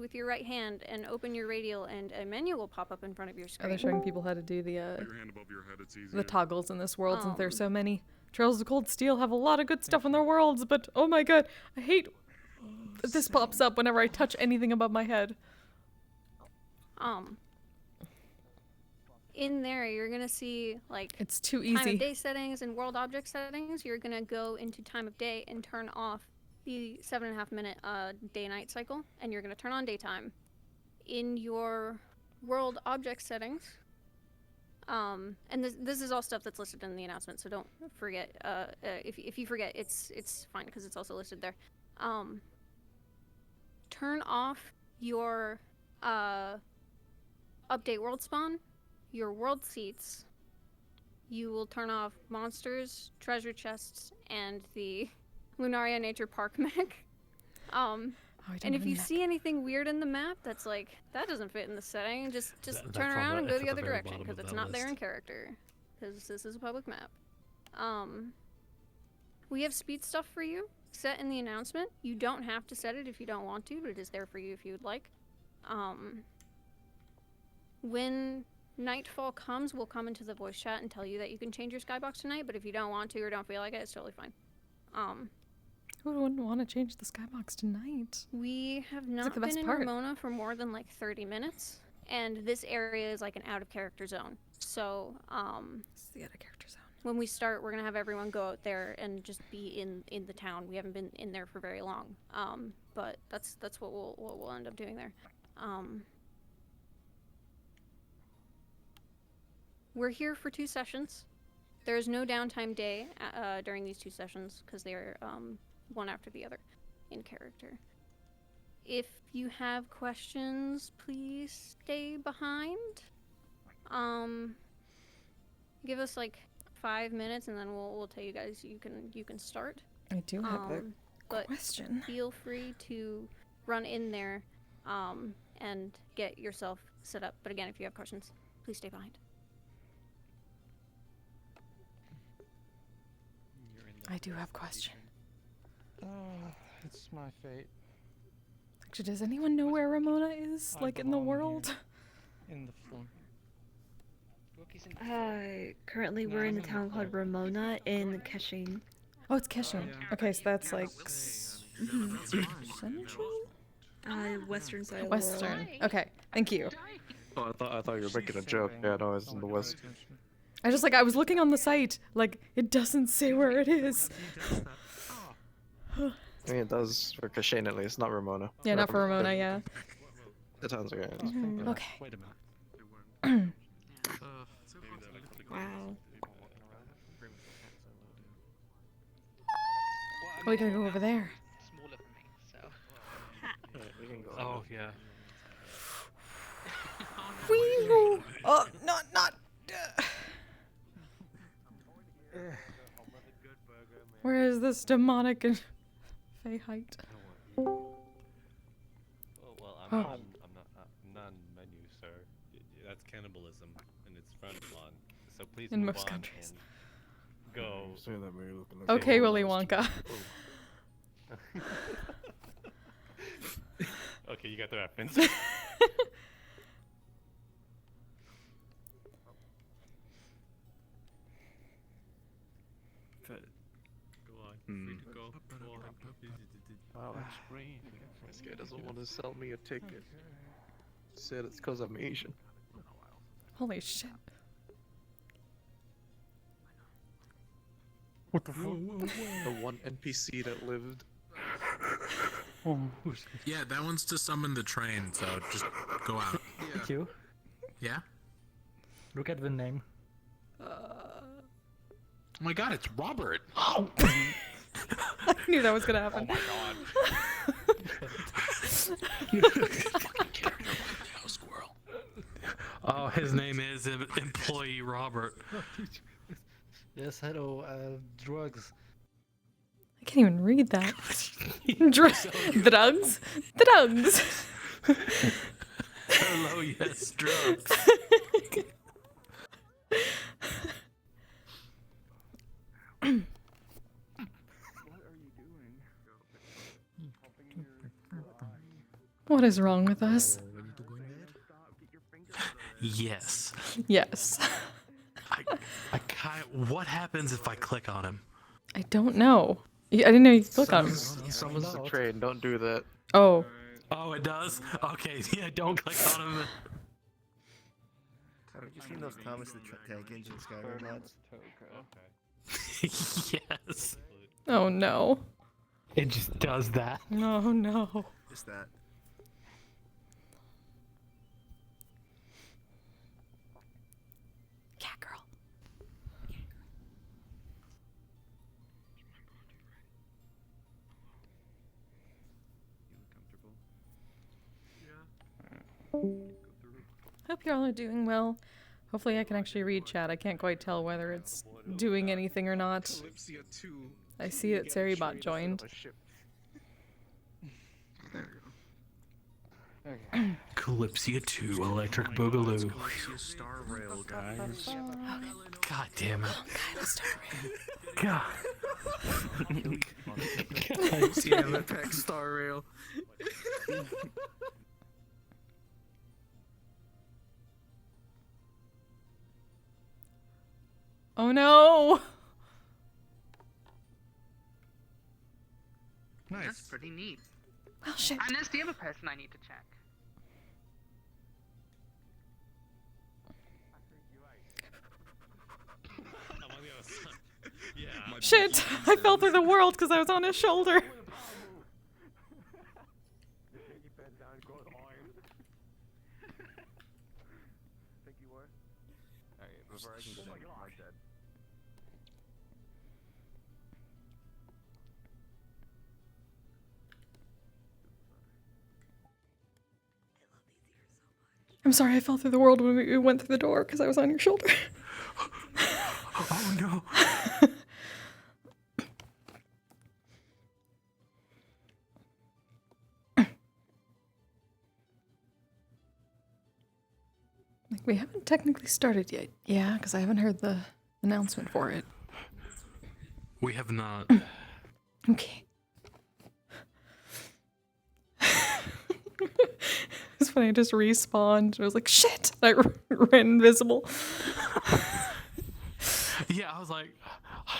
with your right hand and open your radial, and a menu will pop up in front of your screen. They're showing people how to do Put your hand above your head, it's easier. the toggles in this world, since there's so many. Trails of Cold Steel have a lot of good stuff in their worlds, but oh my god, I hate that this pops up whenever I touch anything above my head. In there, you're gonna see like It's too time easy. of day settings and world object settings. You're gonna go into time of day and turn off the 7.5 minute day-night cycle, and you're gonna turn on daytime. In your world object settings, and this is all stuff that's listed in the announcement, so don't forget. If you forget, it's fine because it's also listed there. Turn off your update world spawn, your world seats. You will turn off monsters, treasure chests, and the Lunaria Nature Park mech. And if you see anything weird in the map that's like, that doesn't fit in the setting, just turn around and go the other direction, because it's not there in character. Because this is a public map. We have speed stuff for you set in the announcement. You don't have to set it if you don't want to, but it is there for you if you would like. When nightfall comes, we'll come into the voice chat and tell you that you can change your skybox tonight, but if you don't want to or don't feel like it, it's totally fine. Who wouldn't want to change the skybox tonight? We have not been in Ramona for more than like 30 minutes, and this area is like an out-of-character zone. So, This is the out-of-character zone. when we start, we're gonna have everyone go out there and just be in the town. We haven't been in there for very long, but that's what we'll end up doing there. We're here for 2 sessions. There is no downtime day during these 2 sessions because they are one after the other in character. If you have questions, please stay behind. Give us like 5 minutes and then we'll tell you guys you can start. I do have a but question. Feel free to run in there and get yourself set up. But again, if you have questions, please stay behind. I do have a question. It's my fate. Actually, does anyone know where Ramona is? Like, in the world? In the form. Currently we're in a town called Ramona in Keshing. Oh, it's Keshin. Okay, so that's like... Central? Western side Western. of the world. Okay, thank you. Oh, I thought you were making a joke. Yeah, no, it's in the west. I was looking on the site, like, it doesn't say where it is. I mean, it does for Kashane at least, not Ramona. Yeah, not for Ramona, yeah. The town's okay. Okay. Wait a minute. Wow. We gotta go over there. Smaller for me, so. Yeah, we can go. Oh, yeah. Wee-hoo! Oh, not. Where is this demonic and fey height? Well, I'm not menu, sir. That's cannibalism, and it's frowned upon. So please In move most on countries. and go. Say that, Mary, looking like Okay, a Willy woman. Wonka. Okay, you got the reference. Go on. Free to go. Go on. Wow, this guy doesn't want to sell me a ticket. Said it's because I'm Asian. Holy shit. What the fuck? The one NPC that lived. Yeah, that one's to summon the train, so just go out. Thank you. Yeah? Look at the name. Oh my god, it's Robert! I knew that was gonna happen. Oh my god. Squirrel. Oh, his name is Employee Robert. Yes, hello, drugs. I can't even read that. Drugs? Hello, yes, drugs. What What is wrong with us? Yes. Yes. What happens if I click on him? I don't know. I didn't know you could click on him. Summons the train. Don't do that. Oh. Oh, it does? Okay, yeah, don't click on him. Have you seen those Thomas the Tank Engine Skyrim mods? Yes. Oh no. It just does that. No, no. Just that. Cat girl. Hope y'all are doing well. Hopefully I can actually read chat. I can't quite tell whether it's doing anything or not. Kalypsia 2. I see that Saribot joined. Kalypsia 2 Electric Boogaloo. Kalypsia Star Rail, guys. God damn it. Star Rail. God. Kalypsia Electric Star Rail. Oh no! Nice. That's pretty neat. Well, shit. Ines, do you have a person I need to check? Shit! I fell through the world because I was on his shoulder. Before I can get in, like that. I'm sorry I fell through the world when we went through the door because I was on your shoulder. Oh no. Like, we haven't technically started yet. Yeah, because I haven't heard the announcement for it. We have not. Okay. It's funny, I just respawned. I was like, shit! I ran invisible. Yeah, I was like,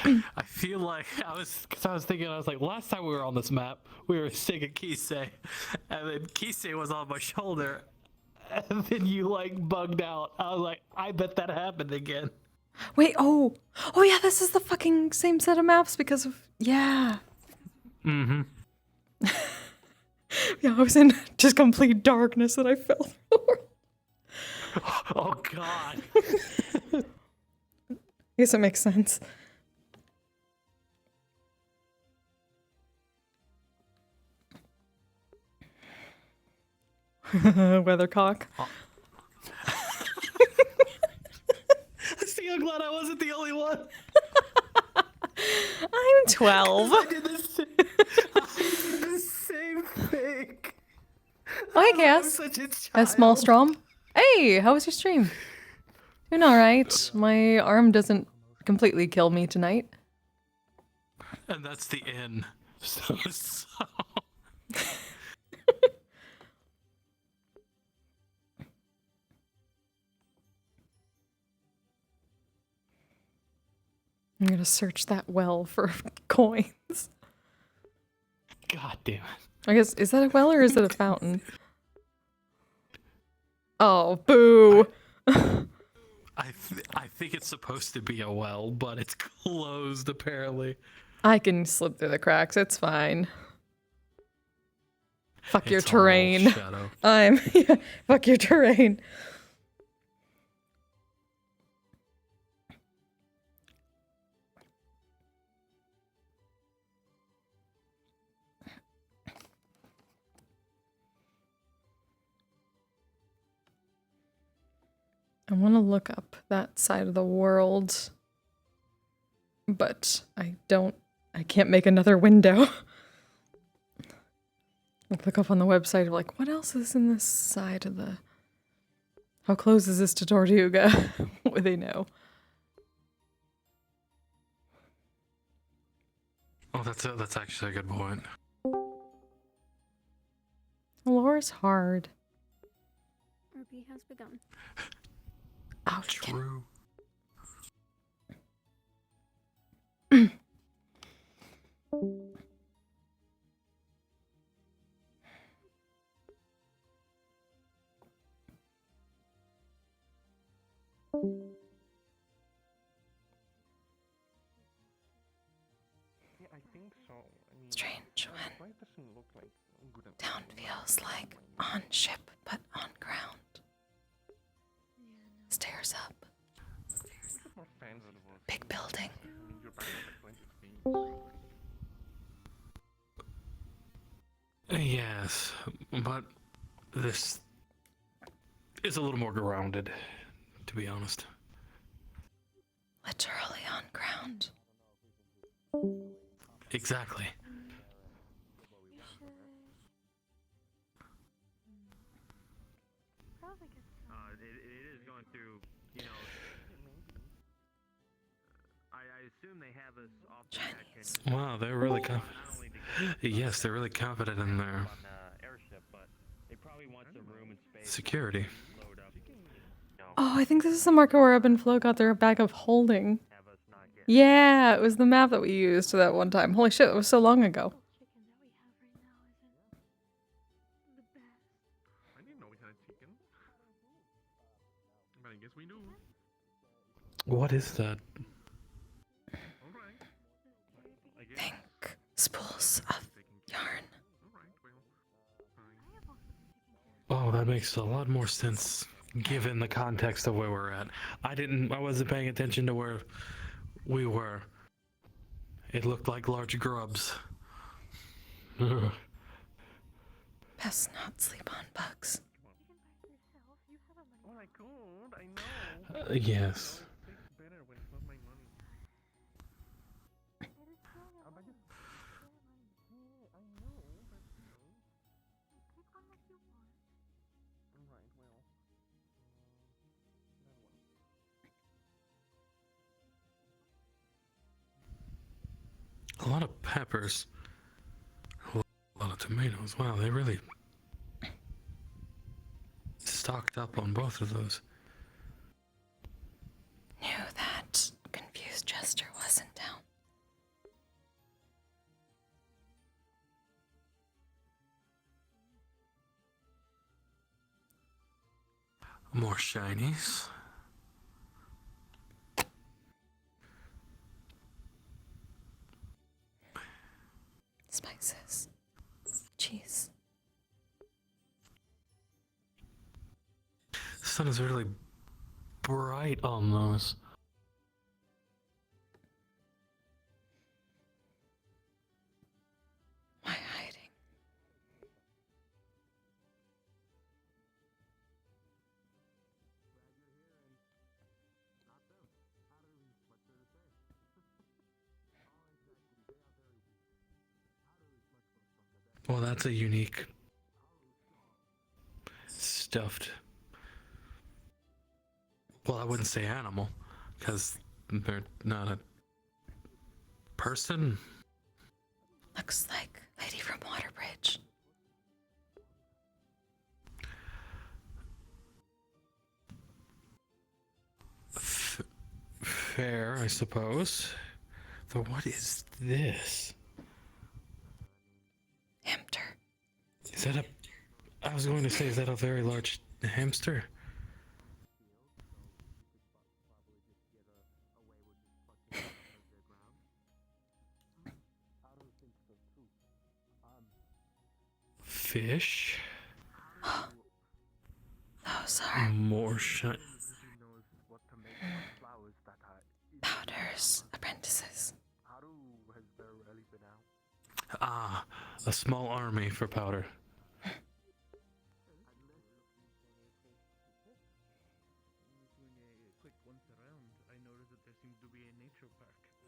I feel like because I was thinking, I was like, last time we were on this map, we were singing Kisei, and then Kisei was on my shoulder, and then you like bugged out. I was like, I bet that happened again. Wait, oh yeah, this is the fucking same set of maps because of, yeah. Mm-hmm. Yeah, I was in just complete darkness and I fell through the world. Oh god. I guess it makes sense. Weathercock. See, I'm glad I wasn't the only one. I'm 12. I did the same thing. I I'm guess. such a A small child. strom. Hey, how was your stream? Doing alright. My arm doesn't completely kill me tonight. And that's the N. So. I'm gonna search that well for coins. God damn it. I guess, is that a well or is it a fountain? Oh, boo! I think it's supposed to be a well, but it's closed apparently. I can slip through the cracks, it's fine. Fuck your It's all terrain. shadow. Yeah, fuck your terrain. I want to look up that side of the world, but I can't make another window. I'll look up on the website of like, what else is in this side of the... How close is this to Tortuga? What would they know? Oh, that's actually a good point. Lore's hard. RP has begun. Oh, True. Yeah, I think so. I mean, Strange when light doesn't look like good enough. town feels like on ship but on ground. Stairs up. More fancy. Big building. I mean, you're back at 20. Yes, but this is a little more grounded, to be honest. Literally on ground. Exactly. It is going through, you know. I assume they have us off the Chinese. Wow, they're really yes, they're really confident in their airship, but they probably want some room and space. security. Load up. Oh, I think this is the marker where Ebb and Flo got their bag of holding. Have us not get. Yeah, it was the map that we used that one time. Holy shit, it was so long ago. I didn't know we had a chicken. But I guess we do. What is that? Alright. I guess. Think spools of yarn. Alright, well. Oh, that makes a lot more sense given the context of where we're at. I wasn't paying attention to where we were. It looked like large grubs. Best not sleep on bugs. Oh my god, I know. Yes. It tastes better when it's not my money. But just... Yeah, I know, but you know. Alright, well. That one. A lot of peppers. A lot of tomatoes. Wow, they really stocked up on both of those. Knew that confused Jester was in town. More shinies. Spices. Cheese. The sun is really bright on those. My hiding. Well, that's a unique stuffed. Well, I wouldn't say animal, because they're not a person. Looks like Lady from Waterbridge. Fair, I suppose. Though, what is this? Hamster. Is that a... I was going to say, is that a very large hamster? Fish? Those are More shiny. knows what to make from flowers that are. Powder's apprentices. Haru has barely been out. Ah, a small army for Powder.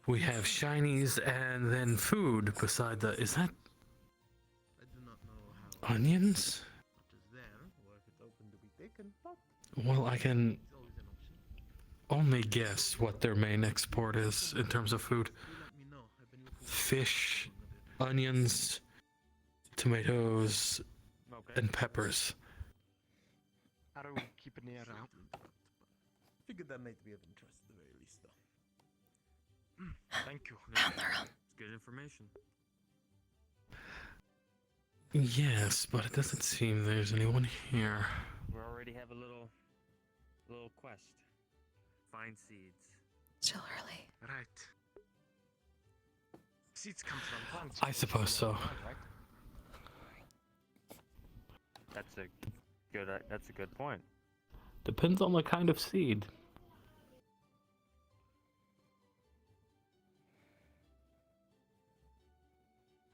We have shinies and then food beside the... Is that I do not know how onions? much is there, or if it's open to be taken, but Well, I can it's always an option. only guess what their main export is in terms of food. Do let me know. I've been looking Fish, onions, tomatoes, Okay. and peppers. How do we keep an ear out? Figured that might be of interest at the very least, though. Thank you. Found the room. It's good information. Yes, but it doesn't seem there's anyone here. We already have a little quest. Find seeds. Still early. Right. Seeds come from plants. I suppose so. Right? That's a good point. Depends on the kind of seed.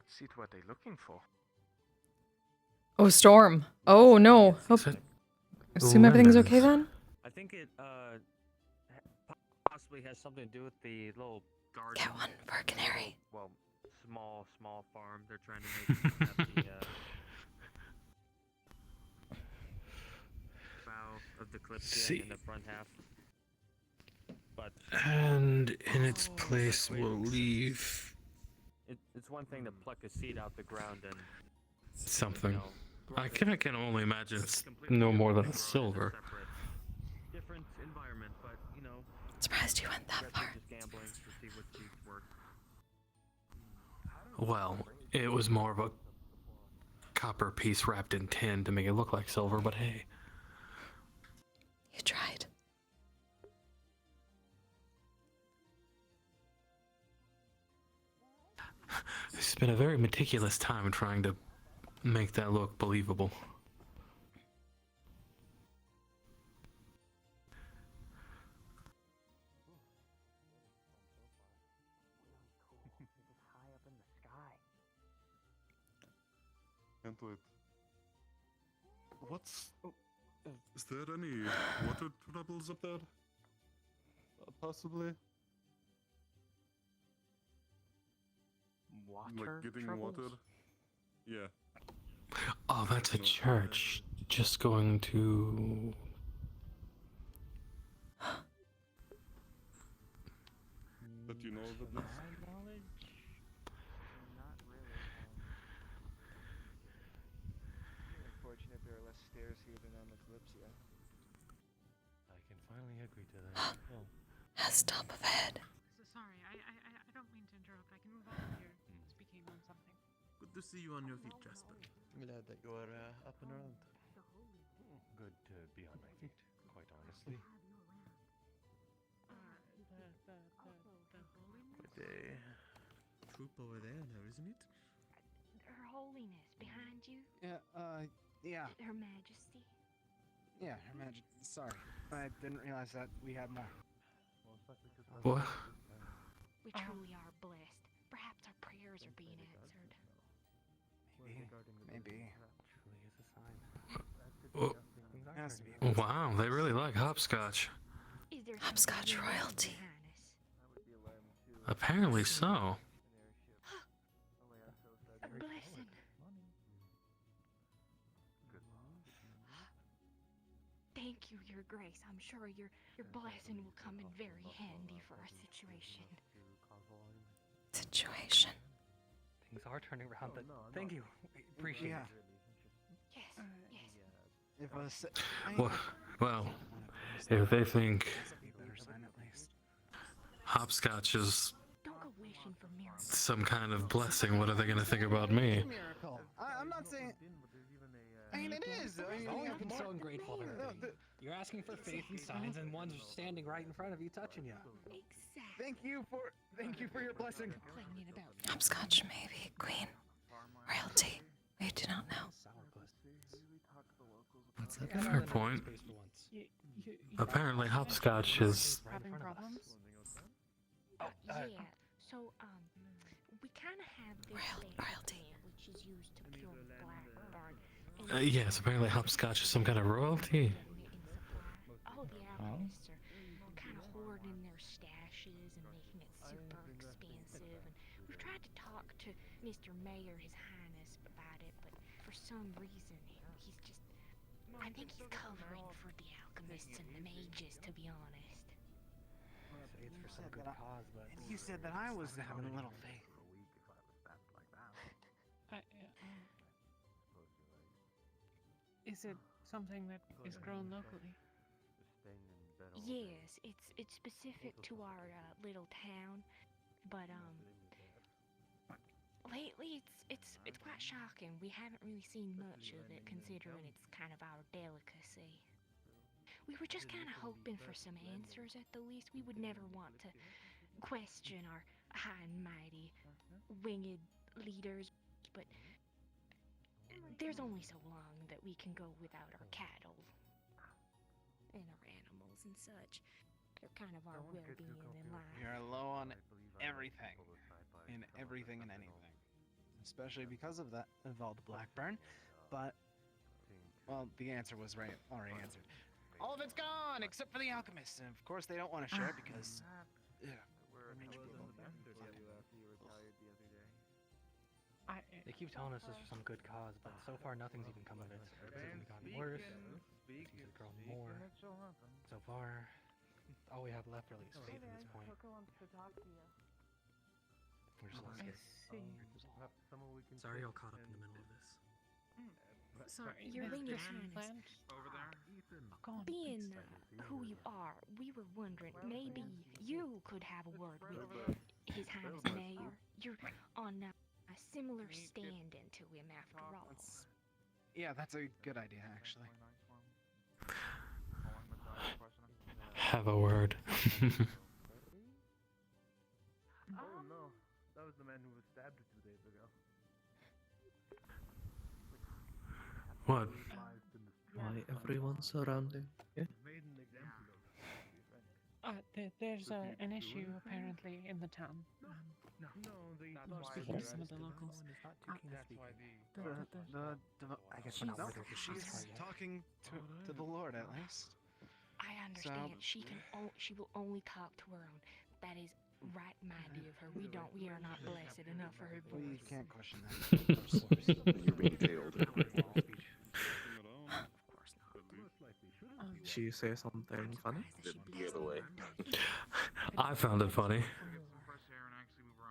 Seed what they're looking for. Oh, storm. Oh no. Hope, assume everything's okay then? I think it possibly has something to do with the little garden. Get one for a canary. Well, small farm they're trying to make at the bow of the Kalypsia in the front half. But And in its place, we'll leave it's one thing to pluck a seed out the ground and something. I can only imagine it's no more than a silver. Different environment, but Surprised you went that far. just gambling to see what seeds work. Well, it was more of a copper piece wrapped in tin to make it look like silver, but hey. You tried. I spent a very meticulous time trying to make that look believable. Can't wait. What's... is there any water troubles up there? Possibly? Water Like getting troubles? water? Yeah. Oh, that's a church. Just going to... But you know that this... Unfortunate there are less stairs here than on the Kalypsia. I can finally agree to that. Oh. Has top of head. So sorry, I don't mean to interrupt. I can move on here. Speaking on something. Good to see you on your feet, Jasper. Glad that you're up and around. Good to be on my feet, quite honestly. The holiness? Good day. Troop over there now, isn't it? Her Holiness behind you? Yeah, Her Majesty? yeah, Her Majesty. Sorry, I didn't realize that we had more. What? We truly are blessed. Perhaps our prayers are being answered. Maybe. Oh, Has to be. wow, they really like hopscotch. Is there Hopscotch something you royalty. want, Highness? Apparently so. A blessing. Thank you, Your Grace. I'm sure your blessing will come in very handy for our situation. Situation. Things are turning around, but thank you. We appreciate Yeah. it. Yes, yes. If us, Well, if they think be a better sign at least. hopscotch is Don't go wishing for miracles. some kind of blessing, what are they gonna think about me? Miracle. I'm not saying. I mean, it is. I mean, I've always yeah, been so ungrateful to No, her. You're asking for faith and signs, and one's standing right in front of you, touching you. Exactly. Thank you for your blessing. Complaining about Hopscotch, maybe. Queen. Royalty. We do not know. That's a fair point. Apparently hopscotch is... having problems. Yeah. So we kind of have this Royalty. thing which is used to kill blackbird. And yes, apparently hopscotch is some kind of royalty. all the alchemists are kind of hoarding their stashes and making it super expensive. And we've tried to talk to Mr. Mayor, His Highness, about it, but for some reason he's just. I think he's covering for the alchemists and the mages, to be honest. It's for some good cause, but And you said that I was having a little faith. Is it something that is grown locally? Yes, it's specific to our little town, but lately it's quite shocking. We haven't really seen much of it, considering it's kind of our delicacy. We were just kind of hoping for some answers at the least. We would never want to question our high and mighty winged leaders, but there's only so long that we can go without our cattle and our animals and such. They're kind of our well-being in life. We are low on everything. In everything and anything. Especially because of that Evolved Blackburn. But, well, the answer was already answered. All of it's gone except for the alchemists. And of course they don't want to share it because... They keep telling us this is for some good cause, but so far nothing's even come of it. It's only gotten worse. Things have grown more. So far, all we have left really is faith at this point. We're just lost. Sorry, all caught up in the middle of this. Sorry, Your Winged Highness. Highness, Over there. being who you are, we were wondering maybe you could have a word with His Highness Mayor. You're on a similar stand-in to him after all. Yeah, that's a good idea, actually. Have a word. Oh no, that was the man who was stabbed 2 days ago. What? Why everyone surrounding? Yeah. Made an example of. There's an issue apparently in the town. No, I'm speaking to some of the locals. That's why I guess she's talking to the Lord, at least. I understand. She will only talk to her own. That is right minded of her. We are not blessed enough for her We voice. can't question that. You're being tailed. Of course not. She say something funny? The other way. I found it funny.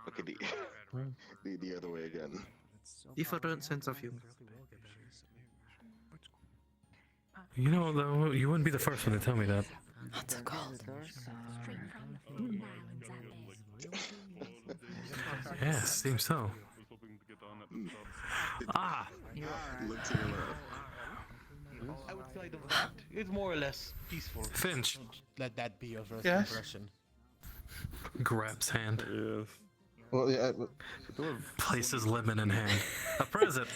Okay, the other way again. Different sense of humor. You know, though, you wouldn't be the first one to tell me that. What's it called? Straight from the Fruit Islands, I bet. Yeah, seems so. Ah! Look to your left. Outside of that, it's more or less peaceful. Finch. Let that be your first Yes? impression. Grabs hand. Yes. Well, yeah. Places lemon in hand. A present.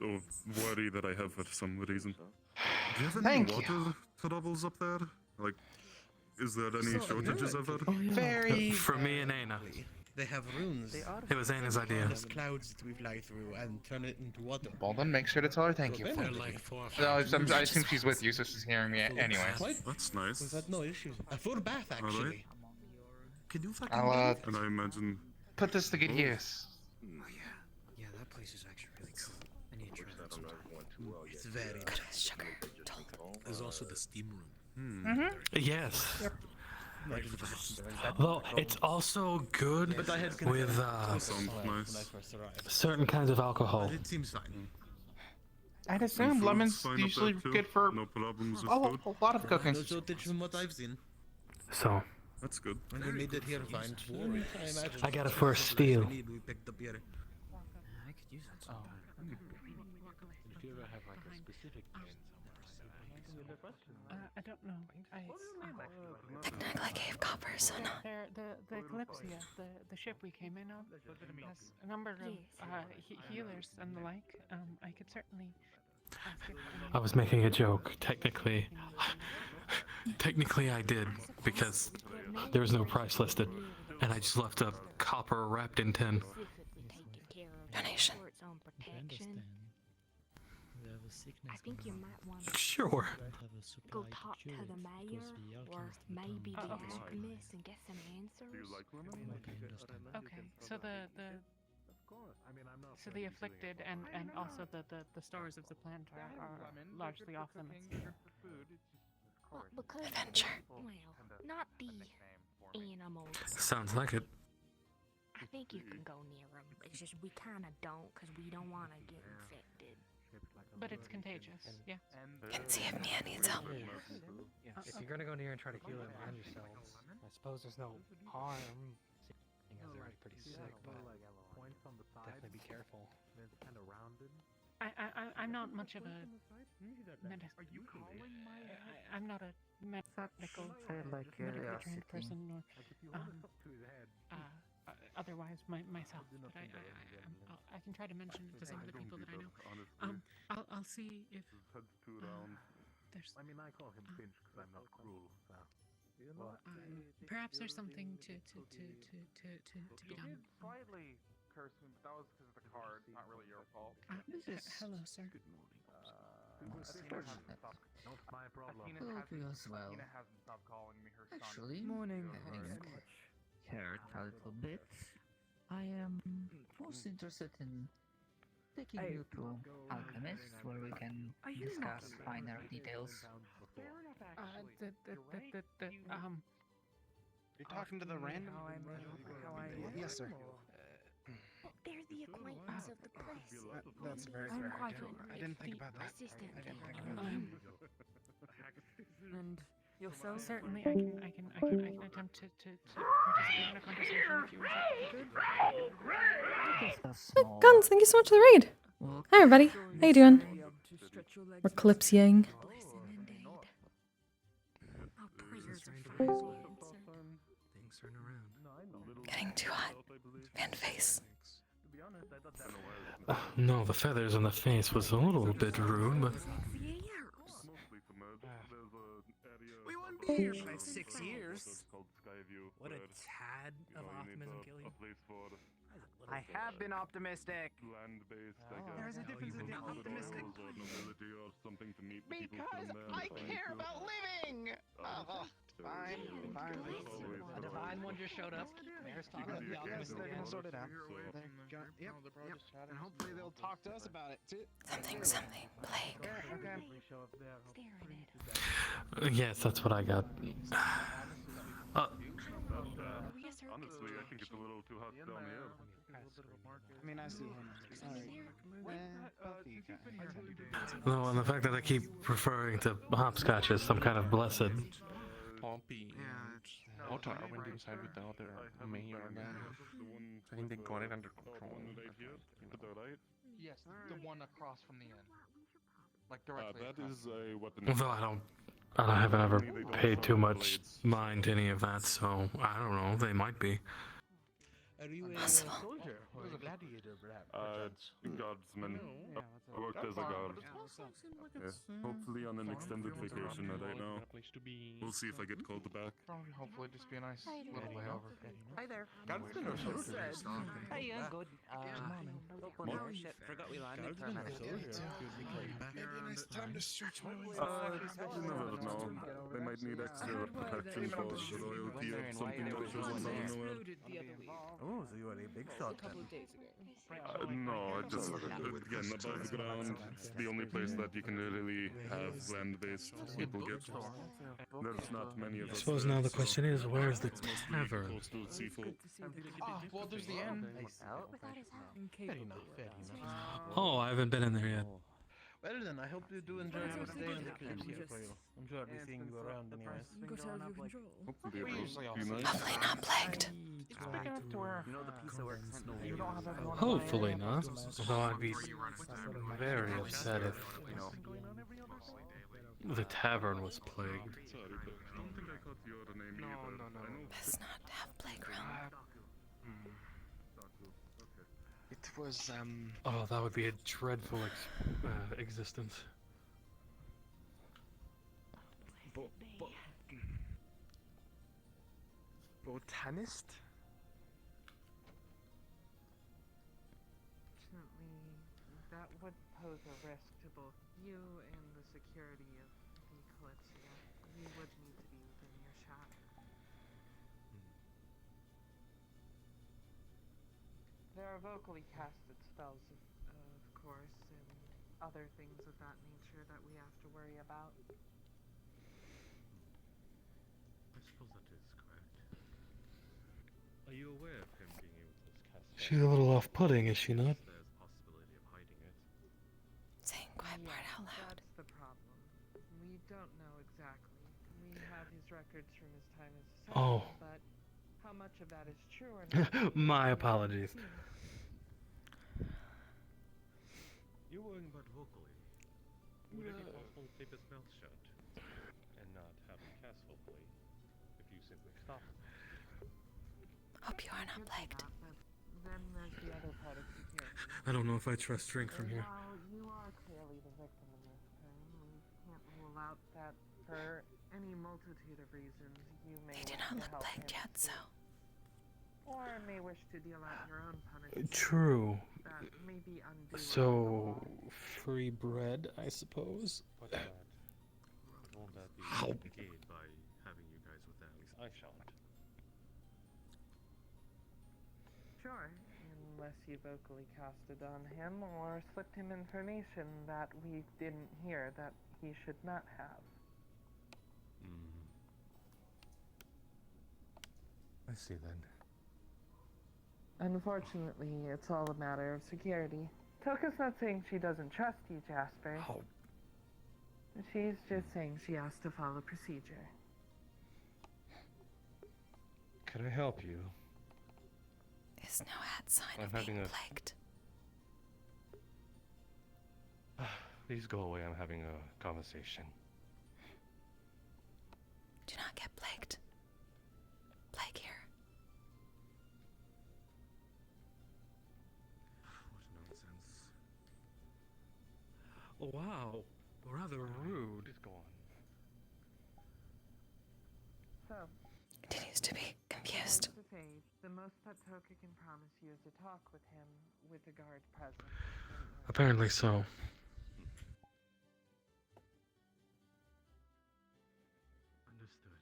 Oh, worry that I have for some reason. Do you have any Thank water troubles up there? Like, is there any shortages of it? Very. For me and Ayna. They have runes. It was Ayna's idea. There's clouds that we fly through and turn it into water. Well, then make sure to tell her thank you. They're No, like I assume she's with you, so she's hearing me anyway. That's nice. We've had no issues. A full bath, actually. Alright. Can you fucking I'll and I imagine... put this to good use. Oh yeah. Yeah, that place is actually really cool. I need to try that sometime. It's very nice. There's also the steam room. Yes. Though it's also good with Sounds nice. certain kinds of alcohol. It seems fine. I'd assume lemon's Fine up usually there too. good for No problems with a food. lot of cooking. No shortage from what I've seen. So, That's good. And they made it here fine. I imagine. I got it for a steal. We picked up here. I could use that sometime. If you ever have like a specific I don't know. Technically I gave copper, so no. The Kalypsia, the ship we came in on, has a number of healers and the like. I could certainly ask if I was making a joke. Technically I did, because there was no price listed, and I just left a copper wrapped in tin. Donation. I think you might want to Sure. go talk to the mayor or maybe the alchemist and get some answers. Do you like lemon? Okay, so the afflicted and also the stores of the plant are largely off limits. Well, because well, not the animals. Sounds like it. I think you can go near them. It's just we kind of don't, because we don't want to get infected. But it's contagious. Yeah. Can see if Mia needs help. If you're gonna go near and try to heal it and yourselves, I suppose there's no harm, seeing as they're already pretty sick, but definitely be careful. I'm not much of a I'm not a medical medically trained person or otherwise myself, but I can try to mention it to some of the people that I know. I'll see if there's. I mean, I call him Finch because I'm not cruel. So. Perhaps there's something to be done. Slightly cursed me, but that was because of the card, not really your fault. Hello, sir. Good morning. Not my problem. Hope you as well. Athena hasn't stopped calling me her son. Actually, morning. Cared a little bit. I am most interested in taking you to Alchemist, where we can discuss finer details. You're talking to the random. Yes, sir. They're the acquaintance of the press. That's very fair. I didn't think about that. And yourself? Certainly, I can attempt to participate in a conversation if you wish. Guns, thank you so much for the raid. Hi everybody, how you doing? We're Kalypsiaing. Getting too hot. Fan face. No, the feathers on the face was a little bit rude, but... We won't be here for 6 years. What a tad of optimism, Gilly. I have been optimistic. There's a difference between optimistic. Because I care about living! Fine. A divine one just showed up. Mayor's talking about the alchemist. They're gonna sort it out. Yep. And hopefully they'll talk to us about it too. Something, Blake. Okay. Yes, that's what I got. Honestly, I think it's a little too hot down here. I mean, I see him. Both of you guys. No, and the fact that I keep referring to hopscotch as some kind of blessed. Poppy and Otter went inside with the other mayor guy. I think they got it under control. Yes, the one across from the inn. Like directly That across. is a weapon. Although I haven't ever paid too much mind to any of that, so I don't know, they might be. Are you a soldier or a gladiator, perhaps? Guardsman. I worked as a guard. Hopefully on an extended vacation, I don't know. We'll see if I get called back. Probably, hopefully, just be a nice little layover. Hi there. Guardsman or soldier? Hey, yeah, good. Oh shit, forgot we landed for a minute. Maybe a nice time to stretch my legs. You never know. They might need extra protection for the loyalty of something that was on the world. Oh, so you are a big shot then. No, I just, again, above ground, it's the only place that you can really have land-based people get. There's not many of I us. suppose now the question is, where's the tavern? Coastal seafood. Well, there's the inn. Fair enough. Oh, I haven't been in there yet. Well then, I hope you do enjoy your stay in the Kalypsia for you. I'm sure I'll be seeing you around anyways. Hopefully it will be nice. Hopefully not plagued. It's big enough to where you don't have everyone. Hopefully not. Although I'd be very upset if the tavern was plagued. Sorry, but I don't think I caught your name either. No. Best not to have playground. It was Oh, that would be a dreadful existence. Botanist? Fortunately, that would pose a risk to both you and the security of the Kalypsia. You would need to be within earshot. There are vocally casted spells, of course, and other things of that nature that we have to worry about. I suppose that is correct. Are you aware of him being able to cast? She's a little off-putting, is she not? There's a possibility of hiding it. Saying records from his time as a Oh. sentinel, but how much of that is true or not? My apologies. You're worrying about vocally. Would it be possible to keep his mouth shut and not have him cast vocally if you simply stop him? Hope you are not plagued. Then there's the other part of security. I don't know if I trust drink from here. While you are clearly the victim in this crime, we can't rule out that for any multitude of reasons you may They do wish not to look help plagued him yet, so. or may wish to deal out your own punishment. True. That may be undue. So, free bread, I suppose. What's that? Won't that be negated by having you guys with that? At least I shan't. Sure, unless you vocally casted on him or slipped him information that we didn't hear that he should not have. I see then. Unfortunately, it's all a matter of security. Toka's not saying she doesn't trust you, Jasper. Oh. She's just saying she has to follow procedure. Can I help you? There's no hat sign I'm of having being a- plagued. Please go away. I'm having a conversation. Do not get plagued. Plague here. What nonsense. Wow. Rather rude. Just go on. So, Continues to be confused. face to face, the most that Toka can promise you is a talk with him with the guard present. Apparently so. Understood.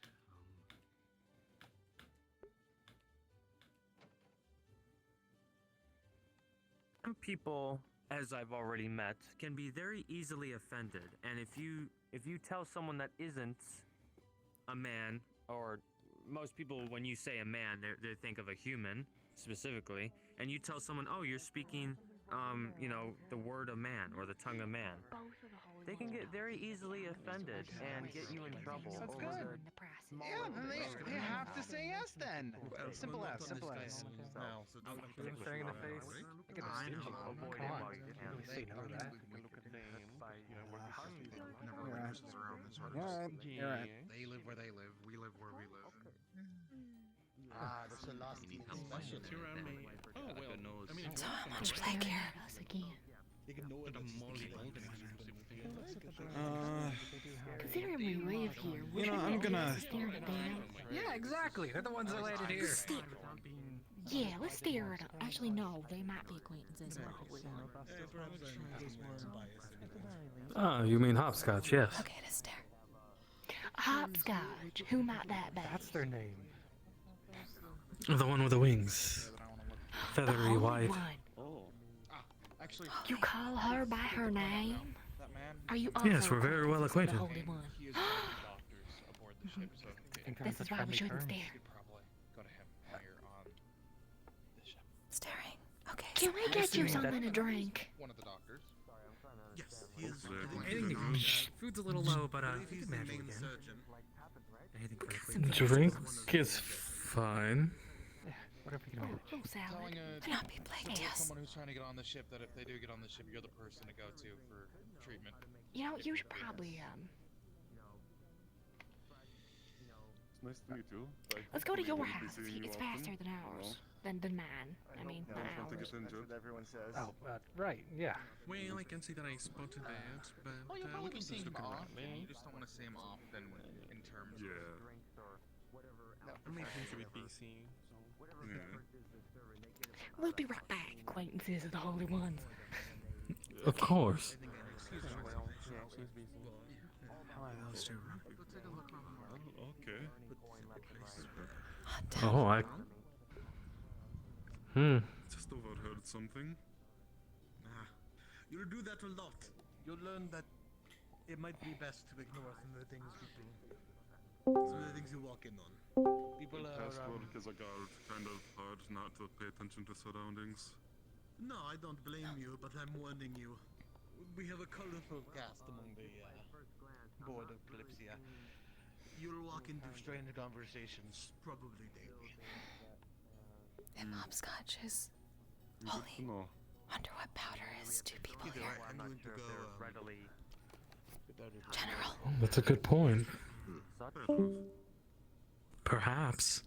Some people, as I've already met, can be very easily offended, and if you tell someone that isn't a man, or most people when you say a man, they think of a human specifically, and you tell someone, oh, you're speaking, you know, the word of man or the tongue of man, they can get very easily offended and get you in trouble. That's over good. the Yeah, then they have to say yes then. Simple as, simple as. Staring in the face. I get a stingy look. Come on. You say no to that. You're right. They live where they live. We live where we live. That's the last discussion. Oh, well, I mean, So much plague here. You can know it. Considering we live here, You know, I'm gonna. stare it down. Yeah, exactly. They're the ones that landed here. Yeah, let's stare at them. Actually, no, they might be acquaintances. Ah, you mean hopscotch, yes. Okay to stare. Hopscotch. Who might that be? That's their name. The one with the wings. Feathery only white. one. Actually, You call her by her name? that man. Are you Yes, also we're very well acquaintances acquainted. with the Holy One? He is one of the doctors aboard the ship, so This is why we shouldn't stare. should probably go to him while you're on the ship. Staring. Okay. Can we get you something to drink? One of the doctors. Yes, he is. Anything to eat. Food's a little low, but you He's can the manage main again. surgeon. Anything for the quick Drink is fine. Yeah, whatever you can manage. Oh, salad. Telling Cannot be plagued, yes. someone who's trying to get on the ship that if they do get on the ship, you're the person to go to for treatment. You know, you should probably, It's nice to meet you. let's go to your house. It's faster than ours. Than mine. I mean, No, not I don't think ours. it's injured. Everyone says. Oh, right, yeah. Well, I can see that I spotted that, but Oh, you'll we probably can be seeing just him look around. often. You just don't want to see him often in terms Yeah. I mean, things a bit busy, so. We'll be right back, acquaintances of the Holy Ones. Of course. Okay. Oh, I. Just overheard something. You'll do that a lot. You'll learn that it might be best to ignore some of the things people. Some of the things you walk in on. People are. Past work as a guard, kind of hard not to pay attention to surroundings. No, I don't blame you, but I'm warning you. We have a colorful cast among the board of Kalypsia. You'll walk into strange conversations probably daily. If hopscotch is Good holy, to know. wonder what powder is to people Either here. way, I'm going to go. readily. General. Oh, that's a good point. Perhaps. Perhaps.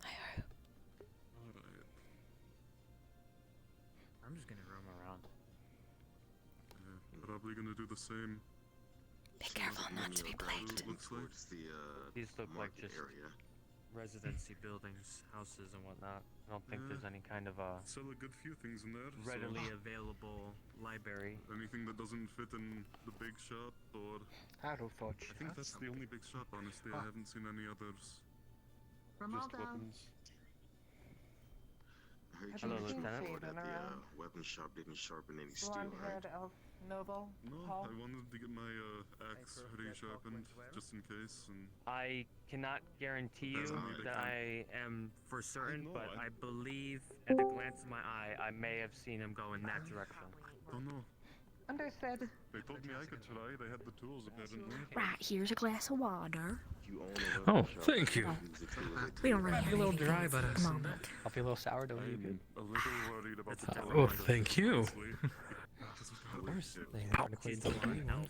Alright. I'm just gonna roam around. Yeah, probably gonna do the same. Be careful not to be plagued. Looks like. These look like just residency buildings, houses, and whatnot. I don't think there's any kind of Sell a good few things in there. readily available library. Anything that doesn't fit in the big shop, or I think that's the only big shop. Honestly, I haven't seen any others. Just weapons. Have you Hello, seen Lieutenant. Faven around? Weapon shop didn't sharpen any steel, Blonde-haired right? elf noble? No, Paul? I wanted to get my axe resharpened just in case, and I cannot guarantee you That's only that the I am for certain, know, but I- I believe at the glance of my eye, I may have seen him go in that direction. don't know. Understood. They told me I could try. They had the tools apparently. Right, here's a glass of water. Oh, thank you. We don't really Might have be a little anything dry, else but at the moment. I'll be a little sourdough. You good? A little worried about the Oh, thank you. Of course. They Ow. have to clean the No.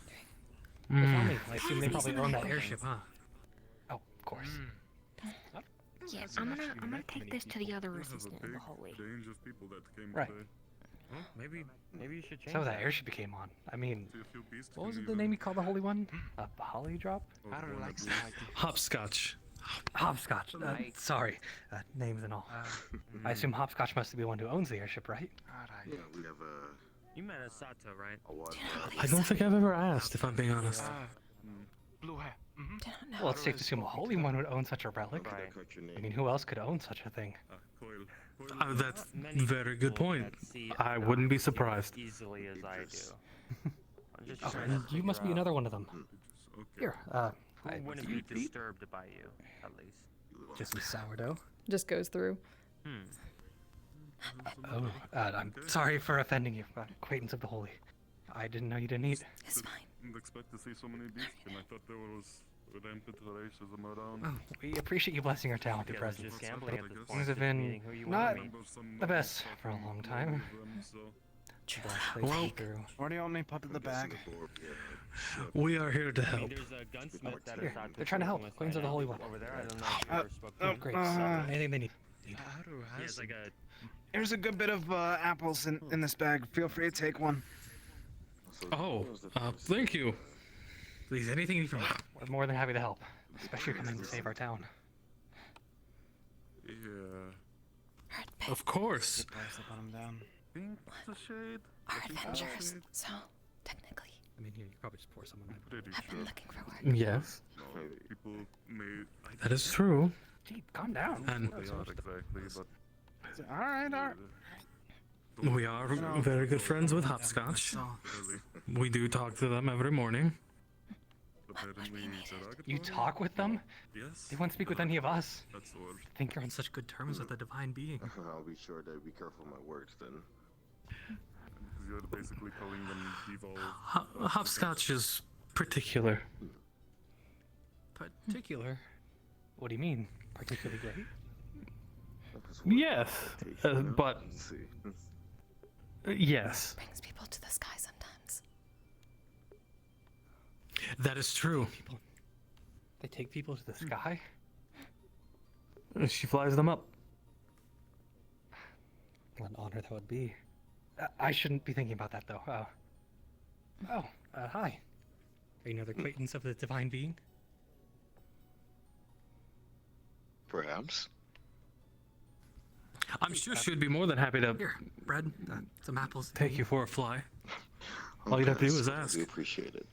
I assume they probably own that airship, huh? Oh, of course. Yeah, I'm gonna take this to the other We have a assistant in big the hallway. range of people that came Right. today. Well, maybe you should change So that airship you came on. I mean, See a few beasts what was can it the even- name you called the holy one? A holly drop? or I don't one like that that was- idea. Hopscotch. Hopscotch. Sorry, names and all. I assume Hopscotch must be the one who owns the airship, right? Yeah, we have You met a Sato, right? I don't think I've ever asked, if I'm being honest. Blue hair. Well, it's safe to assume a holy one would own such a relic. Right. I mean, who else could own such a thing? Coil. That's Many very good people point. that see I it wouldn't be as surprised. easily as I do. I'm just Oh, trying to and you must be figure out another one of them. Okay. Here, who wouldn't be disturbed by you, at least. just some sourdough. Just goes through. Oh, I'm sorry for offending you, acquaintance of the holy. I didn't know you didn't eat. It's fine. Didn't expect to see so many beasts, and I thought there was rampant racism around. Oh, we appreciate you blessing our talented Yeah, it's presence. just gambling at this point. Things have just been meeting who you not wanna meet. Remember some the best talking for a long with time. them, so Well, Where do you want me to put the bag? we are here to I mean, help. there's a gunsmith that Here, is out they're trying to help. with Queens right of the now. Holy One. Over there, I don't know if you ever spoke to him. Great. Anything they need. He has like a Here's a good bit of apples in this bag. Feel free to take one. Oh, thank you. Please, anything you can. We're more than happy to help, especially coming to save our town. yeah. Of course. Price to put 'em down. Think it's a shade. Our I think it's a adventures. shade. So, technically, I mean, here, you could probably just pour some on my Pretty I've been sure. looking for work. Yes, People may. that is true. Gee, calm down. And They are exactly, but All right. we are very good friends with Hopscotch. really, We do talk to them every morning. apparently derogatory. You talk with them? Yes. They won't speak with any of us. That's all. I think you're on such good terms with the divine being. I'll be sure to be careful of my words then. You're basically calling them evil. Hopscotch is particular. Particular? What do you mean? Particularly great? Yes, but yes, Brings people to the sky sometimes. that is true. They take people to the sky? She flies them up. What an honor that would be. I shouldn't be thinking about that, though. Hi. Are you another acquaintance of the divine being? Perhaps. I'm sure she'd be more than happy to Here, bread, some apples. take you for a fly. All you'd have to do is I ask. do appreciate it.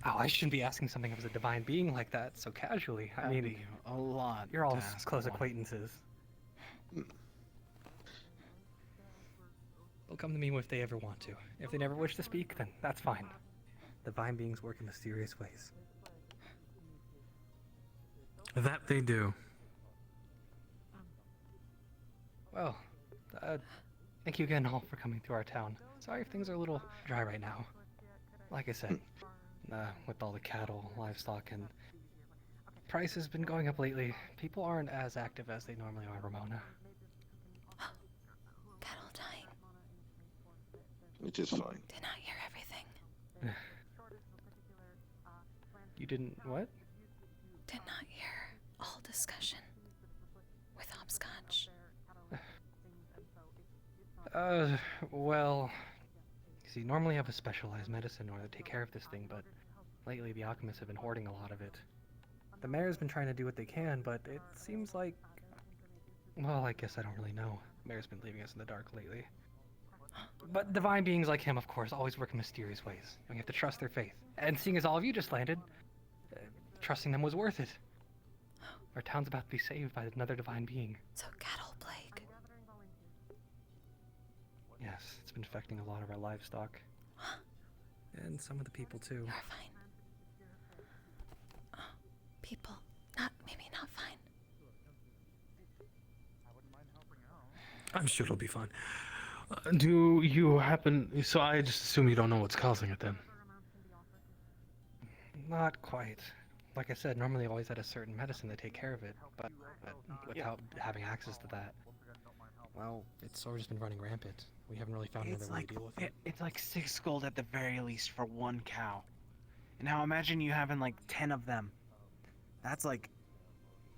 Oh, I shouldn't be asking something of a divine being like that so casually. I mean, a lot. you're all to ask close one. acquaintances. They'll come to me if they ever want to. If they never wish to speak, then that's fine. Divine beings work in mysterious ways. That they do. Well, thank you again all for coming to our town. Sorry if things are a little dry right now. like I said, with all the cattle, livestock, and price has been going up lately. People aren't as active as they normally are, Ramona. Cattle dying. Which is fine. Did not hear everything. You didn't what? Did not hear all discussion with hopscotch. Well, see, normally I have a specialized medicine in order to take care of this thing, but lately the alchemists have been hoarding a lot of it. The mayor's been trying to do what they can, but it seems like... Well, I guess I don't really know. The mayor's been leaving us in the dark lately. But divine beings like him, of course, always work in mysterious ways, and we have to trust their faith. And seeing as all of you just landed, trusting them was worth it. Our town's about to be saved by another divine being. So cattle plague. Yes, it's been affecting a lot of our livestock. And some of the people too. You're fine. Oh, people. Maybe not fine. I'm sure it'll be fine. Do you happen... So I just assume you don't know what's causing it then? Not quite. Like I said, normally I always had a certain medicine to take care of it, but without having access to that, well, it's sort of just been running rampant. We haven't really found another way to deal with it. It's like 6 gold at the very least for 1 cow. And now imagine you having like 10 of them. That's like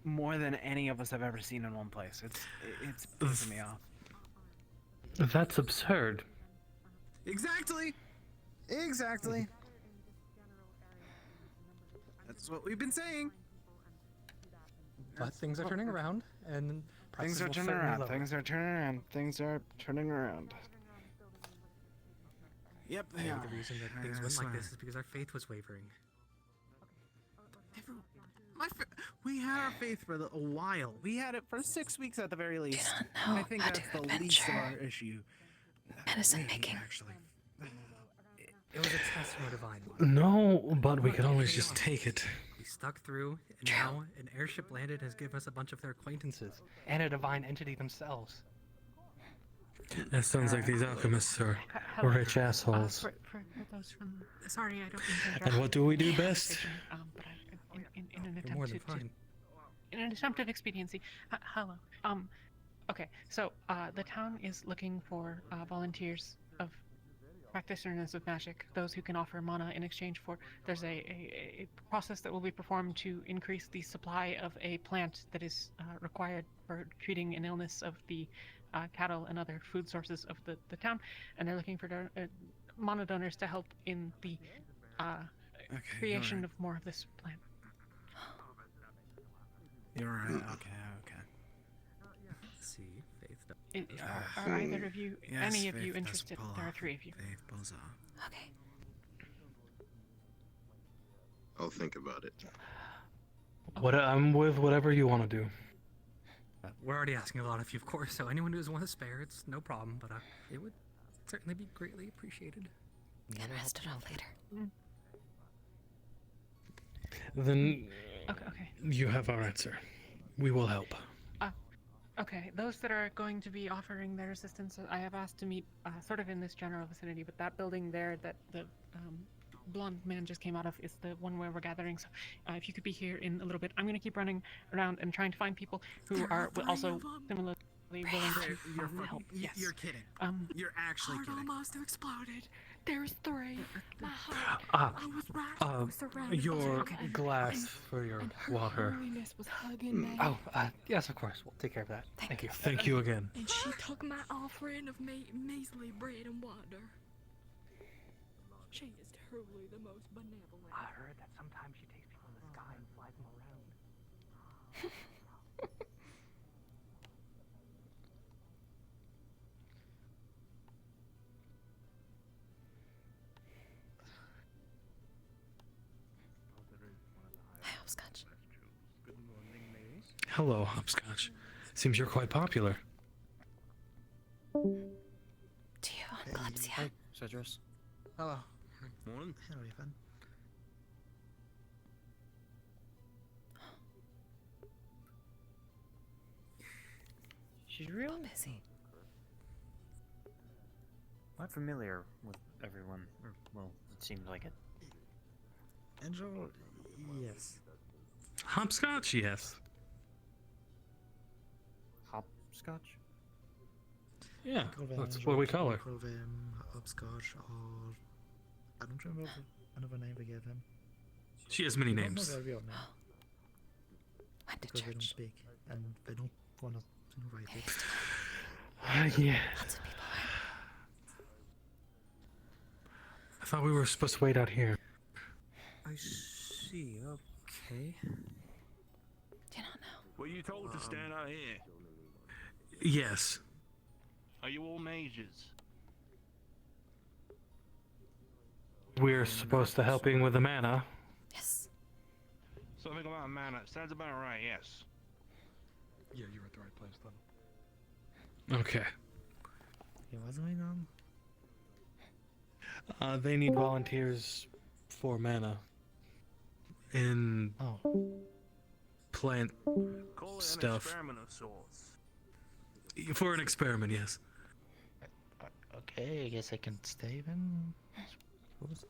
more than any of us have ever seen in one place. It's pissing me off. That's absurd. Exactly. That's what we've been saying. But things are turning around, and Things are turning around. Things are turning around. Yep, they are. The reason that things went like this is because our faith was wavering. We had our faith for a while. We had it for 6 weeks at the very least. know I think how that's to the least of adventure. our issue. Medicine making. Actually. It was a test from a divine. No, but we could always just take it. We stuck through, and now an airship landed and has given us a bunch of their acquaintances, and a divine entity themselves. That sounds like these alchemists are rich assholes. For those from... Sorry, I don't mean to interrupt. And what do we do best? But in an You're more attempt than fine. in an attempt of expediency. Hello. Okay, so the town is looking for volunteers of practitioners of magic, those who can offer mana in exchange for... There's a process that will be performed to increase the supply of a plant that is required for treating an illness of the cattle and other food sources of the town, and they're looking for mana donors to help in the creation of more of this plant. You're right. Okay. See, faith. Are either of you, Yes, any of you Faith does interested? pull There are off. 3 of you. Faith pulls off. Okay. I'll think about it. What I'm with whatever you want to do. We're already asking a lot of you, of course, so anyone who doesn't want to spare, it's no problem, but it would certainly be greatly appreciated. Get rested up later. Then Okay. you have our answer. We will help. Okay, those that are going to be offering their assistance, I have asked to meet sort of in this general vicinity, but that building there that the blonde man just came out of is the one where we're gathering. So if you could be here in a little bit, I'm going to keep running around and trying to find people who are also similarly willing to help. Yes. You're kidding. You're actually Heart kidding. almost exploded. There's 3. My heart. I was right. I was surrounded. Your by glass for your water. Holiness was hugging me. Yes, of course. We'll take care of that. Thank you. Thank you again. And she took my offering of measly bread and water. She is truly the most benevolent. I heard that sometimes she takes people in the sky and flies them around. Hi, hopscotch. Hello, Hopscotch. Seems you're quite popular. Do you want Kalypsia? Hey, Cedrus. Hello. Morning. Hello, Ethan. She's real busy. I'm familiar with everyone, or well, the seemed like it. Angel, yes. Hopscotch, yes. Hopscotch? Yeah, Call them that's Angel, what we call her. Call them hopscotch, or I don't remember another name we gave him. She has many We don't know names. their real name. Went to Because they don't church. speak, and they don't want to invite it. Yeah. Lots of people I thought we were supposed to wait out here. I see, okay. Do you not know? Were you told to stand out here? Yes. Are you all mages? We're supposed to helping with the mana. Yes. Something about mana. Sounds about right, yes. Yeah, you're at the right place then. Okay. Yeah, what's going on? They need volunteers for mana. In plant Call it stuff. an experiment of sorts. For an experiment, yes. Okay, I guess I can stay then. Suppose.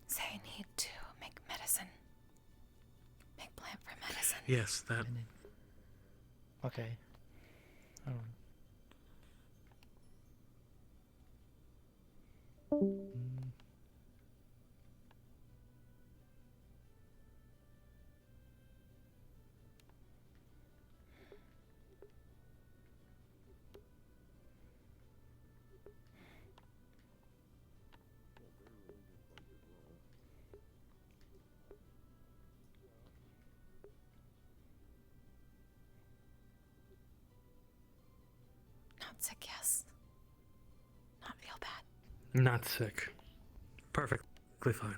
Say I need to make medicine. Make plant for medicine. Yes, that. Okay. Not sick, yes. Not feel bad. Not sick. Perfectly fine.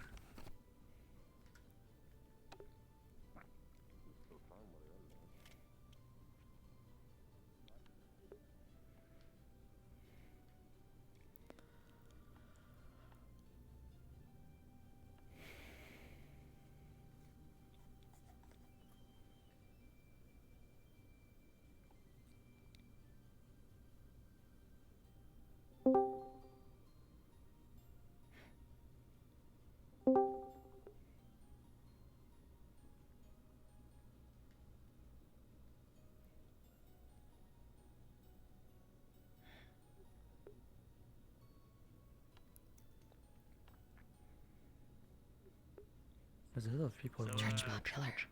There's a lot of people So, around Church the popular. church.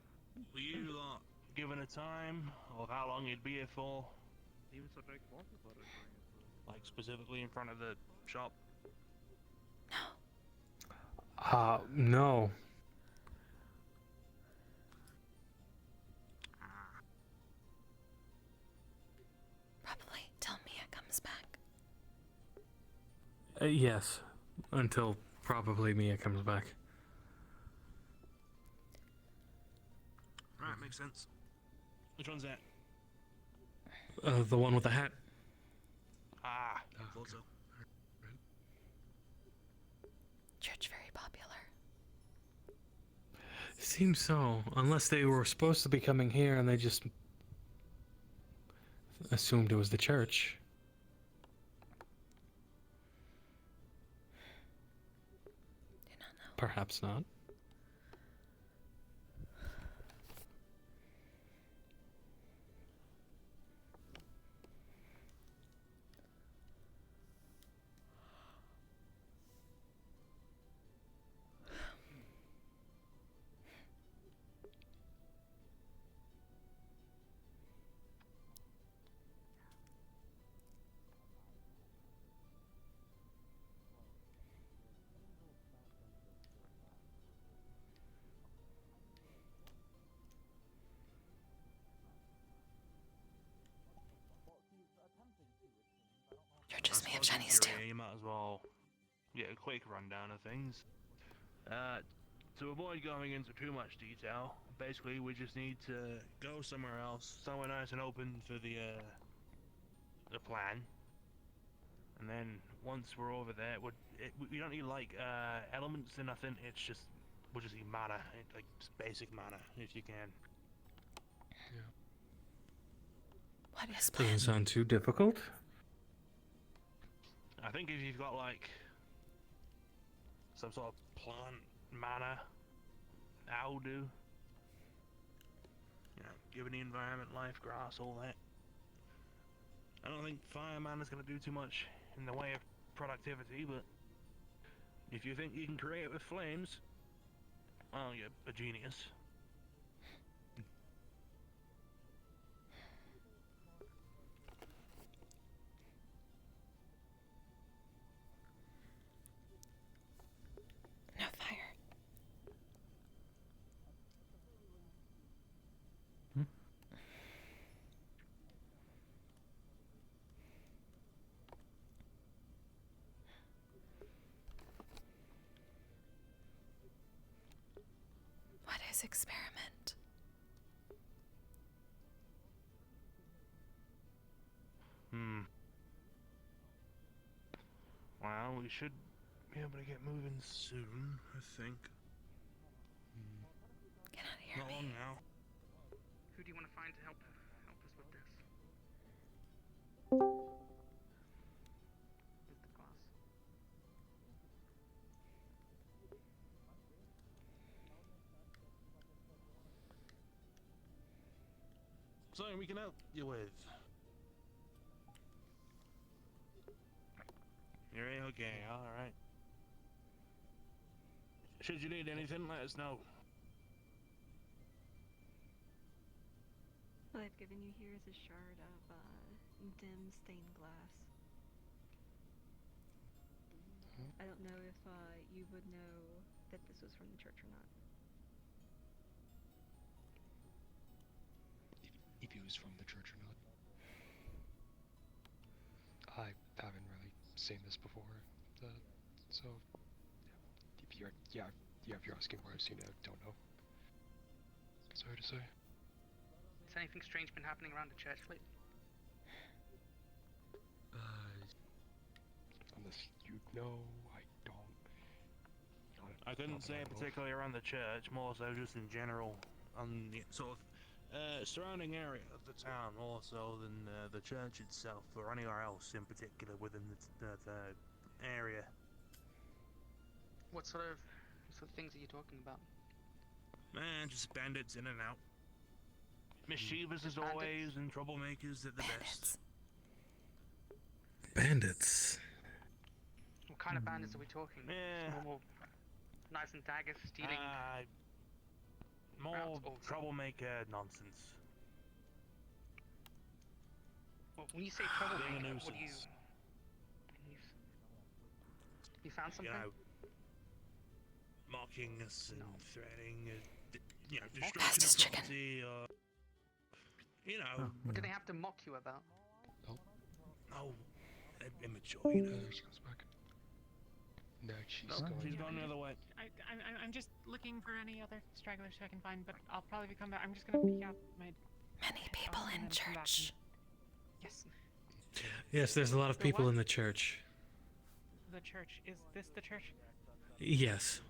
Were you lot given a time, or how long you'd be here for? Like specifically in front of the shop? No. Probably till Mia comes back. Yes. Until probably Mia comes back. Right, makes sense. Which one's that? The one with the hat. Ah, thought so. Church very popular. Seems so. Unless they were supposed to be coming here and they just assumed it was the church. Do not know. Perhaps not. Churches may have Suppose if Chinese too. you're here, you might as well get a quick rundown of things. To avoid going into too much detail, basically we just need to go somewhere else, somewhere nice and open for the plan. And then once we're over there, we don't need like elements or nothing. It's just we'll just need mana, like just basic mana if you can. What is Doesn't plan? sound too difficult. I think if you've got like some sort of plant, manna, aldew. You know, giving the environment life, grass, all that. I don't think fire manna's going to do too much in the way of productivity, but if you think you can create it with flames, well, you're a genius. No fire. What is experiment? Well, we should be able to get moving soon, I think. Get out of here, Not long now. Who do you want to find to help us with this? With the glass. Something we can help you with. You're okay, alright. Should you need anything, let us know. What I've given you here is a shard of dim stained glass. I don't know if you would know that this was from the church or not. If he was from the church or not. I haven't really seen this before, so if you're asking where I've seen it, I don't know. Sorry to say. Has anything strange been happening around the church lately? Unless you know, I don't. I couldn't say particularly around the church, more so just in general on the sort of surrounding area of the town, more so than the church itself or anywhere else in particular within the area. What sort of things are you talking about? Man, just bandits in and out. Mischievous as always, and troublemakers at the best. Bandits. What kind of bandits are we talking? Yeah. Normal knives and daggers stealing? More troublemaker nonsense. Well, when you say troublemaker, Being a what do you... nuisance. You found something? You know, mocking us and threatening, destruction of property, or, What do they have to mock you about? Oh, immature, She comes back. No, she's gone the other way. I'm just looking for any other stragglers I can find, but I'll probably come back. I'm just gonna peek out my... Many people in church. Yes. Yes, there's a lot of people in the church. The church. Is this the church? Yes.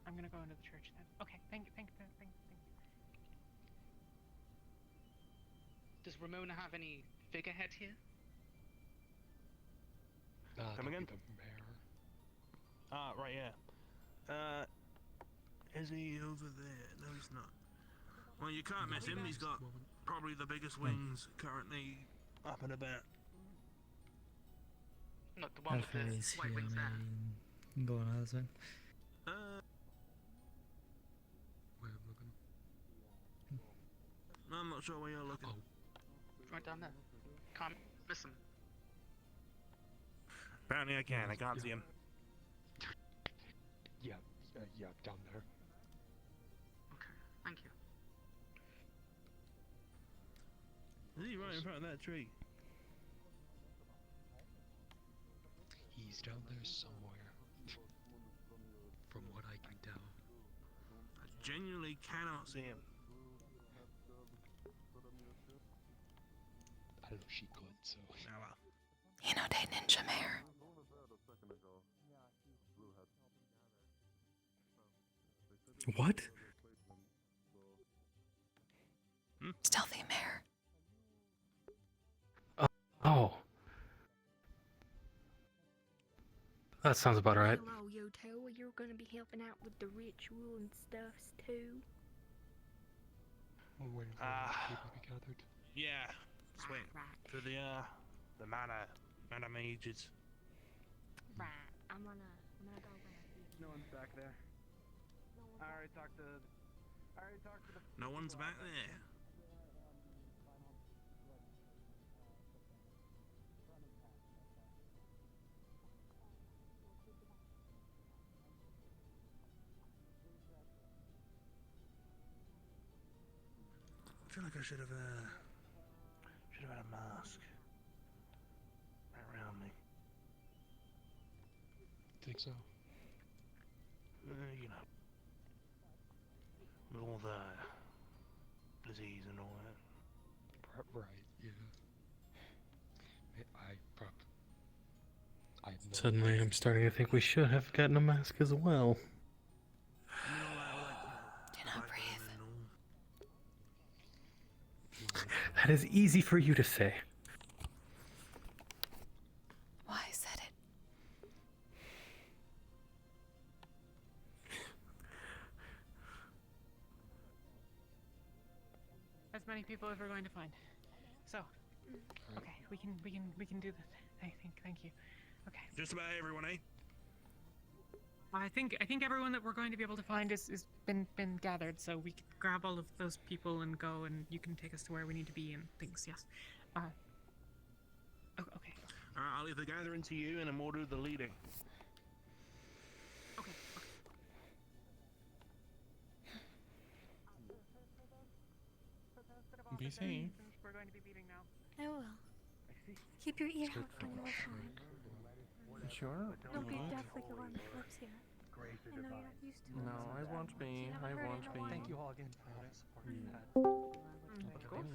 I'm gonna go into the church then. Okay, thank you. Does Ramona have any figurehead here? Come again? The mayor. Ah, right, yeah. Is he over there? No, he's not. Well, you can't miss him. He's got probably the biggest wings currently up and about. Not the one with the white wings there. Going on this way. Where I'm looking. I'm not sure where you're looking. Right down there. Can't miss him. Apparently I can. I can't see him. Yeah, down there. Okay, thank you. Is he right in front of that tree? He's down there somewhere. From what I can tell. I genuinely cannot see him. I don't know if she could, so. Oh well. You know that ninja mayor. What? Stealthy mayor. Oh. That sounds about right. Hello, you hotel where you're gonna be helping out with the ritual and stuffs too? I'm waiting for people to be gathered. Yeah, sweet. For the mana mages. Right. I'm gonna go around here. No one's back there. I already talked to the. No one's back there. I feel like I should have had a mask around me. Think so? You know, with all the disease and all that. Right, yeah. I Suddenly, I'm starting to think we should have gotten a mask as well. Do not breathe. That is easy for you to say. Why I said it? As many people as we're going to find. So, okay, we can do this. Thank you. Okay. Just about everyone, eh? I think everyone that we're going to be able to find is been gathered, so we can grab all of those people and go, and you can take us to where we need to be and things. Yes. Okay. Alright, I'll leave the gathering to you, and then we'll do the leading. Okay. Be safe. We're going to be leaving now. I will. Keep your ear out for your phone. Sure? Don't be deaf like a lot of Kalypsia. I know you're not used to it. No, I won't be. I won't be. Thank you all again for your support. Of course.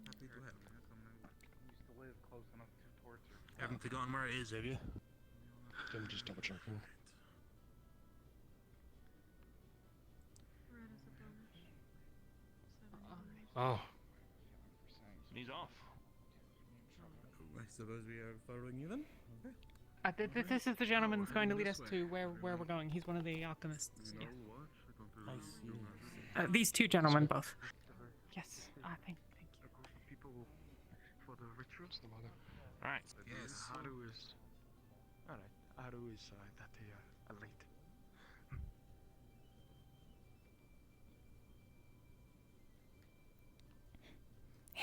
Happy to help. Used to live close enough to torture. Haven't forgotten where it is, have you? I'm just double checking. Oh. He's off. I suppose we are following you then? Okay. This is the gentleman that's going to lead us to where we're going. He's one of the alchemists. Yeah. I see. These two gentlemen both. Yes. Thank you. People for the rituals. Alright. Yes. Haru is that a late.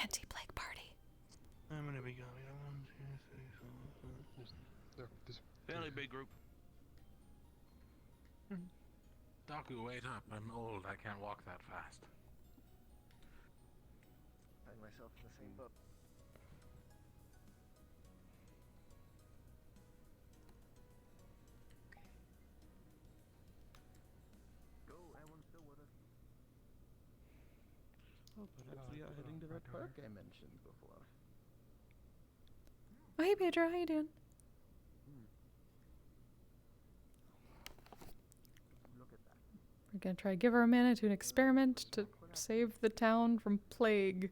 Anti-plague party. How many we got? We got 1, 2, 3, 4. Fairly big group. Daku, wait up. I'm old. I can't walk that fast. Find myself in the same boat. Go, everyone's still with us. Oh, perhaps we are heading to that park I mentioned before. Oh, hey Pedro, how you doing? Look at that. We're gonna try to give our mana to an experiment to save the town from plague.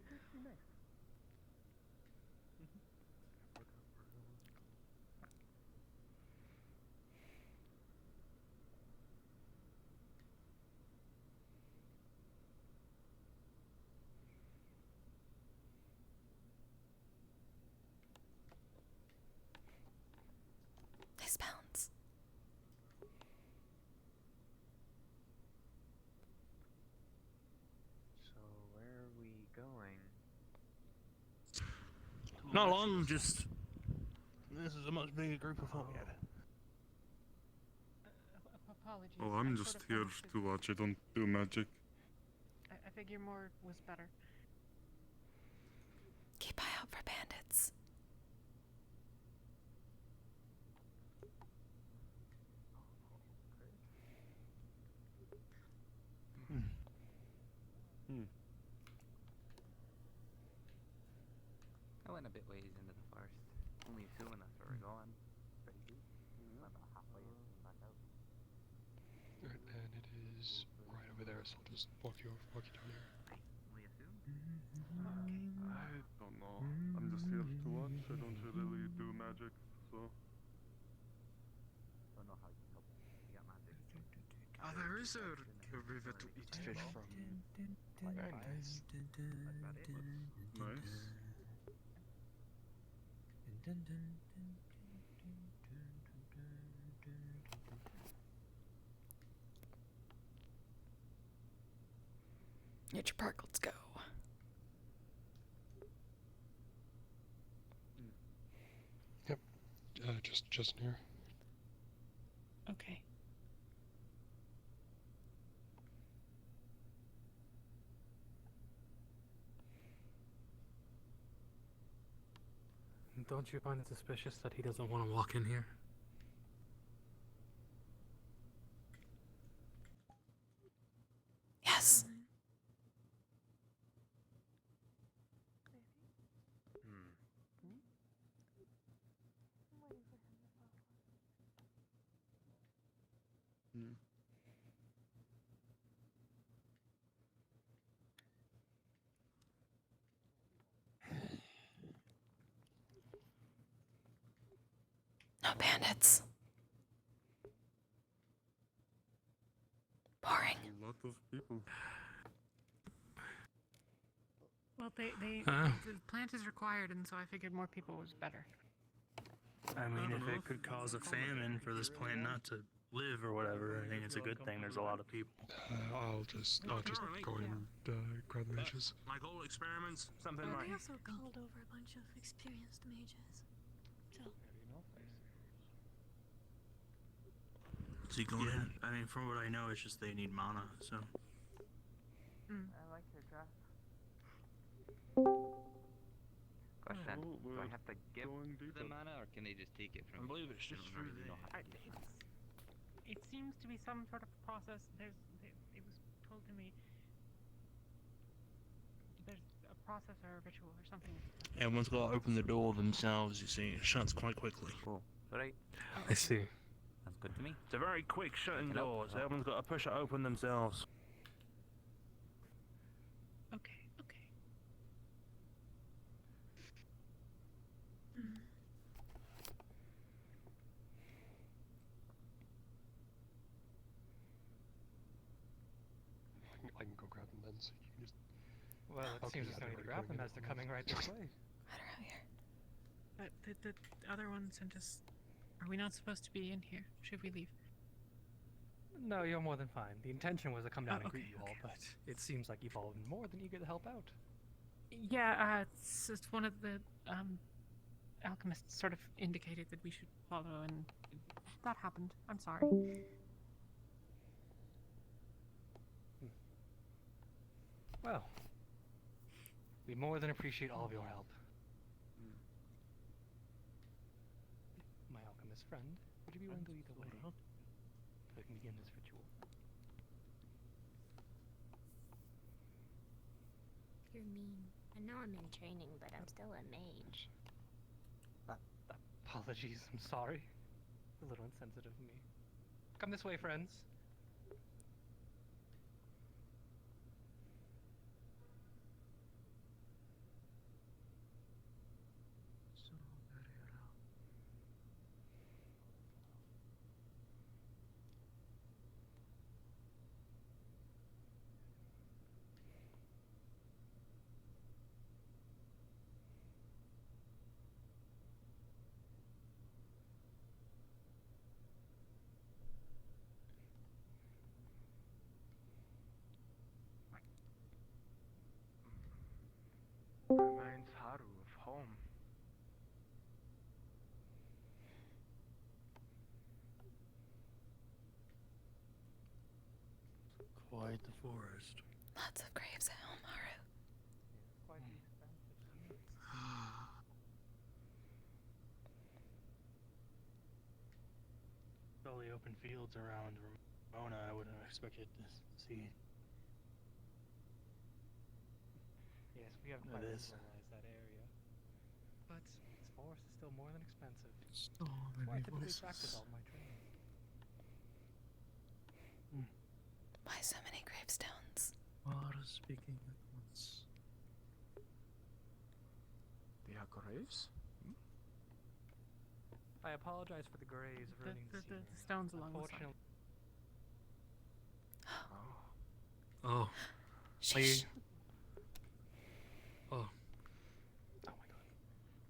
Nice bounce. So where are we going? Not long, just. This is a much bigger group of folk. Apologies. Oh, I'm I just sort of here wanted to watch. I don't do magic. I figure more was better. Keep eye out for bandits. I went a bit ways into the forest. Only two of us were going. Pretty deep. About halfway back out. Alright, and it is right over there, so I'll just walk you down here. We assume? I don't know. I'm just here to watch. I don't really do magic, so. Don't know there is a river to eat fish from. Very nice. Nice. Nature Park, let's go. Yep. Just near. Okay. Don't you find it suspicious that he doesn't want to walk in here? Yes. No bandits. Boring. A lot of people. Well, the plant is required, and so I figured more people was better. I mean, if it could cause a famine for this plant not to live or whatever, I think it's a good thing there's a lot of people. I'll just go and grab the mages. Like all experiments, something like. We also called over a bunch of experienced mages. So. Is he going in? I mean, from what I know, it's just they need mana, so. I like your dress. Question, do I have to give the mana, or can they just take it from I believe it's just through the... It seems to be some sort of process. It was told to me there's a process or a ritual or something. Everyone's got to open the door themselves, you see. It shuts quite quickly. Cool. Right. I see. Sounds good to me. It's a very quick shutting door, so everyone's got to push it open themselves. Okay. I can go grab them then, so you can just. Well, it seems there's no need to grab them as they're coming right this way. Right around here. But the other one sent us. Are we not supposed to be in here? Should we leave? No, you're more than fine. The intention was to come down and okay, greet you all, but it seems like you've all been more than eager to help out. Yeah, it's one of the alchemists sort of indicated that we should follow, and that happened. I'm sorry. Well, we more than appreciate all of your help. My alchemist friend, would you be willing to lead the way? So we can begin this ritual. You're mean. I know I'm in training, but I'm still a mage. Apologies, I'm sorry. A little insensitive of me. Come this way, friends. Reminds Haru of home. Quite the forest. Lots of graves at home, Haru. Quite expensive. All the open fields around Ramona, I wouldn't have expected to see. Yes, we haven't It quite is. visualized that area. But this forest is still more than expensive. So That's why I many typically voices. practice all my training. Why so many gravestones? What is speaking at once? They are graves? I apologize for the graves of ruining The scenery. stones along the side. Unfortunately, Oh. Sheesh. Oh. Oh my god.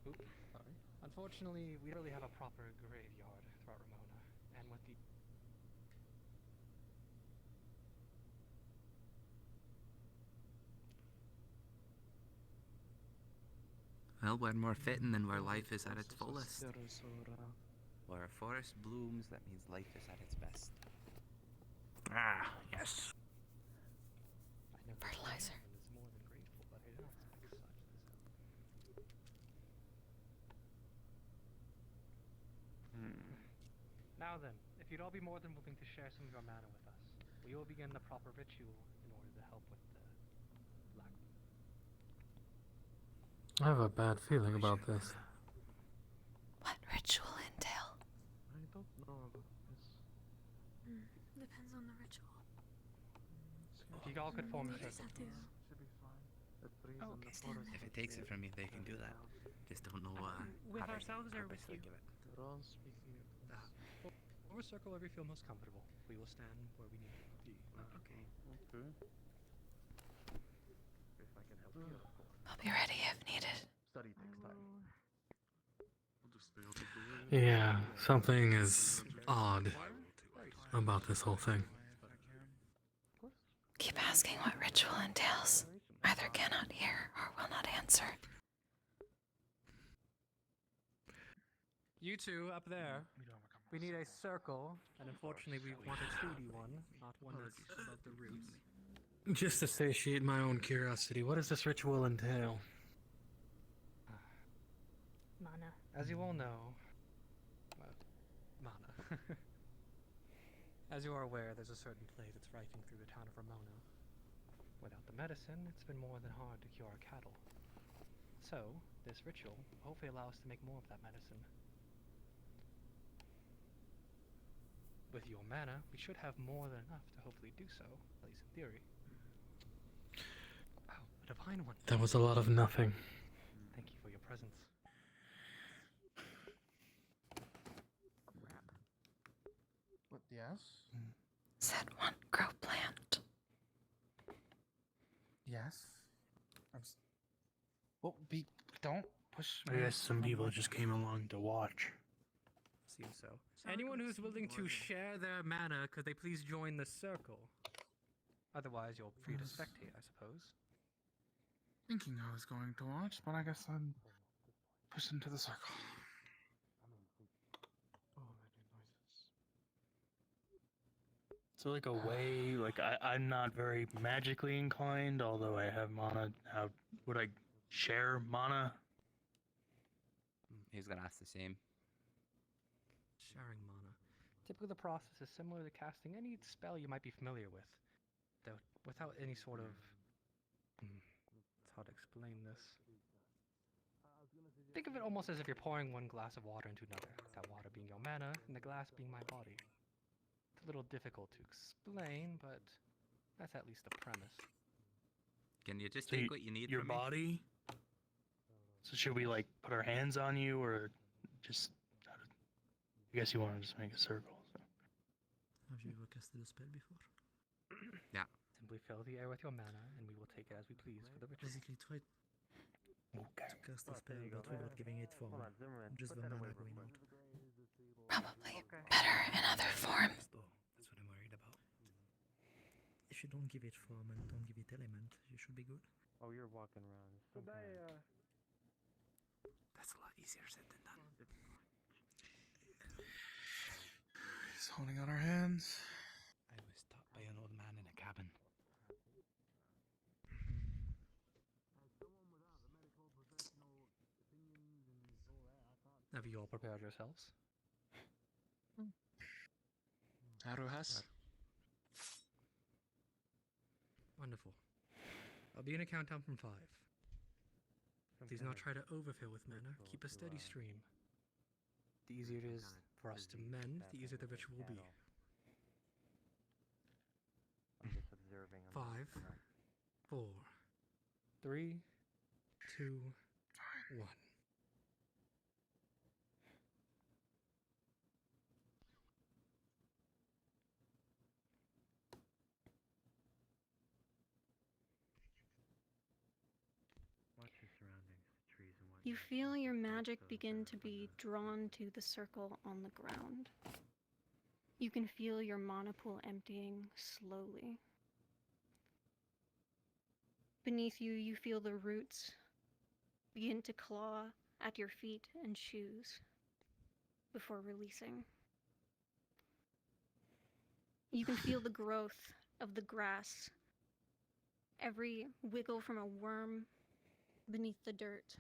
Oops, sorry. Unfortunately, we don't really have a proper graveyard throughout Ramona, and with the Well, where more fitting than where life is at its fullest. Where a forest blooms, that means life is at its best. Ah, yes. Fertilizer. is more than grateful, but I did not expect such. Now then, if you'd all be more than willing to share some of your mana with us, we will begin the proper ritual in order to help with the black. I have a bad feeling about this. What ritual entail? I don't know about this. Depends on the ritual. If you all could form a You just circle. have to Should be fine. The trees Oh, and the stand forest. there. If it takes it from me, they can do that. Just don't know With how to ourselves or with purposely you? give it. They're all speaking of this. Or a circle wherever you feel most comfortable. We will stand where we need to be. Okay. Okay. If I can help you, of course. I'll be ready if needed. Study takes time. We'll just stay out of the way. Yeah, something is odd about this whole thing. Keep asking what ritual entails. Either cannot hear or will not answer. You two up there. We need a circle, and unfortunately we want a 2D one, not one that's above the roots. Just to satiate my own curiosity, what does this ritual entail? Mana. As you all know, mana. As you are aware, there's a certain plague that's rifting through the town of Ramona. Without the medicine, it's been more than hard to cure our cattle. So, this ritual will hopefully allow us to make more of that medicine. With your mana, we should have more than enough to hopefully do so, at least in theory. Wow, a divine one. That was a lot of nothing. Thank you for your presence. What, yes? Said one grow plant. Yes. Well, don't push I guess some people just came along to watch. Seems so. Anyone who's willing to share their mana, could they please join the circle? Otherwise, you're free to spectate, I suppose. Thinking I was going to watch, but I guess I'm pushed into the circle. So like a way, like I'm not very magically inclined, although I have mana. How would I share mana? He's gonna ask the same. Sharing mana. Typically, the process is similar to casting any spell you might be familiar with, though without any sort of. It's hard to explain this. Think of it almost as if you're pouring one glass of water into another, that water being your mana, and the glass being my body. It's a little difficult to explain, but that's at least the premise. Can you just So take what you need your from me? body? So should we like put our hands on you, or just? I guess you want to just make a circle. So. Have you ever casted a spell before? Yeah. Simply fill the air with your mana, and we will take it as we please for the ritual. Basically, try to cast a spell, but without giving it form. Just the mana going out. Probably better in other form. That's what I'm worried about. If you don't give it form and don't give it element, you should be good. Oh, you're walking around. That's a lot easier said than done. He's holding out our hands. I was taught by an old man in a cabin. Have you all prepared yourselves? Haru has. Wonderful. I'll begin a countdown from 5. Please not try to overfill with mana. Keep a steady stream. The easier it is for us to mend, the easier the ritual will be. I'm just observing. 5, 4, 3, 2, 1. You feel your magic begin to be drawn to the circle on the ground. You can feel your mana pool emptying slowly. Beneath you, you feel the roots begin to claw at your feet and shoes before releasing. You can feel the growth of the grass, every wiggle from a worm beneath the dirt.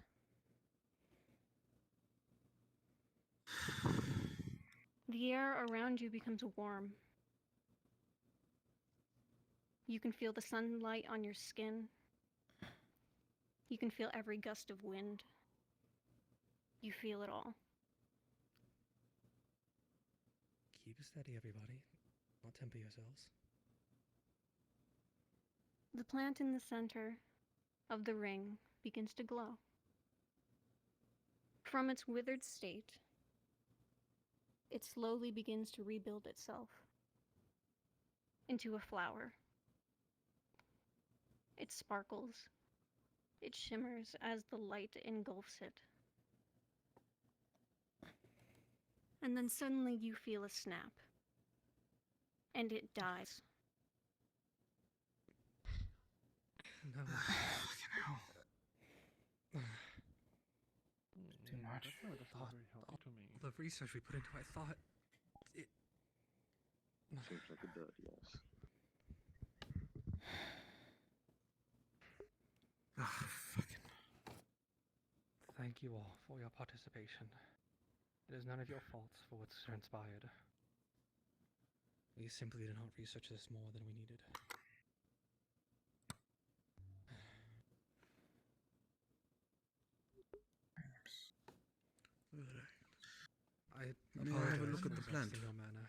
The air around you becomes warm. You can feel the sunlight on your skin. You can feel every gust of wind. You feel it all. Keep steady, everybody. Not temper yourselves. The plant in the center of the ring begins to glow. From its withered state, it slowly begins to rebuild itself into a flower. It sparkles. It shimmers as the light engulfs it. And then suddenly you feel a snap. And it dies. No. Fucking hell. Too much. All the research we put into it, I thought it. Seems like it does, yes. Fucking. Thank you all for your participation. It is none of your faults for what's transpired. We simply did not research this more than we needed. I May I have a look at the for plant? exhausting your mana.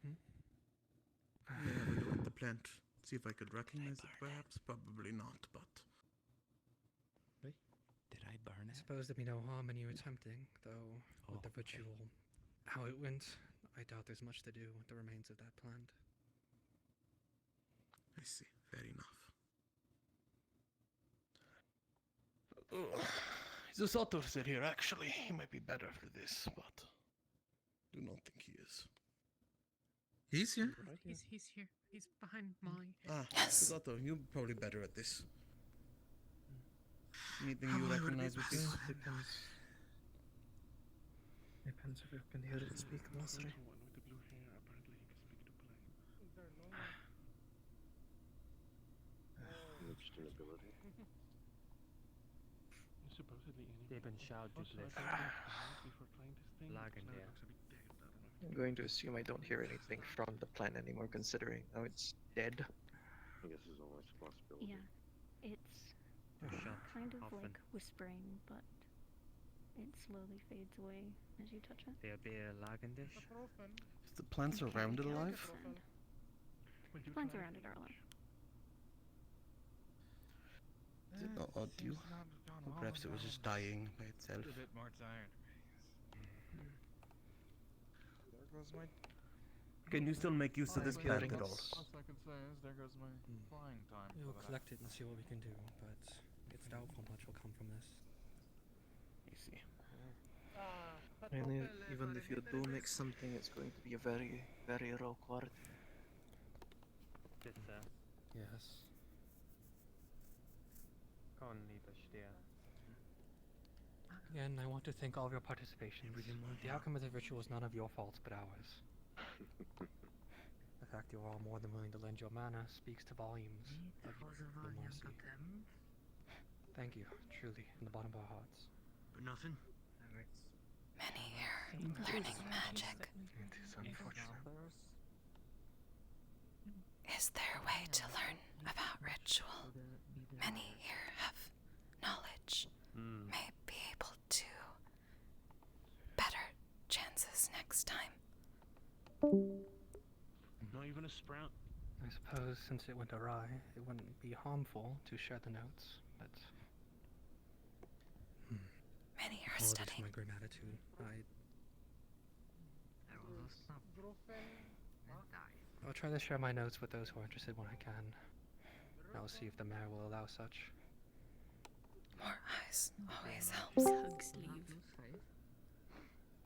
May I have a look at the plant? See if I could recognize it, perhaps? Probably not, but... Did I burn I it? suppose there'd be no harm in you attempting, though with the ritual, how it went, I doubt there's much to do with the remains of that plant. I see. Fair enough. Zosato said here, actually, he might be better for this, but... Do not think he is. He's here? He's here. He's behind Molly. Ah, Yes. Zosato, you're probably better at this. Anything How you I would recognize be with this? Depends. Depends if you can hear it speak mostly. Interesting ability. They've been shouted to this. Lagging there. I'm going to assume I don't hear anything from the plant anymore, considering now it's dead. I guess there's always a possibility. Yeah, it's Shot kind of often. like whispering, but it slowly fades away as you touch it. There'll be a lag in this. Is the plant surrounded alive? The plants around it are alive. Did it not odd you? Or perhaps it was just dying by itself. A bit more tired. There goes my. Can you still make use of this plant at all? All I can say is there goes my flying time. We'll for that. collect it and see what we can do, but it's doubtful much will come from this. I see. And even if you do make something, it's going to be a very, very raw quality. Yes. Again, I want to thank all of your participation. The outcome of the ritual is none of your faults, but ours. The fact you're all more than willing to lend your mana speaks to volumes of your mercy. Thank you, truly, from the bottom of our hearts. But nothing? Many here learning magic. It is unfortunate. Is there a way to learn about ritual? Many here have knowledge. May be able to better chances next time. Not even a sprout? I suppose since it went awry, it wouldn't be harmful to share the notes, but... Many are Apologies studying. for my grim attitude. I'll try to share my notes with those who are interested when I can. I'll see if the mayor will allow such. More always helps. Hug sleeve.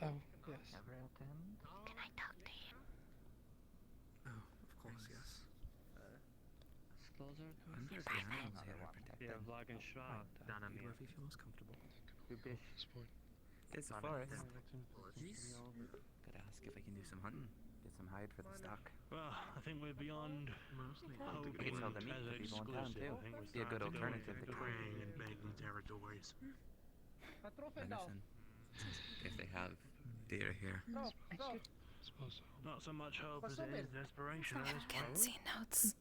Oh, yes. Can I talk to him? Oh, of course, yes. Closer to I wonder if the animals here are protected. Yeah, vlog and shot. Dana Whoever you feel most comfortable. Du bist It's the forest. Could ask if I can do some hunting. Get some hide for the stock. Well, I think we're beyond We could sell the meat to people in town too. Be a good alternative to praying and begging territories. venison. If they have deer here. Suppose so. Not so much hope as it is desperation at this point. Kenzie notes.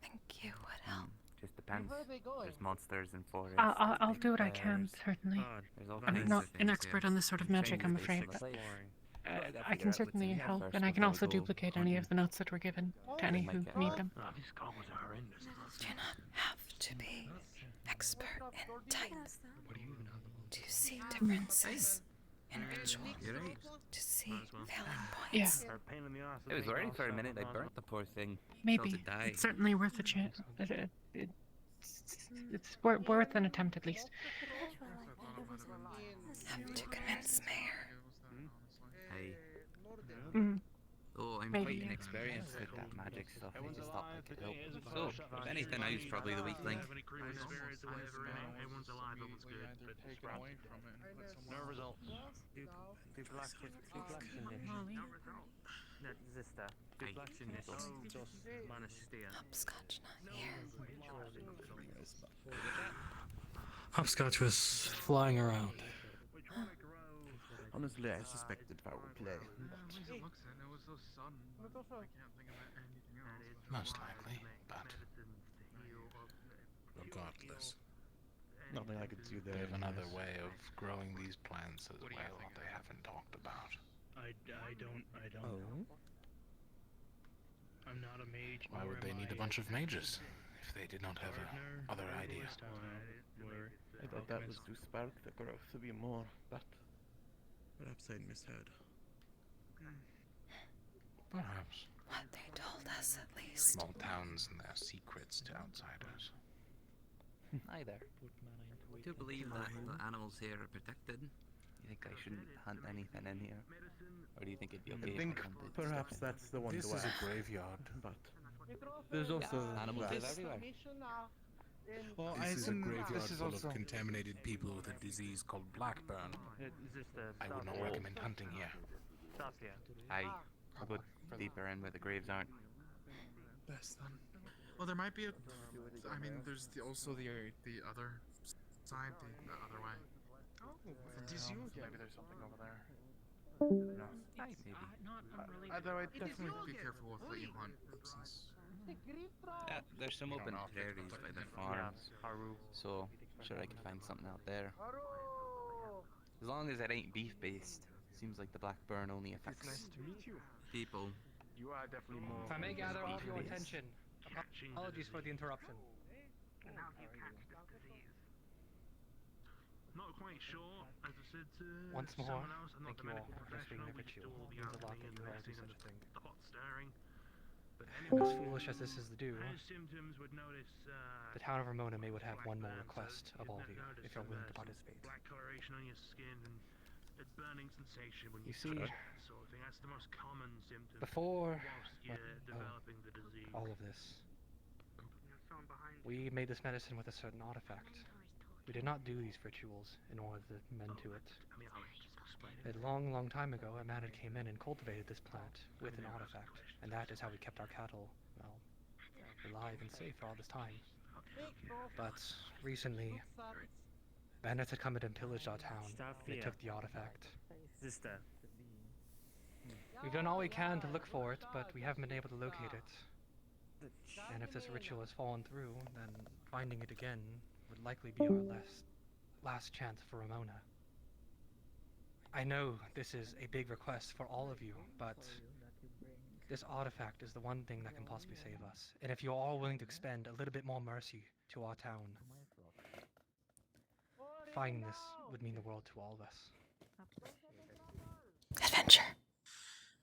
Think you would help. Just depends. There's monsters in forests. I'll do what I bears. can, certainly. There's all I'm kinds not of an things expert here. on this sort of magic, I'm afraid, but I can certainly help, and I can also duplicate any of the notes that were given to any who need them. Oh, these goblins are horrendous. Do not have to be expert in type to see differences in ritual. You're right. To see failing Yeah. points. It was worried for a minute. I burnt the poor thing. Maybe. Felt it die. It's certainly worth a chance. It's worth an attempt at least. Have to convince Mayor. Oh, I'm Maybe, quite yeah. inexperienced with that magic stuff. I just thought I could help. So, if anything, I was probably the weak link. Everyone's alive, everyone's good, but Take away from it and put someone no else. results. Du Hopscotch not here. Hopscotch was flying around. Honestly, I suspected foul play. It looks and it was so sudden. I can't think of anything else. Most likely, but regardless, Nothing I could do there. they have another way of growing these plants as well that they haven't talked about. I don't. Oh? I'm not a mage. Why would they need a bunch of mages if they did not have a other idea? I thought that was to spark the growth to be more, but perhaps I misheard. Perhaps. What they told us, at least. Small towns and their secrets to outsiders. Hi there. Do you believe that the animals here are protected? You think I shouldn't hunt anything in here? Or do you think it'd be okay I think if I hunted perhaps stuff in that's the one This to is a ask, graveyard. but there's also animals that. live everywhere. Well, This is a graveyard this is full also of contaminated people with a disease called blackburn. I would not recommend hunting here. I would deeper in where the graves aren't. Best then. Well, there might be a. I mean, there's also the other side, the other way. Oh, maybe there's something over there. Maybe. Though I'd definitely be careful with what you hunt, since. Yeah, there's some open prairies by the farms, so sure I could find something out there. As long as it ain't beef based. Seems like the blackburn only affects people. You are definitely more. If I may gather all of your Yes. attention, apologies for the interruption. Not quite sure, as I said to Once more, someone else, I'm not thank the you all medical for professional, completing the we just ritual. do all the It means a lot asking that and you all do listening and such a thing. the hot stirring. But As anyway, foolish as this is to do, as symptoms would notice, the town of Ramona may would have one more request of all of you, if you're willing to participate. black coloration on your skin and a burning sensation when You you see, touch it, sort of thing. That's the most common symptom. before whilst you're developing the disease. all of this, we made this medicine with a certain artifact. We did not do these rituals in order to mend to it. A long, long time ago, a man had came in and cultivated this plant with an artifact, and that is how we kept our cattle, well, alive and safe for all this time. But recently, bandits had come in and pillaged our town. They took the artifact. We've done all we can to look for it, but we haven't been able to locate it. And if this ritual has fallen through, then finding it again would likely be our last chance for Ramona. I know this is a big request for all of you, but this artifact is the one thing that can possibly save us. And if you're all willing to expend a little bit more mercy to our town, finding this would mean the world to all of us. Adventure.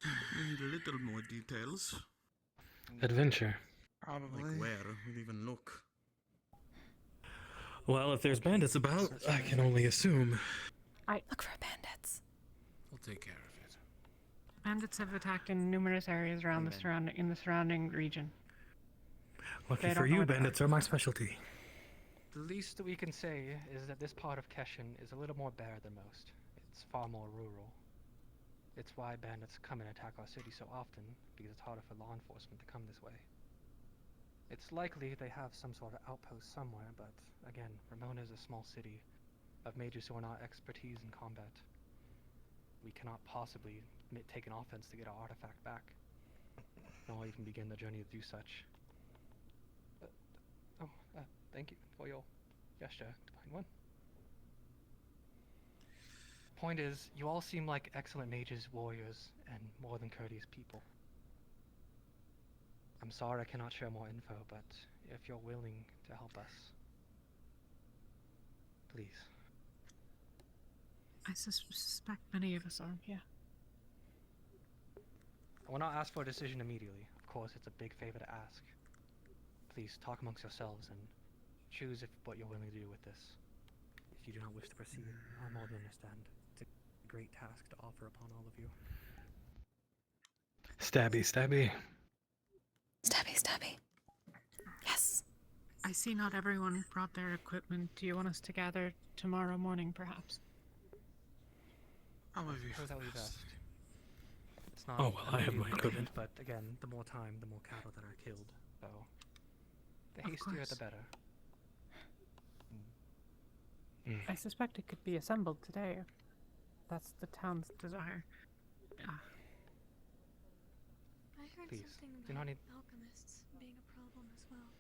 Need a little more details. Adventure. Probably. Like where? We'll even look. Well, if there's bandits about, I can only assume. Look for bandits. We'll take care of it. Bandits have attacked in numerous areas around the surrounding region. Lucky They for don't know you, where they are. bandits are my specialty. The least that we can say is that this part of Keshin is a little more bare than most. It's far more rural. It's why bandits come and attack our city so often, because it's harder for law enforcement to come this way. It's likely they have some sort of outpost somewhere, but again, Ramona is a small city of mages who are not expertise in combat. We cannot possibly take an offense to get our artifact back, nor even begin the journey to do such. Thank you for your gesture, Divine One. Point is, you all seem like excellent mages, warriors, and more than courteous people. I'm sorry I cannot share more info, but if you're willing to help us, please. I suspect many of us are, yeah. I will not ask for a decision immediately. Of course, it's a big favor to ask. Please talk amongst yourselves and choose what you're willing to do with this. If you do not wish to proceed, I more than understand. It's a great task to offer upon all of you. Stabby, stabby. Stabby, stabby. Yes. I see not everyone brought their equipment. Do you want us to gather tomorrow morning, perhaps? I'll move you. That would be best. It's not Oh, well, I have my immediate, equipment. But again, the more time, the more cattle that are killed. So, the Of hastier course. the better. I suspect it could be assembled today. If that's the town's desire. I heard Please, something do about not need- alchemists being a problem as well.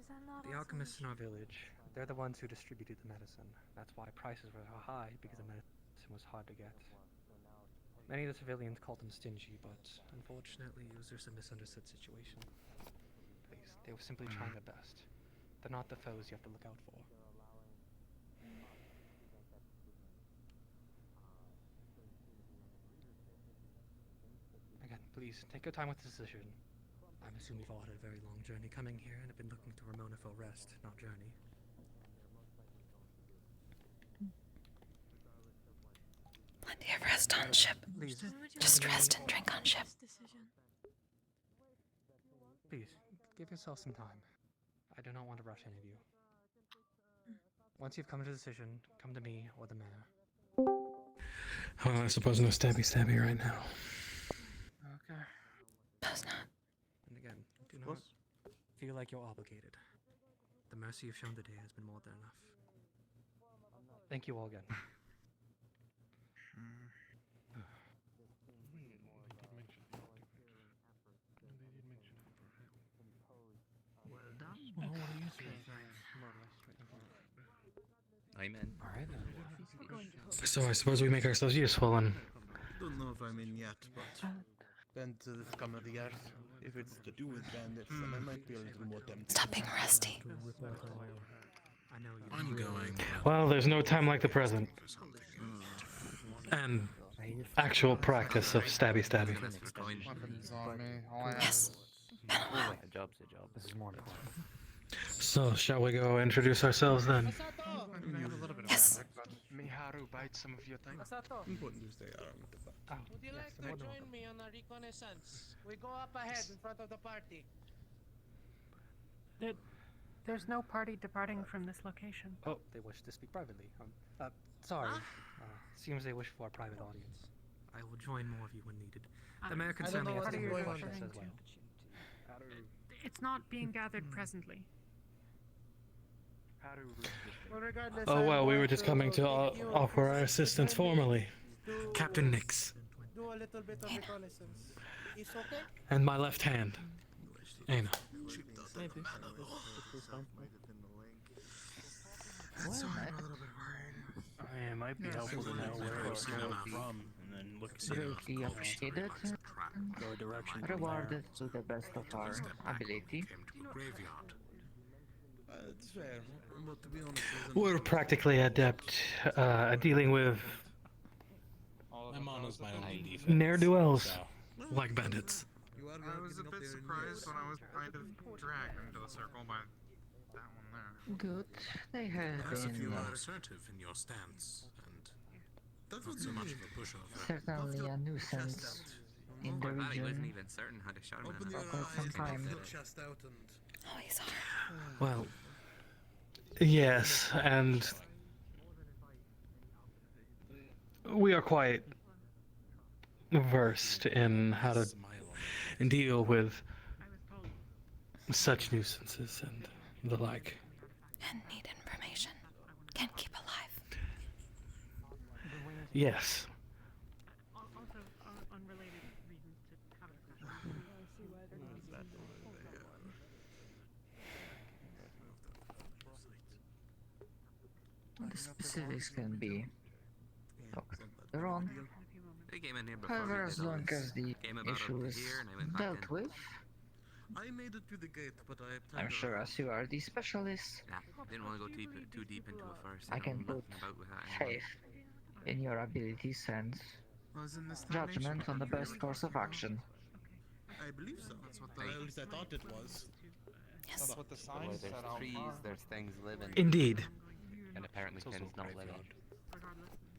Is that not The also alchemists an in our village, they're the ones who distributed the medicine. That's why prices were so high, because the medicine was hard to get. Many of the civilians called them stingy, but unfortunately it was just a misunderstood situation. Please, they were simply trying their best. They're not the foes you have to look out for. Again, please, take your time with the decision. I'm assuming you've all had a very long journey coming here and have been looking to Ramona for rest, not journey. Plenty of rest on ship. Please. Just rest and drink on ship. Please, give yourself some time. I do not want to rush any of you. Once you've come to a decision, come to me or the mayor. I suppose no stabby, stabby right now. Okay. Suppose not. And again, do not feel like you're obligated. The mercy you've shown today has been more than enough. Thank you all again. Well, what do you say? I'm in. Alright then. So I suppose we make ourselves useful and... Don't know if I'm in yet, but bend to the scum of the earth. If it's to do with bandits, then I might be a little more tempted. Stop being rusty. I know you. I'm going. Well, there's no time like the present. And actual practice of stabby, stabby. Weapons on me. All I have Yes. A job's a job. This is more important. So, shall we go introduce ourselves then? I have a little bit of Yes. magic, but may Haru bite some of your things? Important to stay armed with the back. Would you like to join me on a reconnaissance? We go up ahead in front of the party. There's no party departing from this location. Oh, they wish to speak privately. Sorry. Seems they wish for a private audience. I will join more of you when needed. The mayor can I don't certainly know ask what's more going on questions there. as well. It's not being gathered presently. Well, regardless, Oh I'm well, we going were just coming to take you offer our assistance formally. do- Captain Nix. Do a little bit of reconnaissance. It's okay? And my left hand. Ayna. Maybe. That's why I'm a little bit worried. It might be helpful to know where it's coming from, and then look at Greatly appreciated. the direction. Rewarded to the best of our ability. It's fair, but to be honest, We're practically adept at dealing with Ramona's my only defense. ne'er-do-wells, like bandits. you are I was a bit surprised when I was kind of dragged into the circle by that one there. Good. They have Perhaps if you been are assertive in your stance and not so much of a pushover. certainly a nuisance in the I wasn't region even certain how to shout him Open in. your for quite eyes, some time. puff your chest out, and Oh, he's hard. Well, yes, and we are quite versed in how to deal with such nuisances and the like. And need information. Can't keep alive. Yes. Also, unrelated reasons to have a The specifics can be talked later on. They came in here before However, we as did all long this. as the Came about issue up to is here and I went back dealt in. with, I made it to the gate, but I I'm sure as you are the specialist, Nah, didn't want to go too deep into it first. I can know put nothing about with that anyway. faith in your abilities and Wasn't this that judgment nation? on the best course of action. I believe so. That's what At least I thought it was. Yes. That's what the Where sign said there's out trees, front. there's things living. Indeed. And apparently things not living.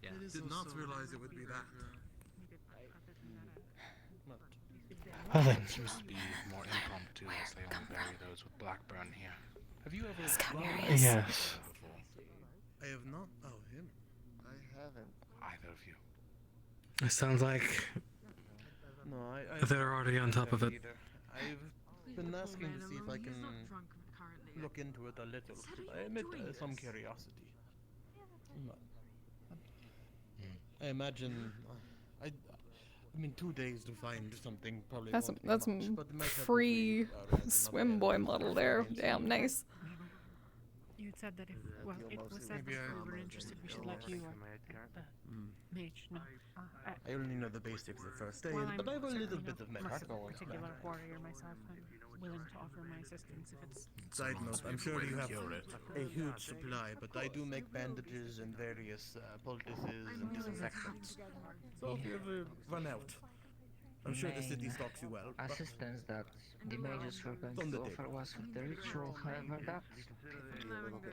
Yeah. Did not realize it would be that. Well then. Seems to be more impromptu as they only bury those with Blackburn here. Have you ever Yes. before? I have not. Oh, him. I haven't. Either of you. It sounds like No, they're already on top of it. either. I've been asking to see if I can look into it a little. I admit some curiosity. I imagine. I mean, 2 days to find something probably. That's won't be that's much, but it might have to free be, another swim boy model there. Damn nice. You had said that if, well, it was said that if we were interested, we should let you or the mage know. I only know the basics of first aid, Well, I'm but I have a little certainly bit not of a medical particular warrior myself. I'm willing to offer my assistance if it's. Side note, I'm sure you have a huge supply, but I do make bandages and various poultices and disinfectants. So if you ever run out, I'm sure the city stocks you well. but- Assistance that the mages were going On the to table. offer was with the ritual, however, that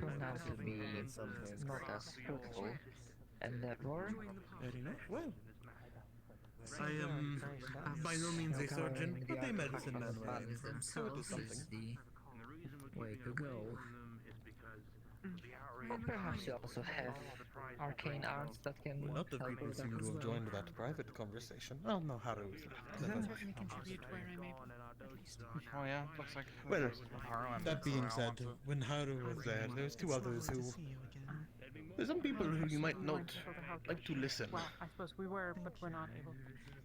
turned out to be not as fruitful, and therefore, Very nice. Well, I am by no means a surgeon, but a medicine man where I am from, so it is something. is the way to go. Or perhaps you also have arcane arts that can Not the help people with that seem as to have well. joined that private conversation. Well, no, Haru is I can certainly contribute where I'm able, at least. Oh yeah, looks like. Well, Haru and that being Sarah said, want to- when Haru was there, there's two others who. There's some people who you might note like to listen. Well, I suppose we were, but we're not able.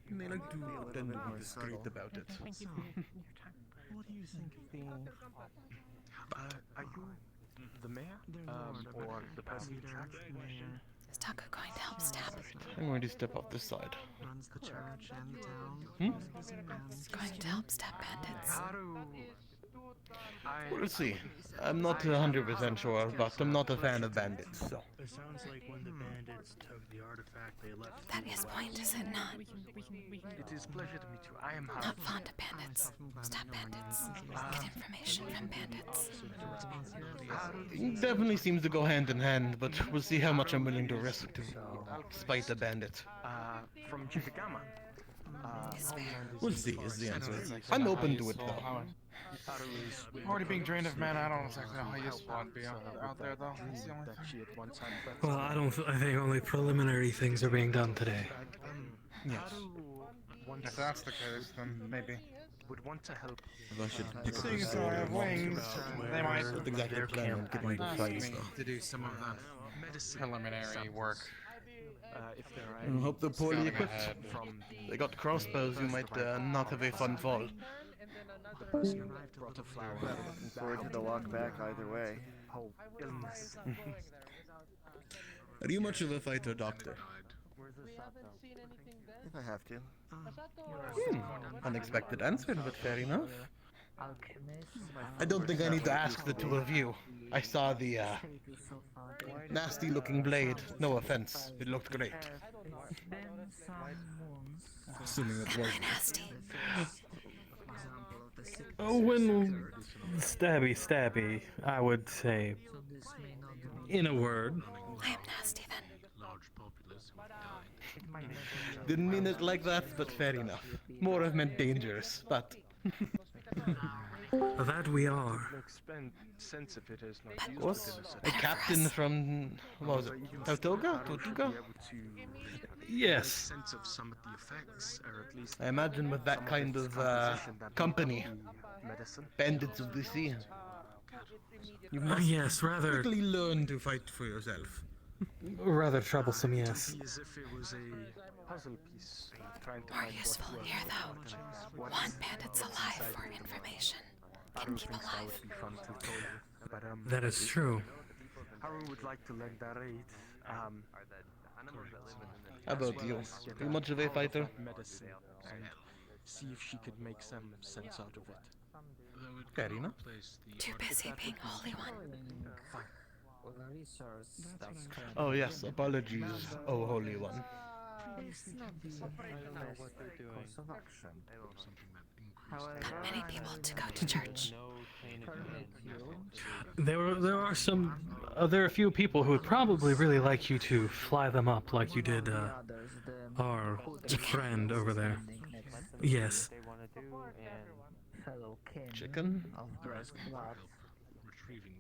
And they like to pretend to be discreet about it. Thank you for your time. What do you think of the... are you the mayor? Or the person in charge? Is Taco going to help stab? I'm going to step off this side. Runs the church and the town. Hmm? Is going to help stab bandits. We'll see. I'm not 100% sure, but I'm not a fan of bandits, so. It sounds like when the bandits took the artifact, they left. That is point, is it not? It is pleasure to meet you. I am Haru. Not fond of bandits. Stab bandits. Get information from bandits. It definitely seems to go hand in hand, but we'll see how much I'm willing to risk to spite the bandit. From Chitagama. We'll see, is the answer. I'm open to it, though. Already being drained of mana, I don't exactly know how useful I'd be out there though. That's the only thing. Well, I think only preliminary things are being done today. Yes. If that's the case, then maybe. Would want to help. If I should pick up Seeing the as how I have sword, wings, they might not exactly plan on getting into fights, though. To do some of that medicine preliminary work. If there are I Mm. hope they're poorly Scouting equipped. ahead. They got crossbows, you might not have a fun fall. The person arrived brought a flower. Looking forward to the walk back either way. Whole illness. Are you much of a fighter, Doctor? If I have to. Unexpected answer, but fair enough. I don't think I need to ask the two of you. I saw the nasty-looking blade. No offense, it looked great. Assuming that was Nasty. Oh, when stabby, I would say, in a word. I am nasty then. Didn't mean it like that, but fair enough. More have meant dangerous, but... That we are. Sense if it is not used Was within a captain from, what was it, Tortuga? Yes. Sense of some of the effects, or at least I imagine with that kind of company, bandits of the sea, you must yes, rather quickly learn to fight for yourself. Rather troublesome, yes. as if it was a puzzle piece, trying to More find useful what here, though. One bandit's alive for information. Can keep alive. that is true. Haru would like to lend that aid. How about you? Too much of a fighter? Medicine, and see if she could make some sense out of it. Fair enough. Too busy being Holy One. Oh yes, apologies, oh Holy One. Not many people to go to church. There are a few people who would probably really like you to fly them up like you did our friend over there. Yes. Chicken?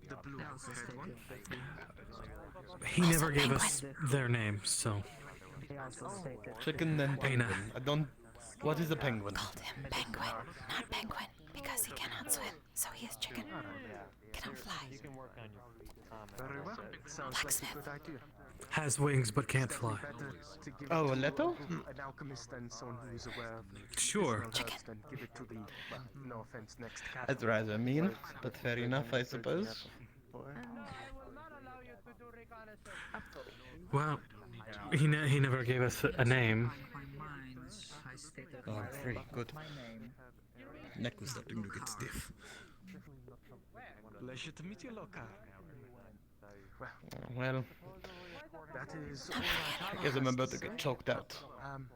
The blue-haired one? He never gave us their names, so. Chicken and penguin. I don't... What is a penguin? Called him Penguin, not Penguin, because he cannot swim, so he is chicken. Cannot fly. Very well. Sounds like a good idea. Has wings but can't fly. Oh, a Leto? An alchemist and someone who is aware of the Sure. and give it to the, no offense, next cat. That's rather mean, but fair enough, I suppose. Well, he never gave us a name. Oh, I'm free. Good. Neck was starting to get stiff. Pleasure to meet you, Loka. Well, that is. I guess I'm about to get choked out.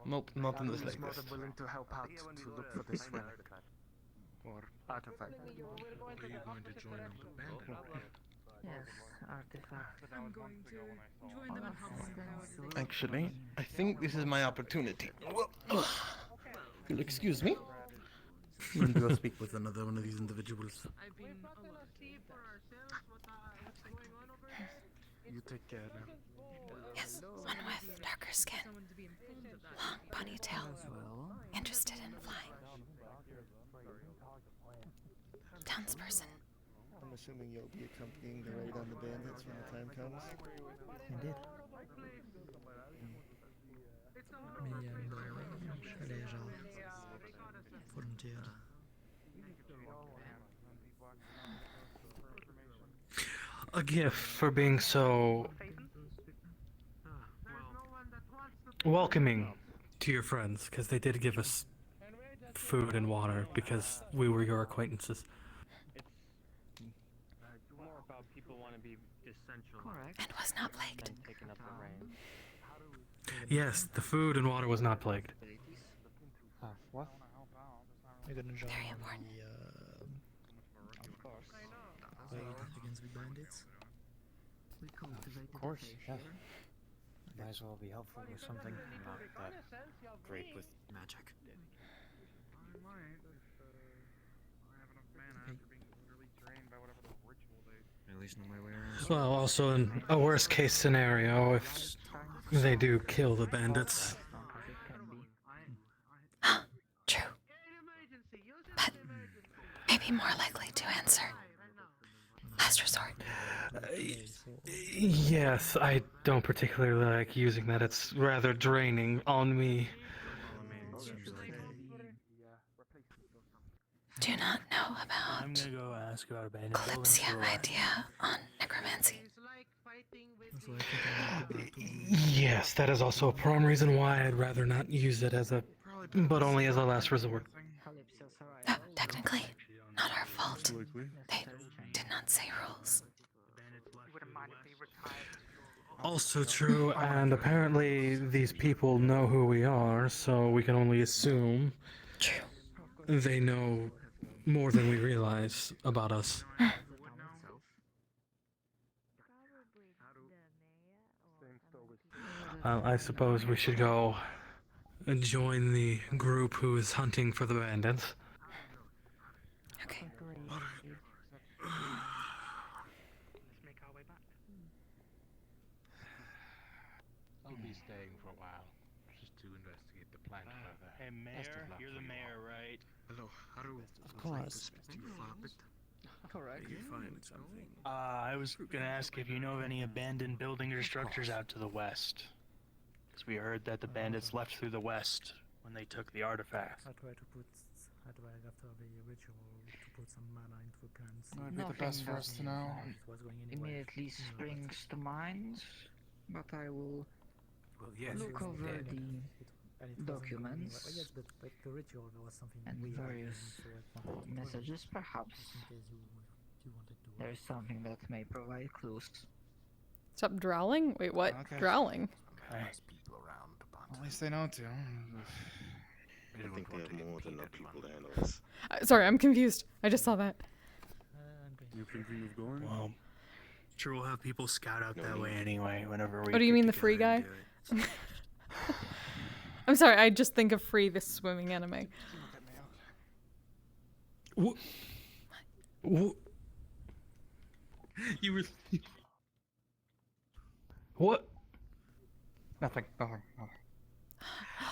Nope, not in the More slightest. than willing to help out to look for this relic or artifact. Are you going to join the band? Yes, artifact. I'm going to join them and help them. Actually, I think this is my opportunity. You'll excuse me? I'm going to go speak with another one of these individuals. You take care now. Yes, one with darker skin, long ponytail, interested in flying. Townsperson. I'm assuming you'll be accompanying the raid on the bandits when the time comes. Indeed. Mais elle est genre volontaire. A gift for being so welcoming to your friends, because they did give us food and water because we were your acquaintances. More about people want to be essential. And was not plagued. Yes, the food and water was not plagued. What? You're gonna join Very important. The raid against the bandits. Of course, yes. Might as well be helpful with something. Not that great with magic. At least know my way around. Well, also in a worst case scenario, if they do kill the bandits. True. But maybe more likely to answer. Last resort. Yes, I don't particularly like using that. It's rather draining on me. Do not know about I'm gonna go ask about abandoned Kalypsia idea on necromancy. Yes, that is also a prime reason why I'd rather not use it as a, but only as a last resort. Oh, technically, not our fault. They did not say rules. Also true, and apparently these people know who we are, so we can only assume True. they know more than we realize about us. I suppose we should go and join the group who is hunting for the bandits. Okay. I'll be staying for a while, just to investigate the plant further. Hey, Mayor, you're the mayor, right? Hello, Haru. Of course. Do you flop it? Correct. You find something. I was gonna ask if you know of any abandoned buildings or structures out to the west. Because we heard that the bandits left through the west when they took the artifact. I try to put, after the ritual, to put some mana into cans. It'd be the best for us to know. Immediately springs to mind, but I will look over the documents Yes, but the ritual was something and we various messages. Perhaps there's something that may provide clues. Stop drowling? Wait, what? Okay. Drowling? At least they know to. I think they have more than enough people to handle this. Sorry, I'm confused. I just saw that. You thinking of going? Well, sure we'll have people scout out that way anyway, whenever we Oh, do you get mean the together free and guy? do it. I'm sorry, I just think of Free, the swimming anime. What? You were... What? Nothing.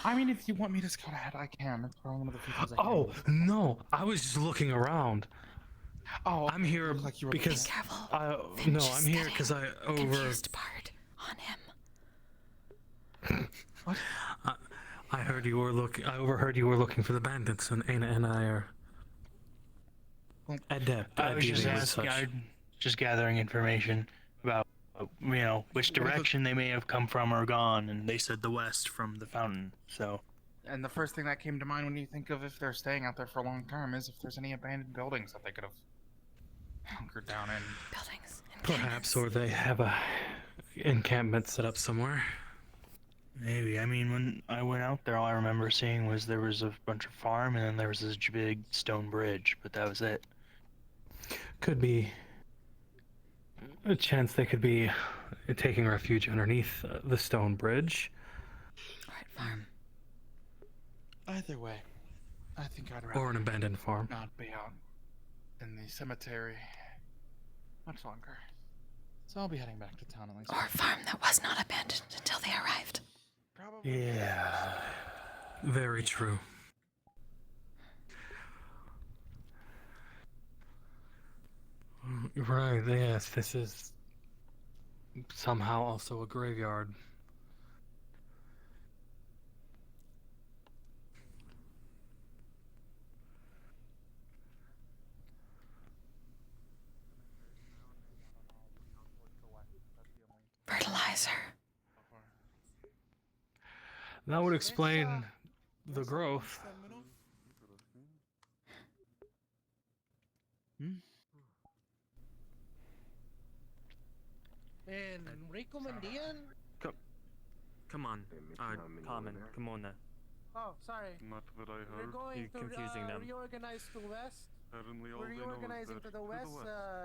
I mean, if you want me to scout ahead, I can. It's probably one of the few things I can. Oh, no. I was just looking around. Oh, I'm here like you were because... Be careful. No, I'm here because I Confused part on him. What? I heard you were looking... I overheard you were looking for the bandits, and Ayna and I are... adept I at was just dealing with asking, such. just gathering information about, which direction they may have come from or gone, and they said the west from the fountain, so... And the first thing that came to mind when you think of if they're staying out there for long term is if there's any abandoned buildings that they could have hunkered down in. Buildings. Perhaps, or they have a encampment set up somewhere. Maybe. I mean, when I went out there, all I remember seeing was there was a bunch of farm, and then there was this big stone bridge, but that was it. Could be a chance they could be taking refuge underneath the stone bridge. Alright, farm. Either way, I think I'd rather Or an abandoned farm. not be out in the cemetery much longer. So I'll be heading back to town at least. Or a farm that was not abandoned until they arrived. Yeah. Very true. Right, yes, this is somehow also a graveyard. Fertilizer. That would explain the growth. And recomendian? Come on, Carmen, come on now. Oh, sorry. Not that I We're heard. going You're to confusing them. reorganize to west. Apparently all We're they know is reorganizing that to the west.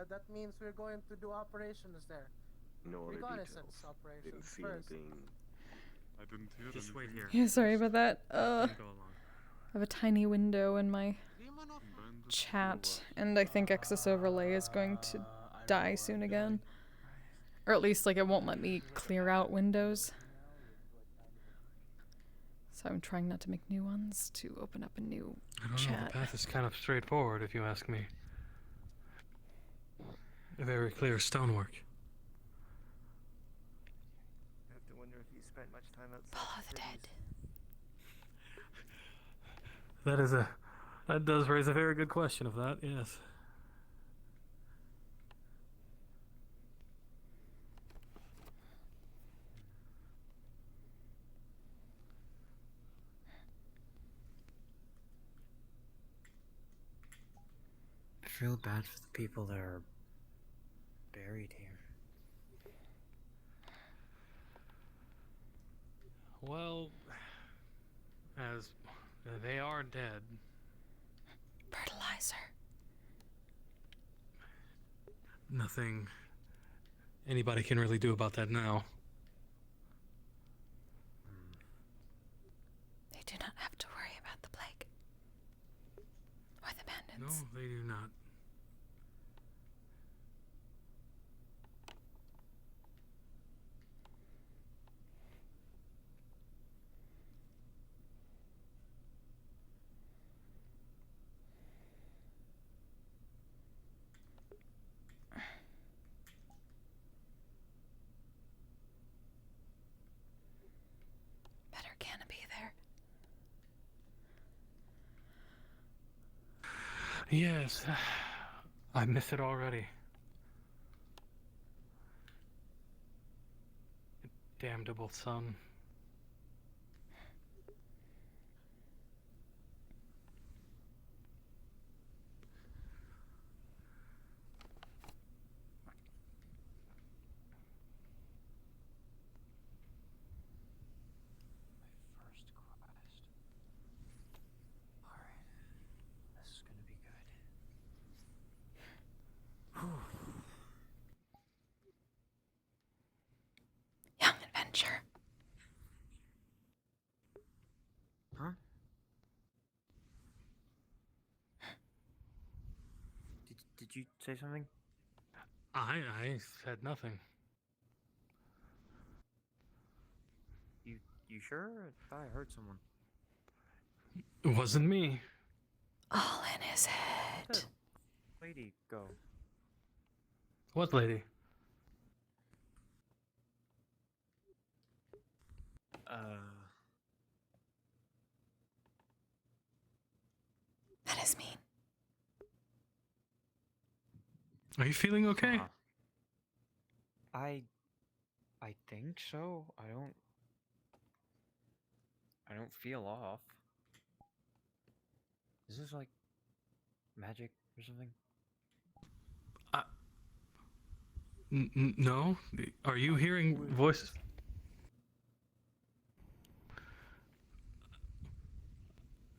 That means we're going to do operations there. No other Reconnaissance details. operations Didn't see first. anything. I didn't hear Just wait here. Yeah, sorry about that. Go along. I have a tiny window in my chat, and I think Excess Overlay is going to die soon again. Or at least, like, it won't let me clear out windows. So I'm trying not to make new ones to open up a new I don't know, chat. the path is kind of straightforward if you ask me. Very clear stonework. I have to wonder if you spent much time outside. Follow the dead. That does raise a very good question of that, yes. I feel bad for the people that are buried here. Well, as they are dead. Fertilizer. nothing anybody can really do about that now. They do not have to worry about the plague. Or the bandits. No, they do not. Better canopy there. Yes, I miss it already. Damnable sun. First quest. Alright. This is gonna be good. Young adventure. Huh? Did you say something? I said nothing. You sure? I thought I heard someone. It wasn't me. All in his head. Where'd the lady go? What lady? That is mean. Are you feeling okay? I think so. I don't feel off. Is this like magic or something? No? Are you hearing voices?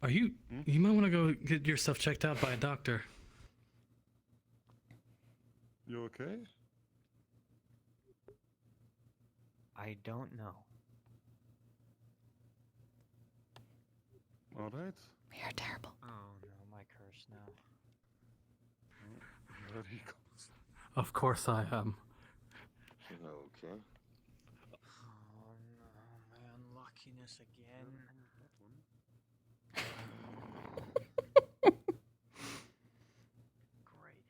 Are you... You might want to go get yourself checked out by a doctor. You okay? I don't know. All right. We are terrible. Oh no, my curse now. There he goes. Of course I am. Okay. Oh no, my unluckiness again. Great.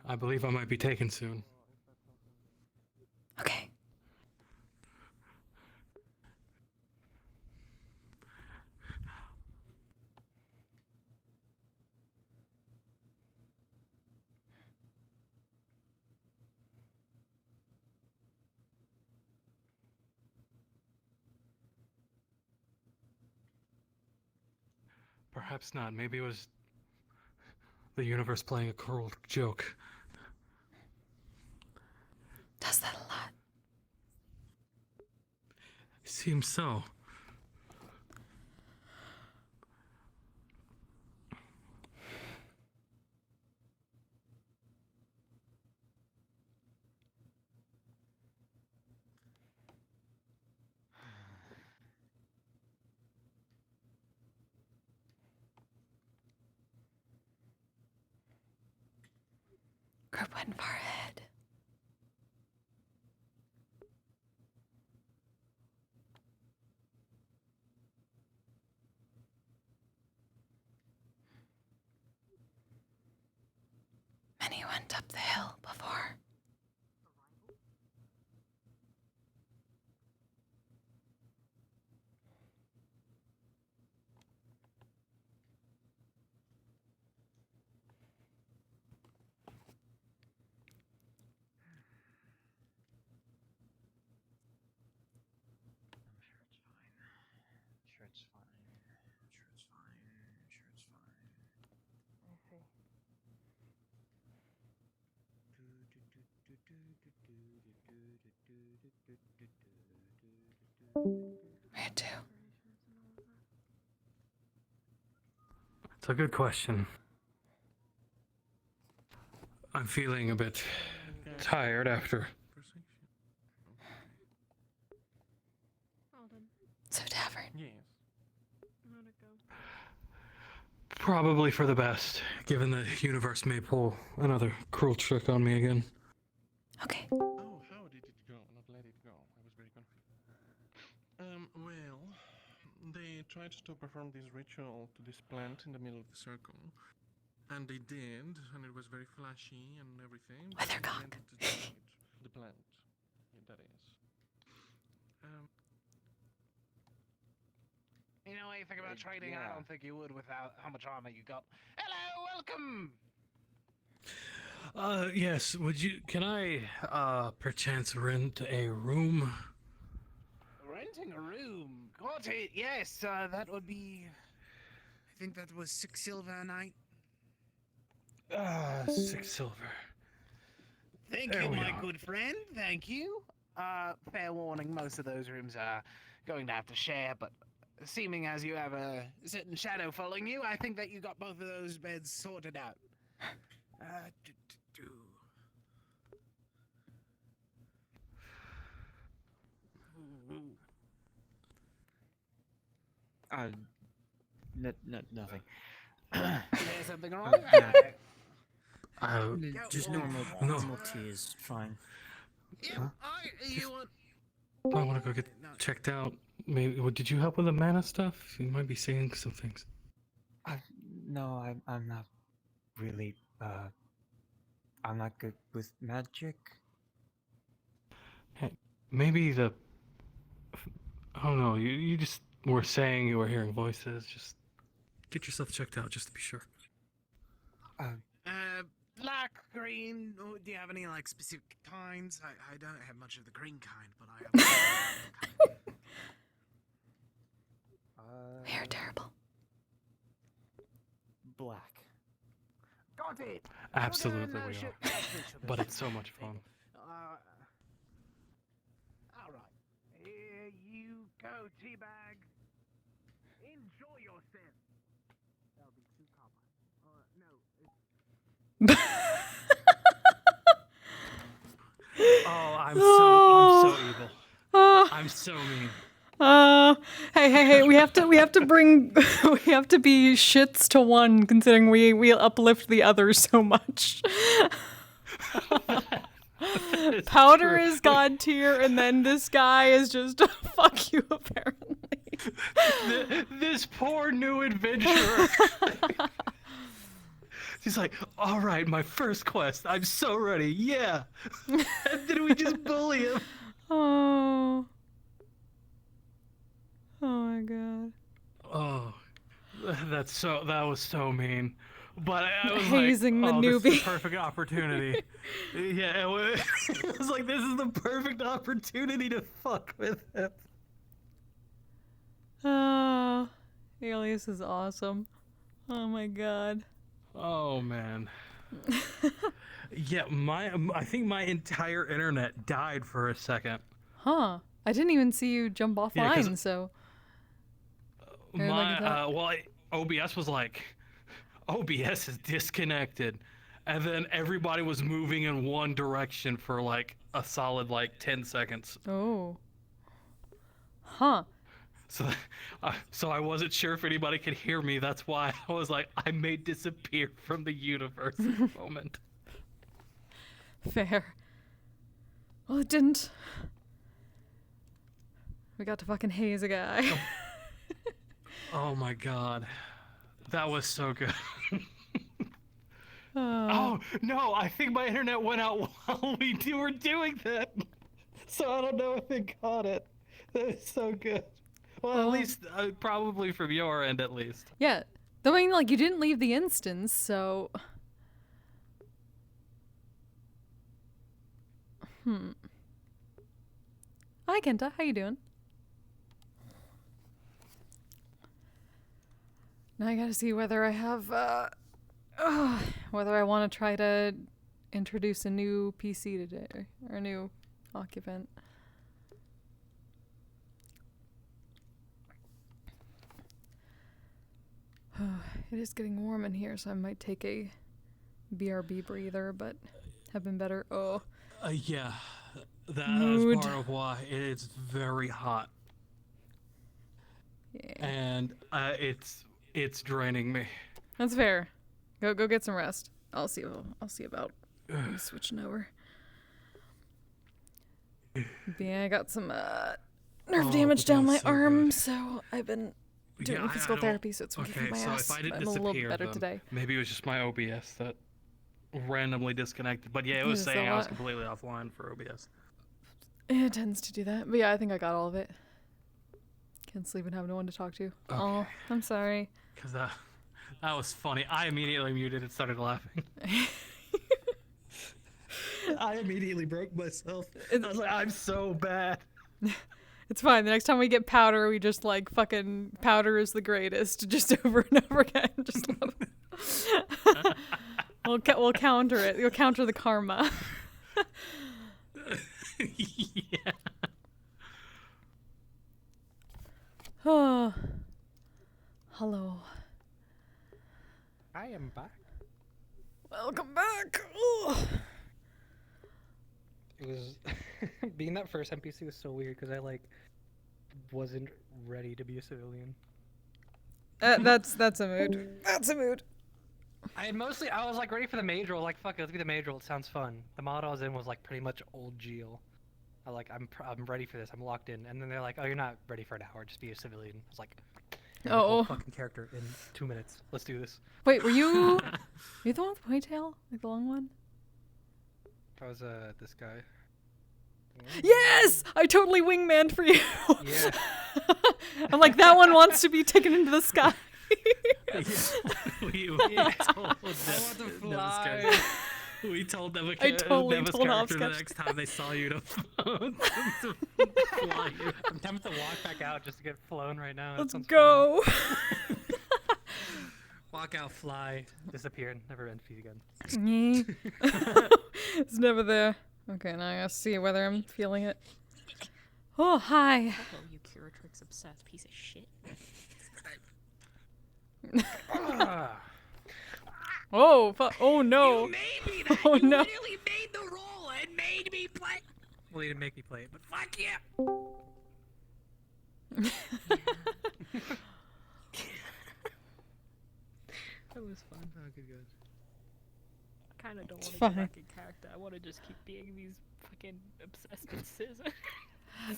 I believe I might be taken soon. Okay. Perhaps not. Maybe it was the universe playing a cruel joke. Does that a lot. Seems so. Group went far ahead. Many went up the hill before. Sure it's fine. Sure it's fine. Sure it's fine. I see. Where to? It's a good question. I'm feeling a bit tired after. So, Tavern. Yes. Probably for the best, given the universe may pull another cruel trick on me again. Okay. Oh, how did it go? Not let it go. I was very confused. Well, they tried to perform this ritual to this plant in the middle of the circle. And they did, and it was very flashy and everything. but they Weathercock. meant to destroy it. The plant. Yeah, that is. You know anything about trading? I don't think you would without how much armor you got. Hello, welcome! Yes, can I, perchance rent a room? Renting a room? Got it, yes, that would be... I think that was 6 silver a night. 6 silver. Thank There you, we my are. good friend, thank you. Fair warning, most of those rooms are going to have to share, but seeming as you have a certain shadow following you, I think that you got both of those beds sorted out. Nothing. There's something wrong? Just normal tea is fine. I want to go get checked out. Maybe. Did you help with the mana stuff? You might be seeing some things. No, I'm not really, I'm not good with magic. Hey, maybe I don't know, you just were saying you were hearing voices. Just get yourself checked out just to be sure. Black, green, or do you have any, like, specific kinds? I don't have much of the green kind, but I have... You're terrible. Black. Got it! Absolutely we are. But it's so much fun. Alright. Here you go, teabag. Enjoy yourself. That'll be 2 copper. No, Oh, I'm so evil. I'm so mean. Hey, we have to we have to be shits to one, considering we uplift the others so much. Powder is god tier, and then this guy is just fuck you apparently. This poor new adventurer. He's like, all right, my first quest. I'm so ready. Yeah. And then we just bully him. Oh my god. Oh, that was so mean. But I was hazing like, the this newbie. is the perfect opportunity. Yeah, it was like, this is the perfect opportunity to fuck with him. Alias is awesome. Oh my god. Oh man. Yeah, I think my entire internet died for a second. Huh. I didn't even see you jump offline, so. OBS was like, OBS is disconnected. And then everybody was moving in one direction for like a solid 10 seconds. Oh. Huh. So I wasn't sure if anybody could hear me. That's why I was like, I may disappear from the universe at the moment. Fair. Well, it didn't. We got to fucking haze a guy. Oh my god. That was so good. Oh, no, I think my internet went out while we were doing that. So I don't know if it caught it. That was so good. Well, at least, probably from your end, at least. Yeah. I mean, you didn't leave the instance, so... Hi, Kenta. How you doing? Now I gotta see whether I have, whether I want to try to introduce a new PC today, or a new occupant. It is getting warm in here, so I might take a BRB breather, but have been better. Oh. Yeah, that Mood. is part of why it's very hot. Yeah. And it's draining me. That's fair. Go get some rest. I'll see about switching over. But yeah, I got some nerve damage down my arm, so I've been doing physical therapy, so it's been kicking my ass. If I didn't I'm a little disappear, better then today. maybe it was just my OBS that randomly disconnected. But yeah, it was Yes, saying a I was lot. completely offline for OBS. It tends to do that. But yeah, I think I got all of it. Can't sleep and have no one to talk to. Okay. Oh, I'm sorry. Because that was funny. I immediately muted and started laughing. I immediately broke myself. I was like, I'm so bad. It's fine. The next time we get powder, we just like fucking powder is the greatest, just over and over again. Just love it. We'll counter it. We'll counter the karma. Yeah. Oh. Hello. I am back. Welcome back. Oh. It was being that first NPC was so weird because I like wasn't ready to be a civilian. That's a mood. That's a mood. I was like ready for the mage role. Like fuck it, let's be the mage role. It sounds fun. The mod I was in was like pretty much old Geo. I'm ready for this. I'm locked in. And then they're like, oh, you're not ready for an hour. Just be a civilian. I was like, oh, fucking character in 2 minutes. Let's do this. Wait, were you the one with ponytail, like the long one? I was this guy. Yes, I totally wingmaned for you. Yeah. I'm like, that one wants to be taken into the sky. We told them I totally Neva's told character the Hopscotch. next time they saw you to fly you. I'm tempted to walk back out just to get flown right now. Let's go. Walk out, fly. Disappear, never NPC again. It's never there. Okay, now I gotta see whether I'm feeling it. Oh, hi. Hello, you Curatrix obsessed piece of shit. Oh, oh no. You made me that. Oh you no. literally made the role and made me play. Well, you didn't make me play it, but Fuck you. That was fun. Oh, good. I kind of don't want to fine. get back in character. I want to just keep being these fucking obsessed with scissors.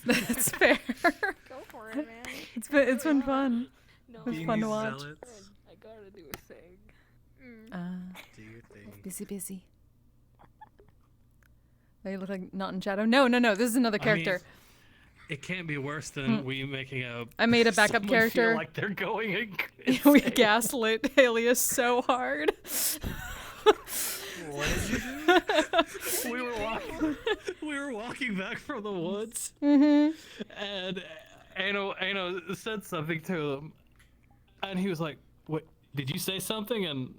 That's fair. Go for it, man. It's been fun. No, It's fun to watch. I gotta do a thing. Do your thing. Busy. Oh, you look like not in shadow. No. This is another character. It can't be worse than we making a. I made a backup someone character. Feel like they're going. We gaslit Alias so hard. What did you do? we were walking back from the woods, and Ayna said something to him, and he was like, "What? Did you say something?" And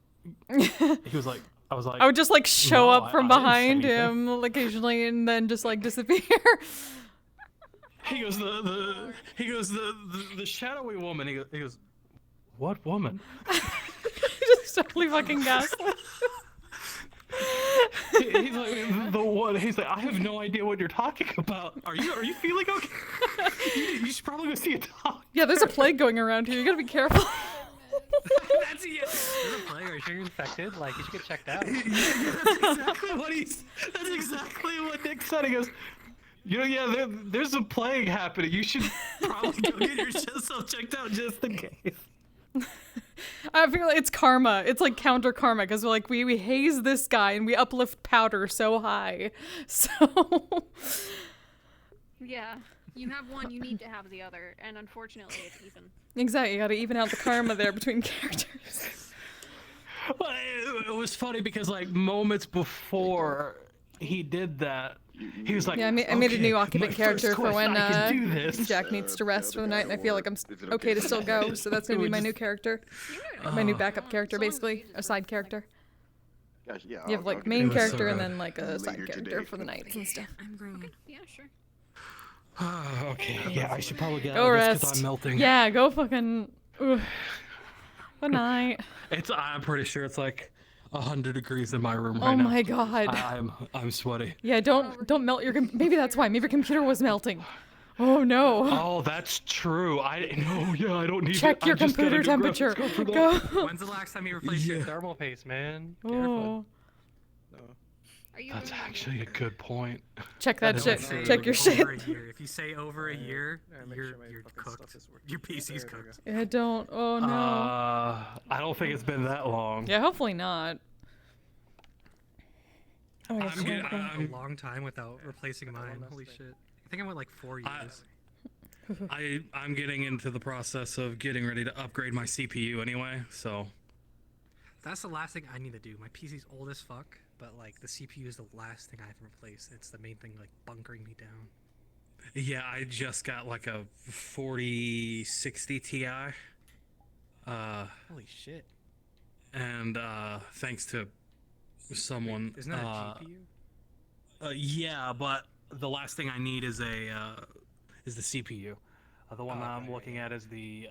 he was like, "I was like." I would just like show "No, up from I didn't say behind anything." him occasionally, and then just like disappear. He goes the shadowy woman. He goes, "What woman?" Just totally fucking gaslit. He's like the one. He's like, I have no idea what you're talking about. Are you feeling okay? you should probably go see a doctor. Yeah, there's a plague going around here. You gotta be careful. That's it. There's a plague. Are you sure you're infected? Like, you should get checked out. That's exactly what Nick said. He goes, there's a plague happening. You should probably go get yourself checked out just in case. I feel like it's karma. It's like counter karma because like we haze this guy and we uplift powder so high. So yeah, you have one, you need to have the other, and unfortunately, it's even. Exactly, you got to even out the karma there between characters. Well, it was funny because like moments before he did that, he was like, yeah, I made a new occupant my character first for when quest, I can do this. Jack needs to rest for the night, and I feel like I'm okay to still go. So that's gonna be my new character, my new backup character, basically a side character. Gosh, yeah, You have like main character and then like a side character for the nights and stuff. I'm green. Yeah, sure. Okay, yeah, I should probably get Go out of this rest. because I'm melting. Yeah, go fucking. Ugh. Good night. I'm pretty sure it's like 100 degrees in my room right Oh now. my god. I'm sweaty. Yeah, don't melt your. Maybe that's why. Maybe your computer was melting. Oh no. Oh, that's true. I don't need Check it. your I just gotta computer go grab temperature. stuff for that. Go. When's the last time you replaced your thermal paste, man? Oh. That's actually a good point. Check that shit. True. Check your shit. Over a year. If you say over a year, you're cooked. Your PC's cooked. Yeah, don't. Oh no. I don't think it's been that long. Yeah, hopefully not. Oh, I'm getting a long time without replacing mine. Holy shit. I think I went like 4 years. I'm getting into the process of getting ready to upgrade my CPU anyway, so. That's the last thing I need to do. My PC's old as fuck, but like the CPU is the last thing I have to replace. It's the main thing like bunkering me down. Yeah, I just got like a 4060 Ti. Holy shit. And thanks to someone. Isn't that a GPU? Yeah, but the last thing I need is the CPU. The one I'm looking at is the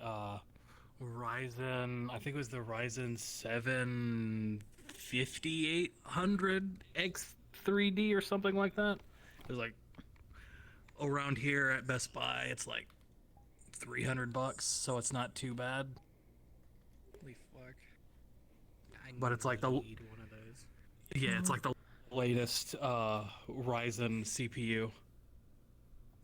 Ryzen. I think it was the Ryzen 7 5800X3D or something like that. It was like around here at Best Buy. It's like $300, so it's not too bad. Holy fuck. But it's like the need one of those. Yeah, it's like the latest Ryzen CPU.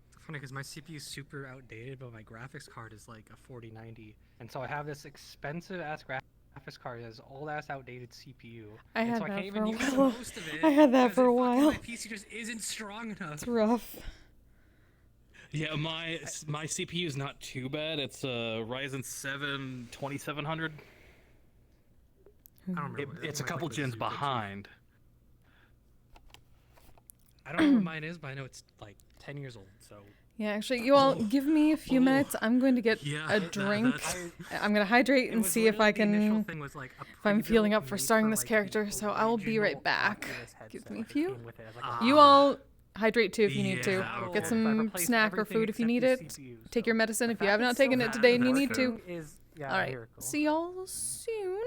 It's funny because my CPU is super outdated, but my graphics card is like a 4090, and so I have this expensive ass graphics card that has old ass outdated CPU. I had so that I can't for a even use while. most of it. I had that because for a fucking while. My PC just isn't strong enough. It's rough. Yeah, my CPU is not too bad. It's a Ryzen 7 2700. I don't remember. It's a couple gens behind. I don't know what mine is, but I know it's like 10 years old. So Yeah, actually, you all give me a few minutes. I'm going to get a drink. I'm going to hydrate and see if I can. If I'm feeling up for starting this character, so I will be right back. Give me a few. You all hydrate too if you need to. Get some snack or food if you need it. Take your medicine if you have not taken it today and you need to. All right. See y'all soon.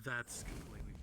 That's completely.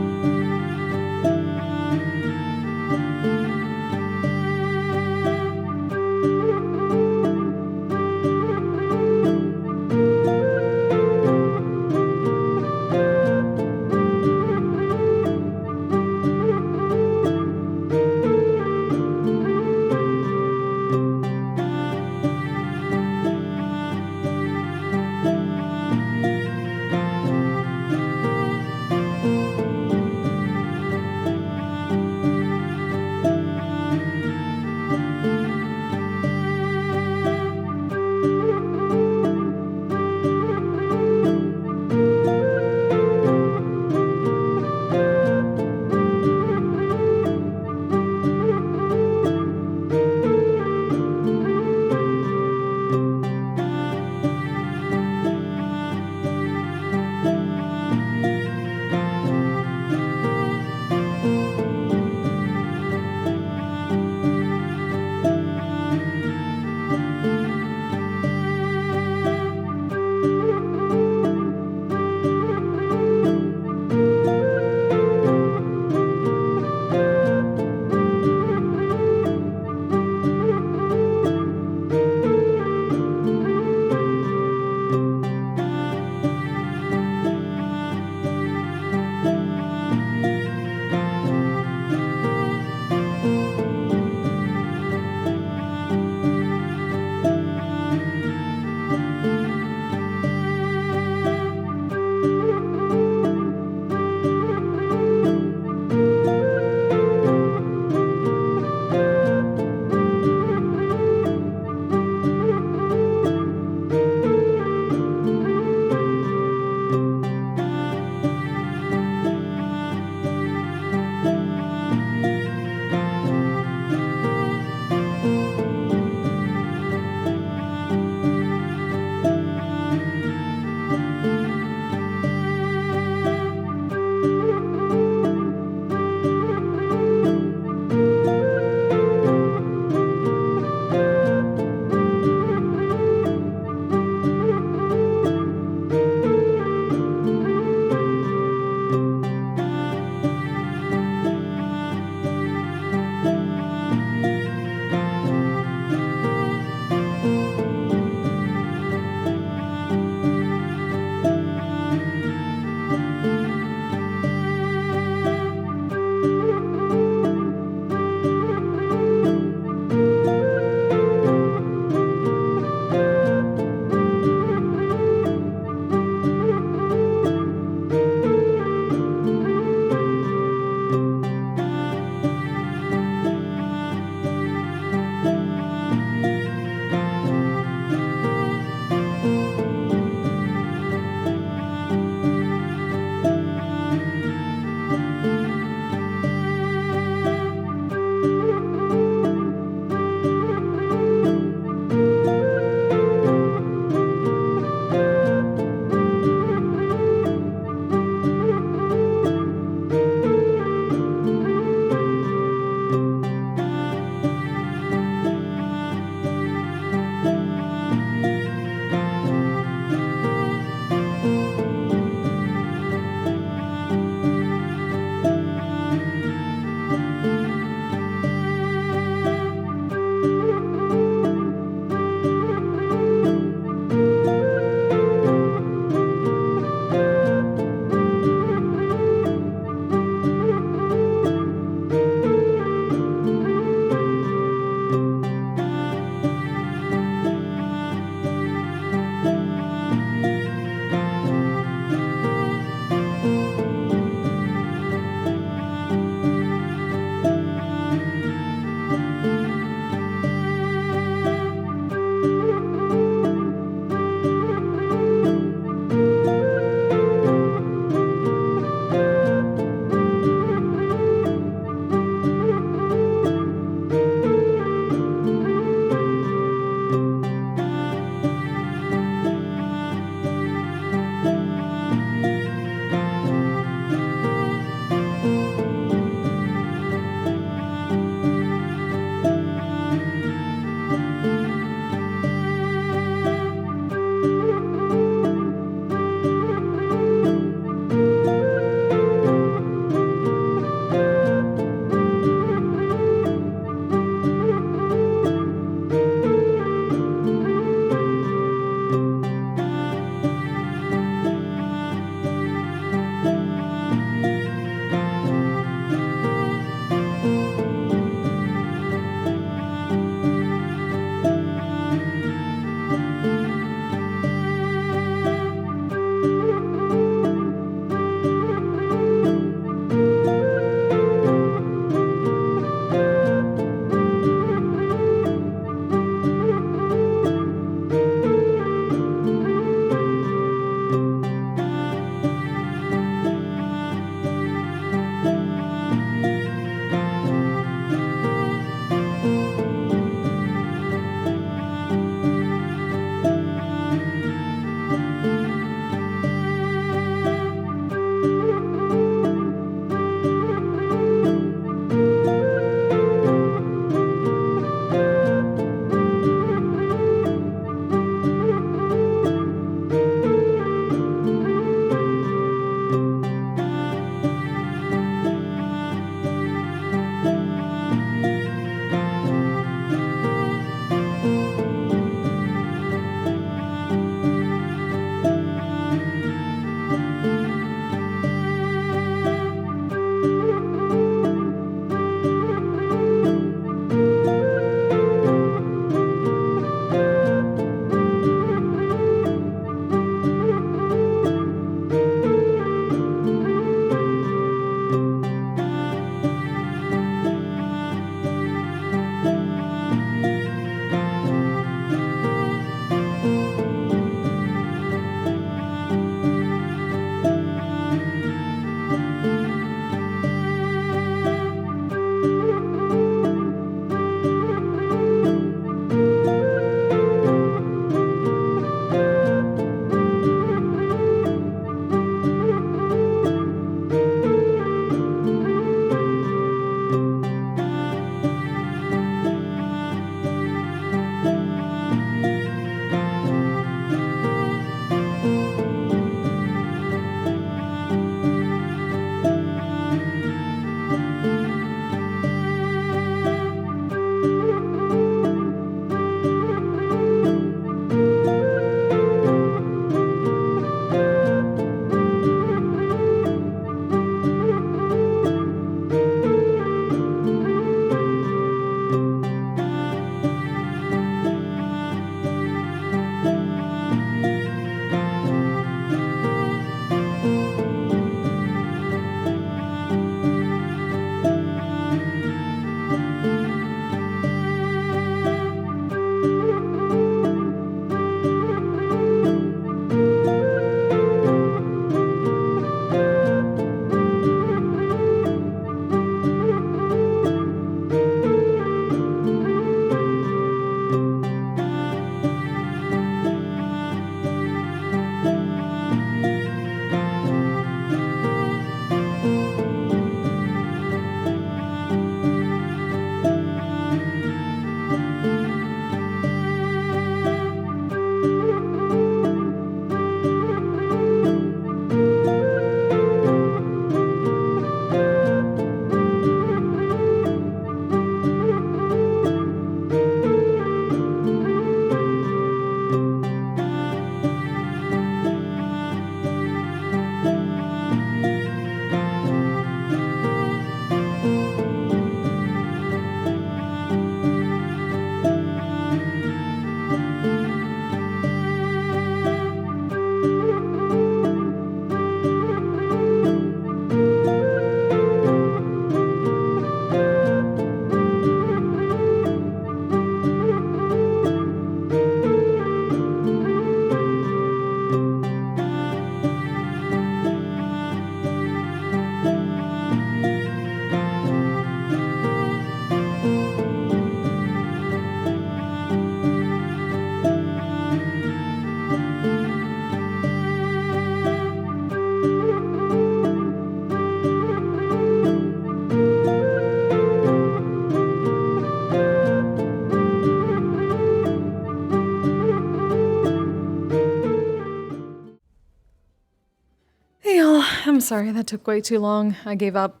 I'm sorry, that took way too long. I gave up.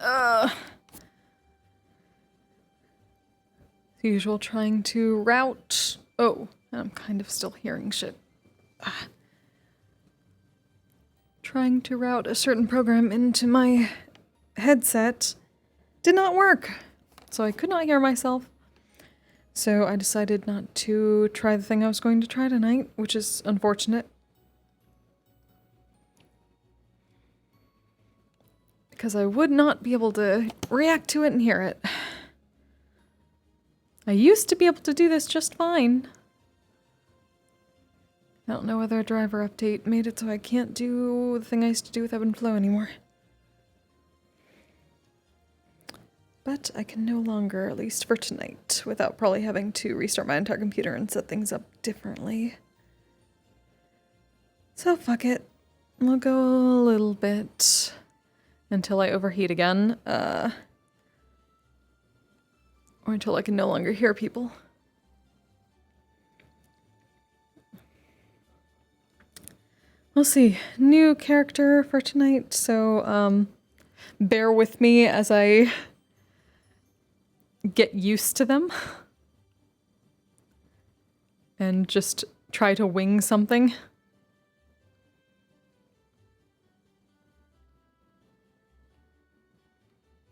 As usual, trying to route... Oh, I'm kind of still hearing shit. Trying to route a certain program into my headset did not work, so I could not hear myself. So I decided not to try the thing I was going to try tonight, which is unfortunate. Because I would not be able to react to it and hear it. I used to be able to do this just fine. I don't know whether a driver update made it so I can't do the thing I used to do with ebb and flow anymore. But I can no longer, at least for tonight, without probably having to restart my entire computer and set things up differently. So fuck it. We'll go a little bit until I overheat again, or until I can no longer hear people. We'll see. New character for tonight, so bear with me as I get used to them and just try to wing something.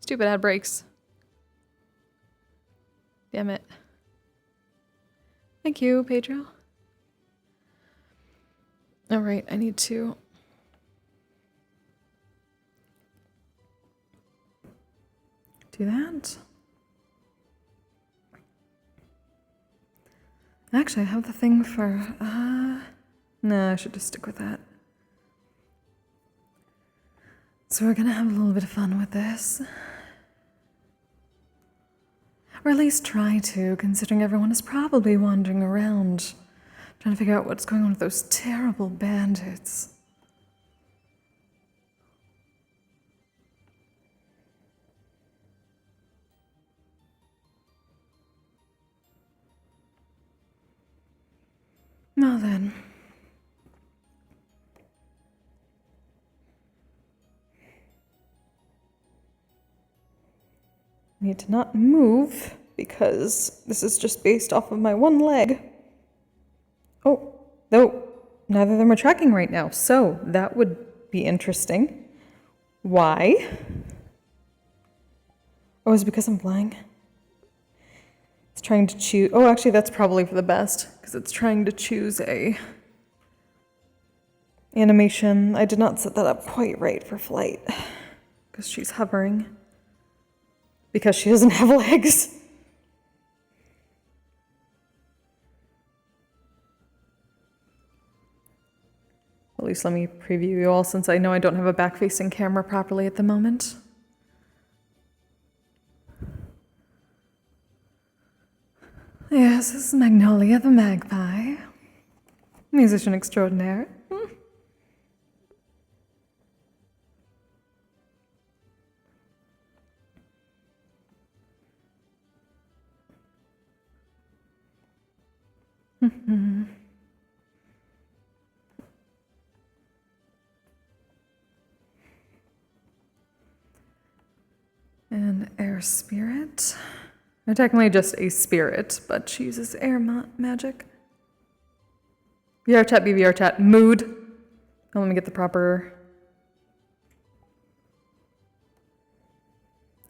Stupid ad breaks. Damn it. Thank you, Pedro. Alright, I need to... do that. Actually, I have the thing for... no, I should just stick with that. So we're gonna have a little bit of fun with this. Or at least try to, considering everyone is probably wandering around, trying to figure out what's going on with those terrible bandits. Now then. I need to not move, because this is just based off of my one leg. Oh, no, neither of them are tracking right now, so that would be interesting. Why? Oh, is it because I'm flying? It's trying to choose... Oh, actually, that's probably for the best, because it's trying to choose a animation. I did not set that up quite right for flight, because she's hovering. Because she doesn't have legs. At least let me preview you all, since I know I don't have a back-facing camera properly at the moment. Yes, this is Magnolia the magpie. Musician extraordinaire. An air spirit. They're technically just a spirit, but she uses air magic. VRChat, VRChat, mood. Oh, let me get the proper...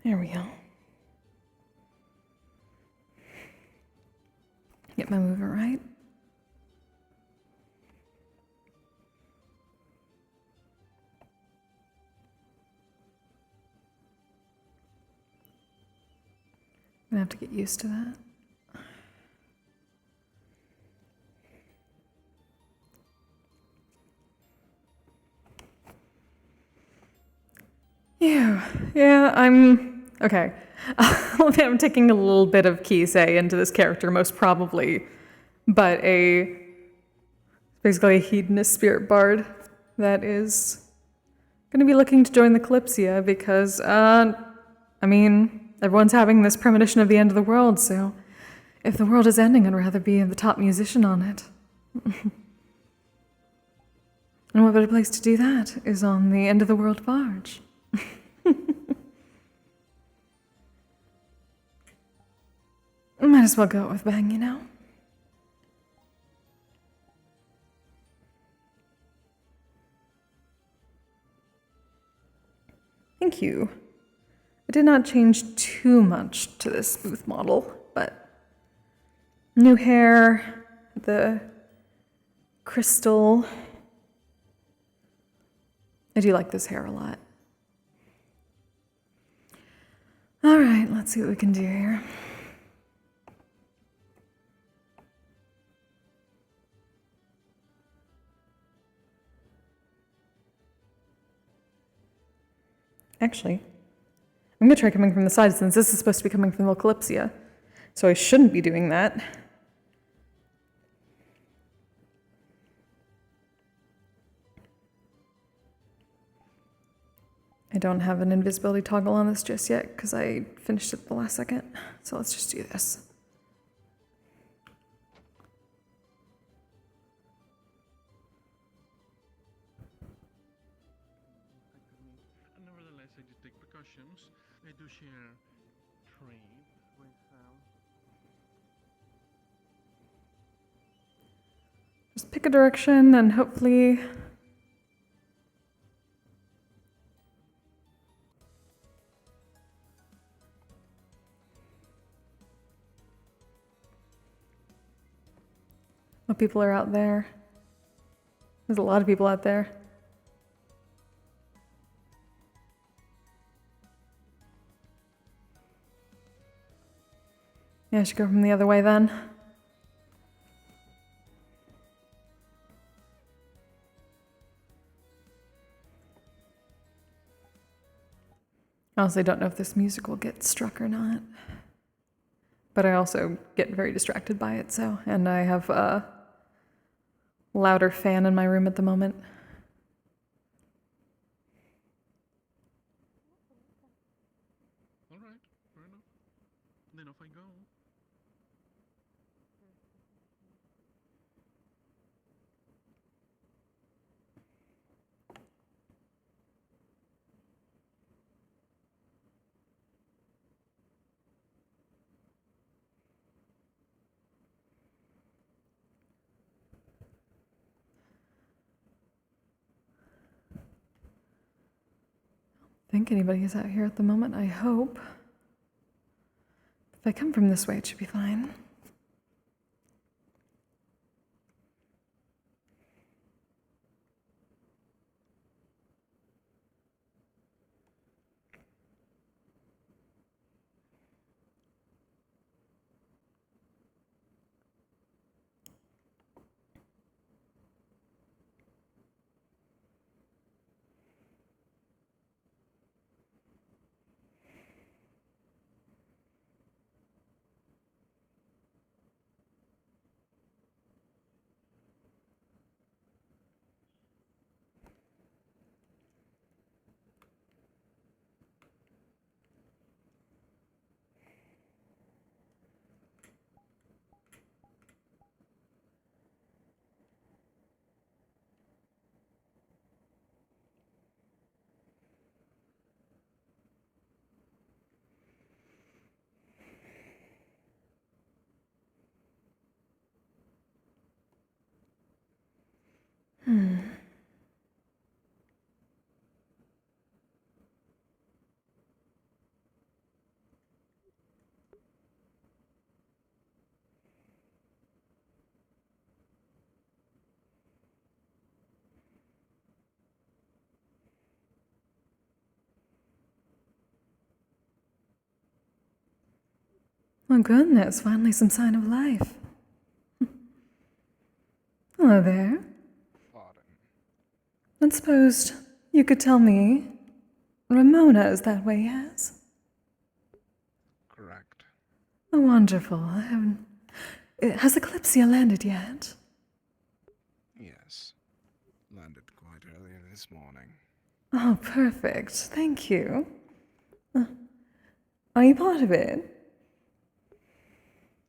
There we go. Get my movement right. I'm gonna have to get used to that. Yeah, I'm... Okay. I'm taking a little bit of Kisei into this character, most probably, but basically a hedonist spirit bard that is going to be looking to join the Kalypsia because, I mean, everyone's having this premonition of the end of the world, so if the world is ending, I'd rather be the top musician on it. And what better place to do that is on the end of the world barge. Might as well go with bang, you know? Thank you. I did not change too much to this booth model, but new hair, the crystal. I do like this hair a lot. All right, let's see what we can do here. Actually, I'm going to try coming from the side since this is supposed to be coming from the Kalypsia. So I shouldn't be doing that. I don't have an invisibility toggle on this just yet because I finished it the last second. So let's just do this. Nevertheless, I did take precautions. I do share trade with Just pick a direction and hopefully... What people are out there? There's a lot of people out there. Yeah, I should go from the other way then. I honestly don't know if this music will get struck or not. But I also get very distracted by it, so. And I have a louder fan in my room at the moment. All right, fair enough. Then off I go. I think anybody is out here at the moment, I hope. If I come from this way, it should be fine. Oh goodness, finally some sign of life. Hello there. And suppose you could tell me, Ramona is that way, yes? Correct. Oh, wonderful. Has the Kalypsia landed yet? Yes. Landed quite earlier this morning. Oh, perfect. Thank you. Are you part of it?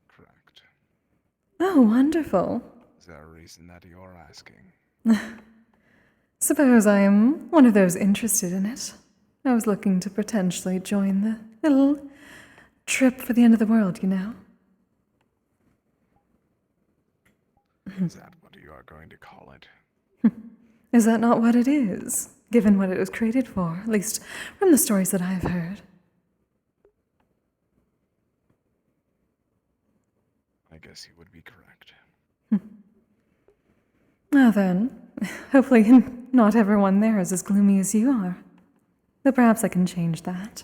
Correct. Oh, wonderful. Is there a reason that you're asking? Suppose I am one of those interested in it. I was looking to potentially join the little trip for the end of the world, you know? Is that what you are going to call it? Is that not what it is, given what it was created for, at least from the stories that I've heard? I guess you would be correct. Well then, hopefully not everyone there is as gloomy as you are. Though perhaps I can change that.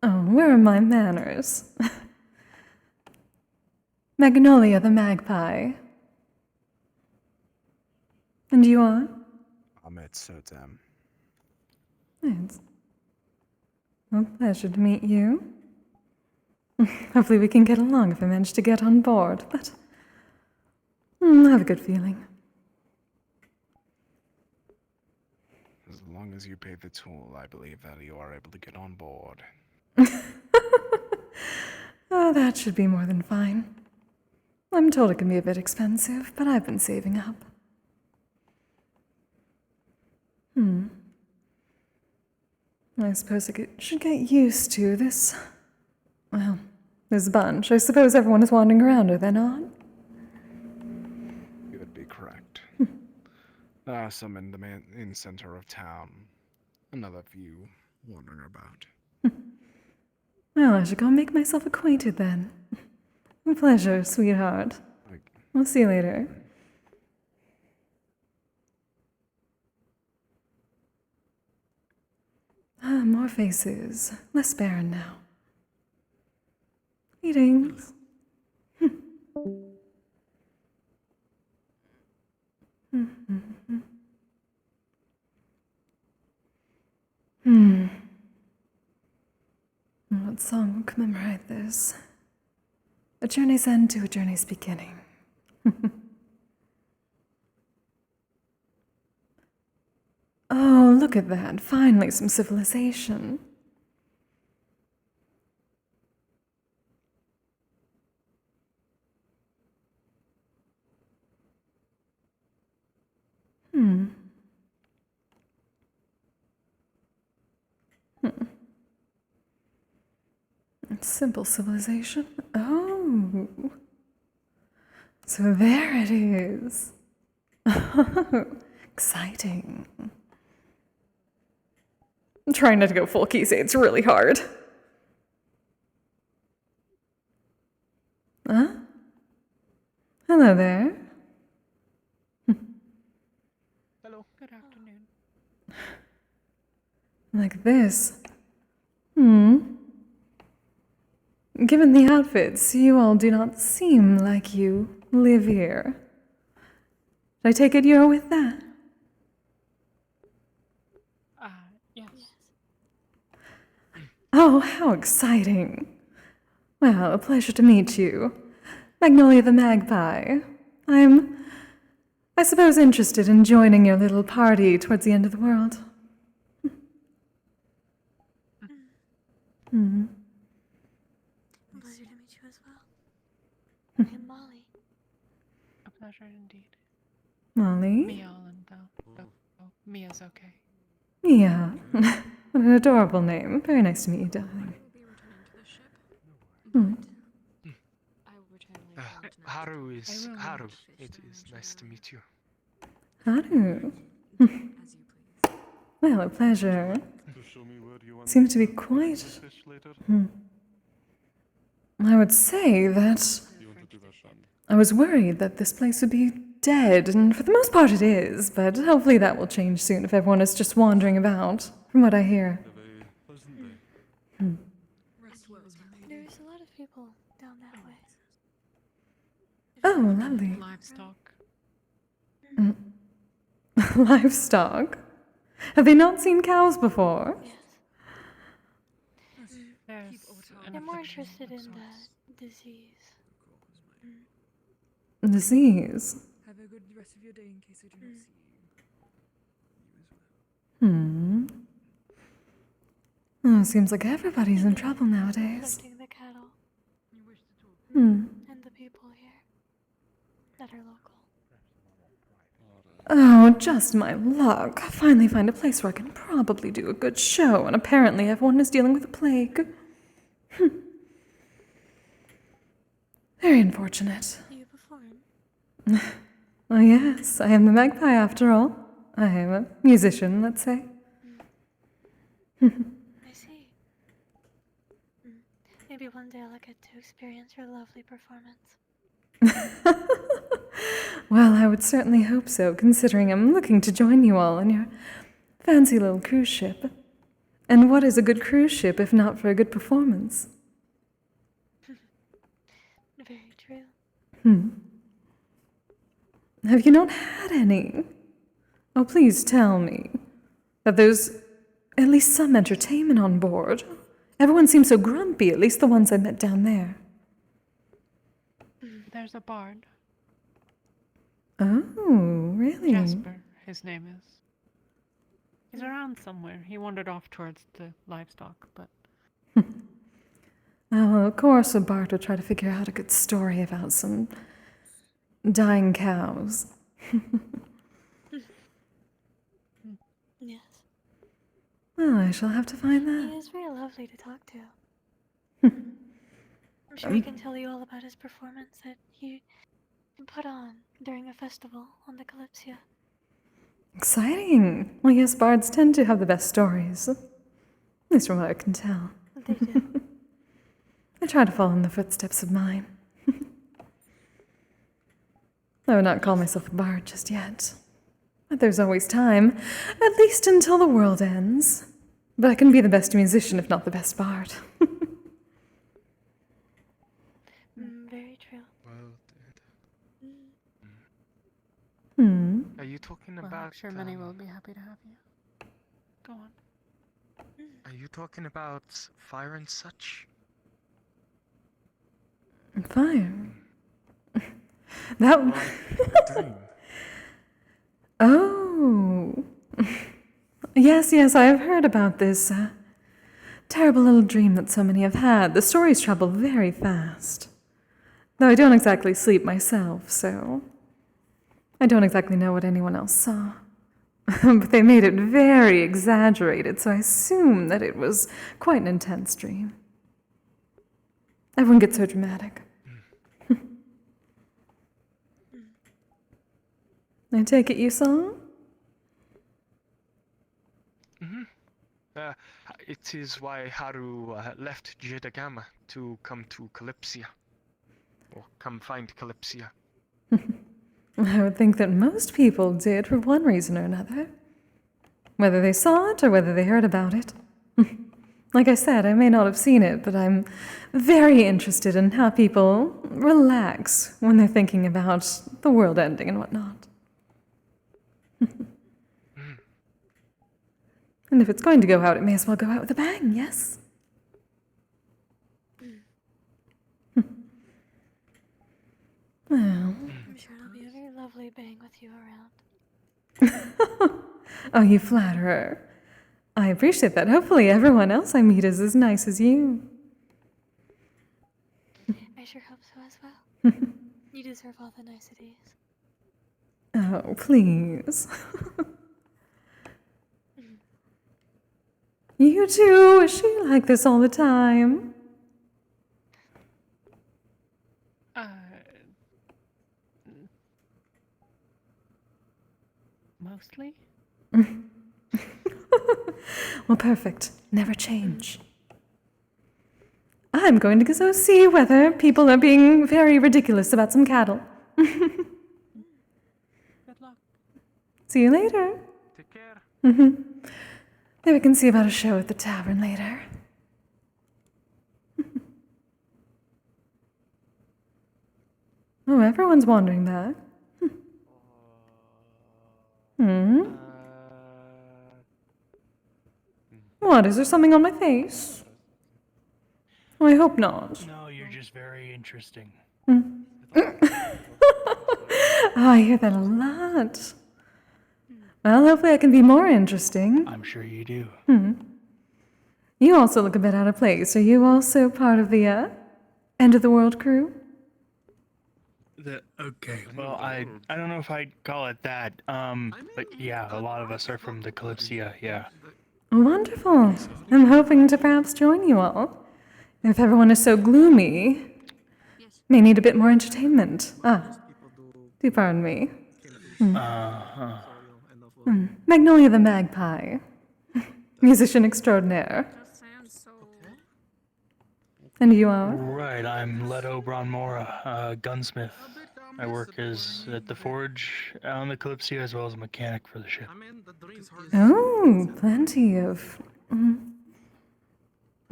Oh, where are my manners? Magnolia the magpie. And you are? Ahmed Sotam. It's a pleasure to meet you. Hopefully we can get along if I manage to get on board, but I have a good feeling. As long as you pay the toll, I believe that you are able to get on board. Oh, that should be more than fine. I'm told it can be a bit expensive, but I've been saving up. I suppose I should get used to this. Well, this bunch. I suppose everyone is wandering around, are they not? You would be correct. There are some in the main center of town. Another few wandering about. Well, I should go make myself acquainted then. A pleasure, sweetheart. We'll see you later. Ah, more faces. Less barren now. Greetings. What song will commemorate this? A journey's end to a journey's beginning. Oh, look at that. Finally, some civilization. Simple civilization. Oh. So there it is. Oh, exciting. I'm trying not to go full Kisei. It's really hard. Huh? Hello there. Hello. Good afternoon. Like this. Given the outfits, you all do not seem like you live here. I take it you're with that? Yes. Oh, how exciting. Well, a pleasure to meet you. Magnolia the magpie. I suppose, interested in joining your little party towards the end of the world. A pleasure to meet you as well. And Molly. A pleasure indeed. Molly? Mia, Mia's okay. Mia. What an adorable name. Very nice to meet you, darling. Haru is Haru. It is nice to meet you. Haru. Well, a pleasure. Seems to be quite... I would say that I was worried that this place would be dead, and for the most part it is, but hopefully that will change soon if everyone is just wandering about, from what I hear. There's a lot of people down that way. Oh, lovely. Livestock. Livestock? Have they not seen cows before? They're more interested in the disease. Disease? Have a good rest of your day in case I do not see you. Oh, seems like everybody's in trouble nowadays. Collecting the cattle. Hmm. And the people here. that are local. Oh, just my luck. I finally find a place where I can probably do a good show, and apparently everyone is dealing with the plague. Very unfortunate. You perform? Oh yes, I am the magpie after all. I am a musician, let's say. I see. Maybe one day I'll get to experience your lovely performance. Well, I would certainly hope so, considering I'm looking to join you all on your fancy little cruise ship. And what is a good cruise ship if not for a good performance? Very true. Have you not had any? Oh, please tell me that there's at least some entertainment on board. Everyone seems so grumpy, at least the ones I met down there. There's a bard. Oh, really? Jasper, his name is. He's around somewhere. He wandered off towards the livestock, but... Oh, well, of course a bard would try to figure out a good story about some dying cows. Yes. Well, I shall have to find He that. is very lovely to talk to. I'm sure he can tell you all about his performance that he put on during a festival on the Kalypsia. Exciting. Well, yes, bards tend to have the best stories. At least from what I can tell. They do. I try to follow in the footsteps of mine. I would not call myself a bard just yet. But there's always time, at least until the world ends. But I can be the best musician, if not the best bard. Very true. Are you talking about? I'm sure many will be happy to have you. Go on. Are you talking about fire and such? Fire. That. Dream. Oh. Yes, I have heard about this terrible little dream that so many have had. The stories travel very fast. Though I don't exactly sleep myself, so I don't exactly know what anyone else saw. But they made it very exaggerated, so I assume that it was quite an intense dream. Everyone gets so dramatic. I take it you saw? It is why Haru left Jedagama to come to Kalypsia. Or come find Kalypsia. I would think that most people did for one reason or another. Whether they saw it or whether they heard about it. Like I said, I may not have seen it, but I'm very interested in how people relax when they're thinking about the world ending and whatnot. And if it's going to go out, it may as well go out with a bang, yes? Well... I'm sure it'll be a very lovely bang with you around. Oh, you flatterer. I appreciate that. Hopefully everyone else I meet is as nice as you. I sure hope so as well. You deserve all the niceties. Oh, please. You too? Is she like this all the time? Mostly? Well, perfect. Never change. I'm going to go see whether people are being very ridiculous about some cattle. Good luck. See you later. Take care. Maybe we can see about a show at the tavern later. Oh, everyone's wandering back. What, is there something on my face? Oh, I hope not. No, you're just very interesting. Oh, I hear that a lot. Well, hopefully I can be more interesting. I'm sure you do. You also look a bit out of place. Are you also part of the end of the world crew? Okay, well, I don't know if I'd call it that. But yeah, a lot of us are from the Kalypsia, yeah. Wonderful. I'm hoping to perhaps join you all. If everyone is so gloomy, may need a bit more entertainment. Do pardon me. Magnolia the Magpie. Musician extraordinaire. And you are? Right, I'm Leto Bronmora, gunsmith. I work at the forge on the Kalypsia as well as a mechanic for the ship. Oh, plenty of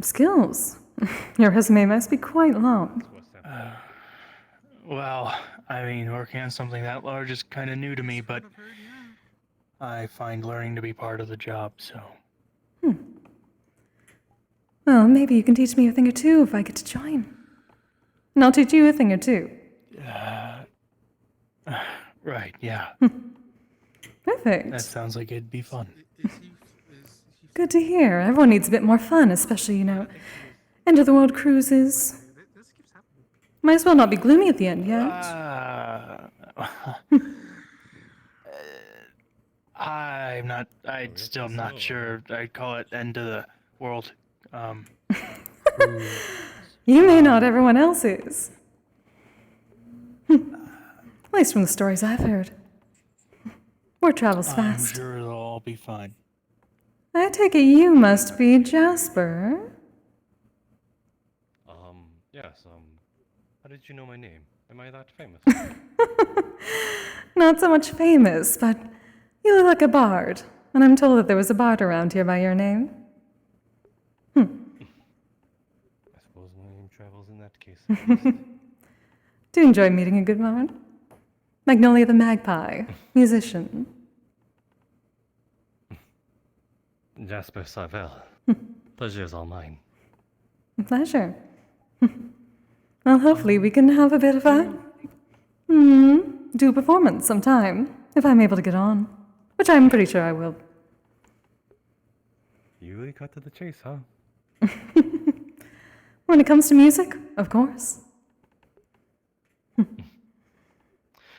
skills. Your resume must be quite long. Well, I mean, working on something that large is kind of new to me, but I find learning to be part of the job, so. Well, maybe you can teach me a thing or two if I get to join. And I'll teach you a thing or two. Right, yeah. Perfect. That sounds like it'd be fun. Good to hear. Everyone needs a bit more fun, especially, end of the world cruises. Might as well not be gloomy at the end, yeah? I'm still not sure I'd call it end of the world. You may not, everyone else is. At least from the stories I've heard. Word travels fast. I'm sure it'll all be fine. I take it you must be Jasper. Yes, how did you know my name? Am I that famous? Not so much famous, but you look like a bard, and I'm told that there was a bard around here by your name. I suppose my name travels in that case. Do enjoy meeting a good bard. Magnolia the Magpie, musician. Jasper Sarvel. Pleasure is all mine. Pleasure. Well, hopefully we can have a bit of a do performance sometime, if I'm able to get on. Which I'm pretty sure I will. You really cut to the chase, huh? When it comes to music, of course.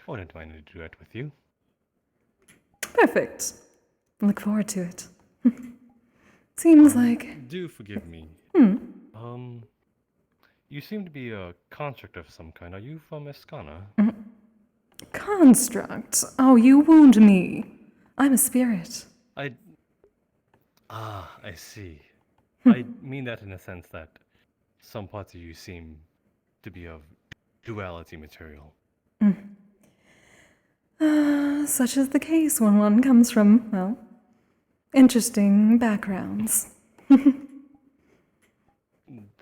Wouldn't mind a duet with you. Perfect. Look forward to it. Seems like... Do forgive me. You seem to be a construct of some kind. Are you from Escana? Construct? Oh, you wound me. I'm a spirit. I see. I mean that in a sense that some parts of you seem to be of duality material. Such is the case when one comes from, well, interesting backgrounds.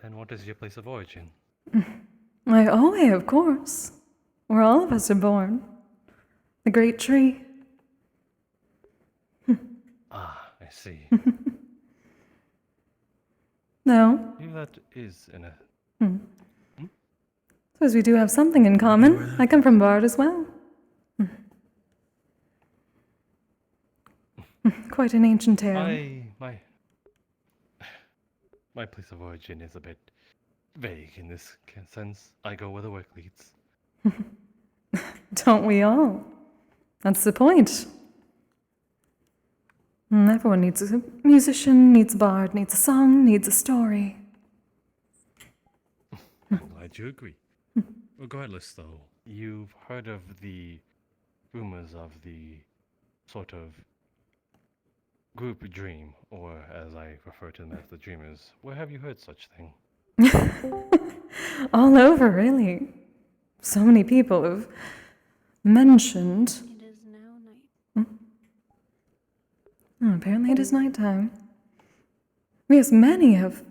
Then what is your place of origin? Of course. Where all of us are born. The great tree. I see. No. That is in a... Suppose we do have something in common. I come from Bard as well. Quite an ancient tale. My place of origin is a bit vague in this sense. I go where the work leads. Don't we all? That's the point. Everyone needs a musician, needs a bard, needs a song, needs a story. I'm glad you agree. Regardless, though, you've heard of the rumors of the sort of group dream, or as I refer to them as the dreamers. Where have you heard such thing? All over, really. So many people have mentioned. It is now night. Apparently it is nighttime. Yes, many have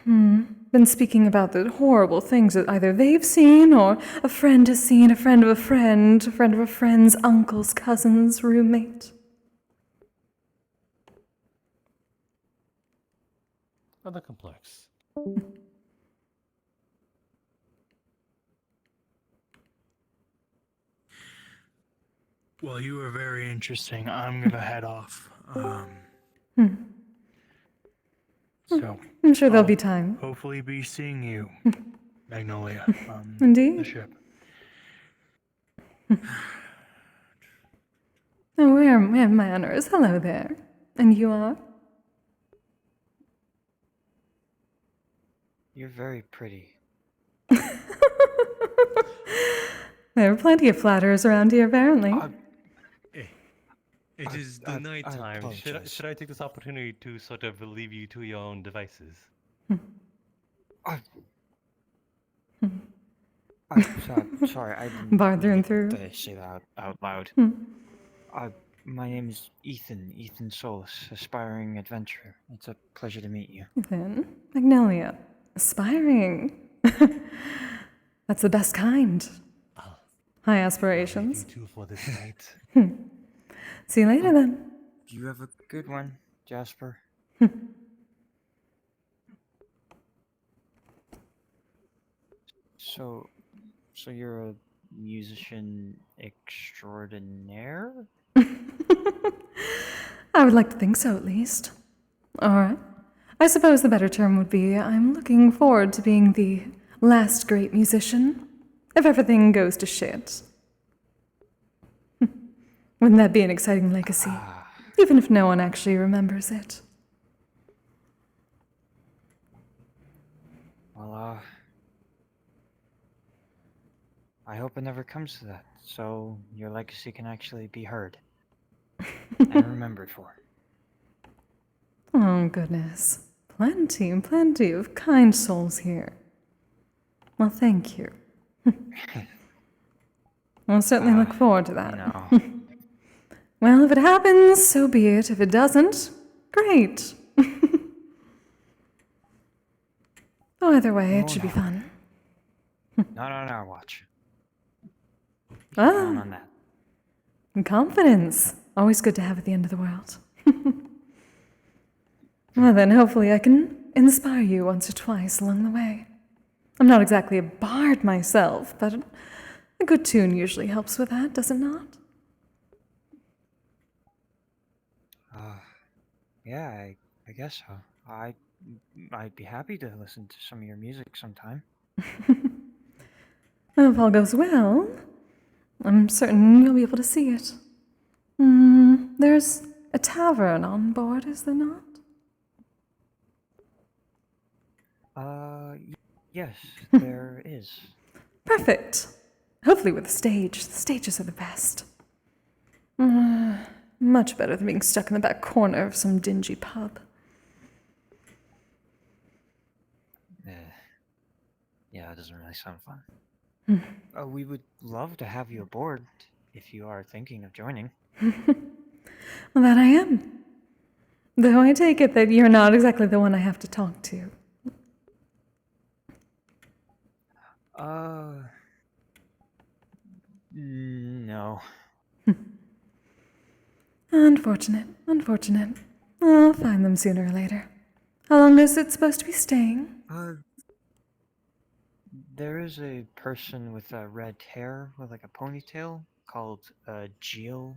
been speaking about the horrible things that either they've seen or a friend has seen, a friend of a friend of a friend's uncle's cousin's roommate. Rather complex. Well, you were very interesting. I'm gonna head off. So I'm sure there'll be time. Hopefully be seeing you, Magnolia, on Indeed. the ship. Oh, we have manners. Hello there. And you are? You're very pretty. There are plenty of flatterers around here, apparently. It is the night time. apologize. Should I take this opportunity to sort of leave you to your own devices? Sorry, I didn't Barred through and mean through. to say that out loud. Hmm. My name is Ethan Solis, aspiring adventurer. It's a pleasure to meet you. Then, Magnolia. Aspiring. That's the best kind. High aspirations. You two for this night. See you later, then. You have a good one, Jasper. So you're a musician extraordinaire? I would like to think so, at least. All right. I suppose the better term would be I'm looking forward to being the last great musician, if everything goes to shit. Wouldn't that be an exciting legacy? Even if no one actually remembers it. Well, I hope it never comes to that, so your legacy can actually be heard and remembered for. Oh, goodness. Plenty of kind souls here. Well, thank you. I'll certainly look forward to that. No. Well, if it happens, so be it. If it doesn't, great. Either way, it should be fun. No, watch. Keep Ah. going on that. Confidence. Always good to have at the end of the world. Well, then, hopefully I can inspire you once or twice along the way. I'm not exactly a bard myself, but a good tune usually helps with that, does it not? Yeah, I guess so. I'd be happy to listen to some of your music sometime. Well, if all goes well, I'm certain you'll be able to see it. There's a tavern on board, is there not? Yes, there is. Perfect. Hopefully with a stage. The stages are the best. Much better than being stuck in the back corner of some dingy pub. Yeah, it doesn't really sound fun. We would love to have you aboard if you are thinking of joining. Well, that I am. Though I take it that you're not exactly the one I have to talk to. No. Unfortunate. I'll find them sooner or later. How long is it supposed to be staying? There is a person with red hair with like a ponytail called Gio.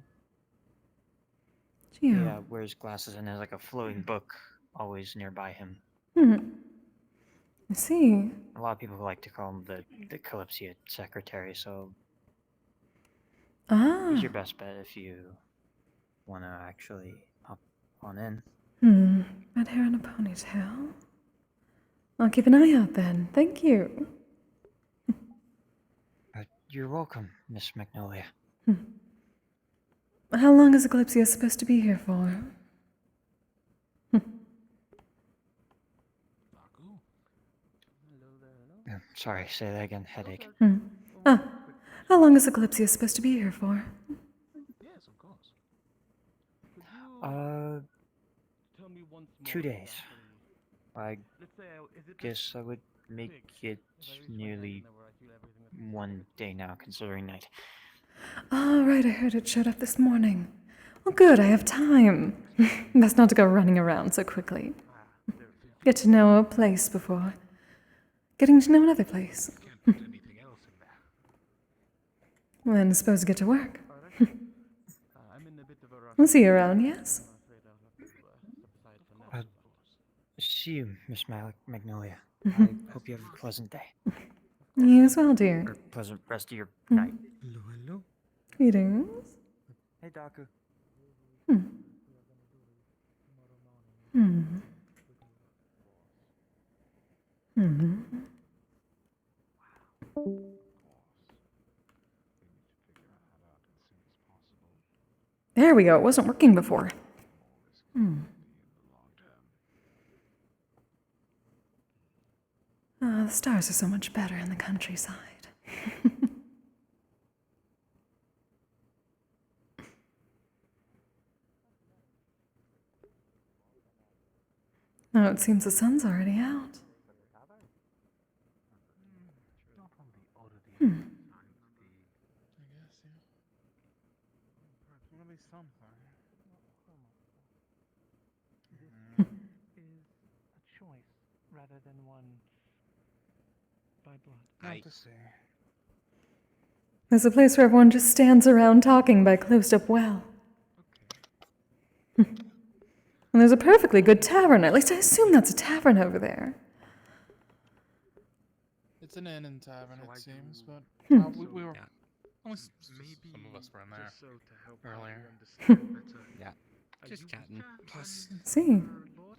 Gio. Yeah, wears glasses and has like a floating book always nearby him. I see. A lot of people like to call him the Kalypsia secretary, so he's your best bet if you want to actually hop on in. Red hair and a ponytail. I'll keep an eye out then. Thank you. You're welcome, Miss Magnolia. How long is Kalypsia supposed to be here for? Sorry, say that again. Headache. How long is Kalypsia supposed to be here for? Yes, of course. 2 days. I guess I would make it nearly 1 day now, considering night. Oh, right, I heard it showed up this morning. Well, good, I have time. Best not to go running around so quickly. Get to know a place before getting to know another place. Then suppose get to work. I'll see you around, yes? See you, Miss Magnolia. I hope you have a pleasant day. You as well, dear. Or pleasant rest of your night. Hello. Greetings. Hey, Daku. Hmm. Hmm. Hmm. There we go. It wasn't working before. Hmm. The stars are so much better in the countryside. Oh, it seems the sun's already out. Hmm. Is a choice rather than one by blood. Not to say. There's a place where everyone just stands around talking by a closed-up well. And there's a perfectly good tavern. At least I assume that's a tavern over there. It's an inn and tavern, it seems, but we were. Only some of us were in there earlier. Yeah, just chatting. Plus, See.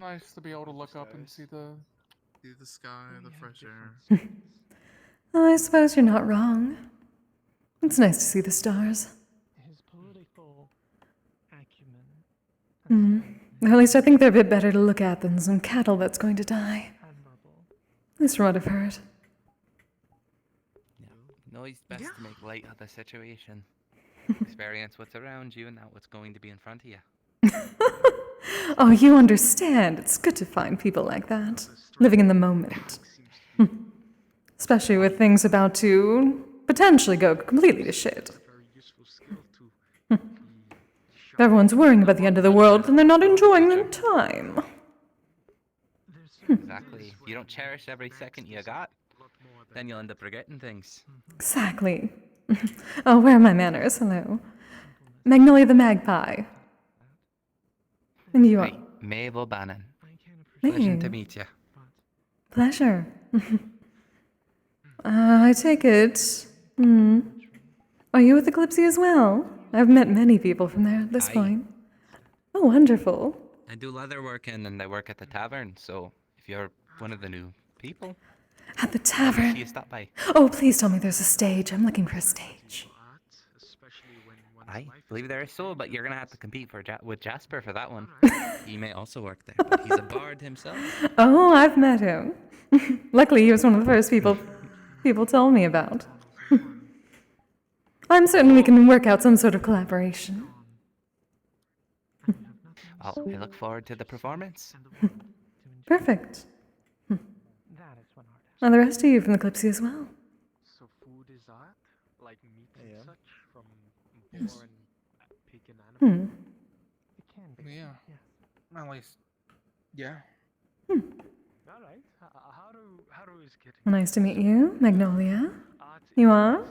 nice to be able to look up and see the sky, the fresh air. I suppose you're not wrong. It's nice to see the stars. His political acumen. At least I think they're a bit better to look at than some cattle that's going to die. At least from what I've heard. Yeah. No, it's best to make light of the situation. Experience what's around you and not what's going to be in front of you. Oh, you understand. It's good to find people like that. Living in the moment. Especially with things about to potentially go completely to shit. If everyone's worrying about the end of the world, then they're not enjoying their time. Exactly. If you don't cherish every second you got, then you'll end up regretting things. Exactly. Oh, where are my manners? Hello. Magnolia the Magpie. And you are? Hey, Mabel Bannon. Hey. Pleasure to meet you. Pleasure. I take it. Are you with the Kalypsia as well? I've met many people from there at this point. Oh, wonderful. I do leather work and I work at the tavern, so if you're one of the new people. At the I'll tavern? see you stop by. Oh, please tell me there's a stage. I'm looking for a stage. I believe there is so, but you're gonna have to compete with Jasper for that one. He may also work there, but he's a bard himself. Oh, I've met him. Luckily, he was one of the first people told me about. I'm certain we can work out some sort of collaboration. I look forward to the performance. Perfect. And the rest of you from the Kalypsia as well. So food is art? Like meat and such from Yes. boar and pig and animal? It can be. Yeah. Yes. At least, yeah. Alright. How do is getting? Nice to meet you, Magnolia. You are?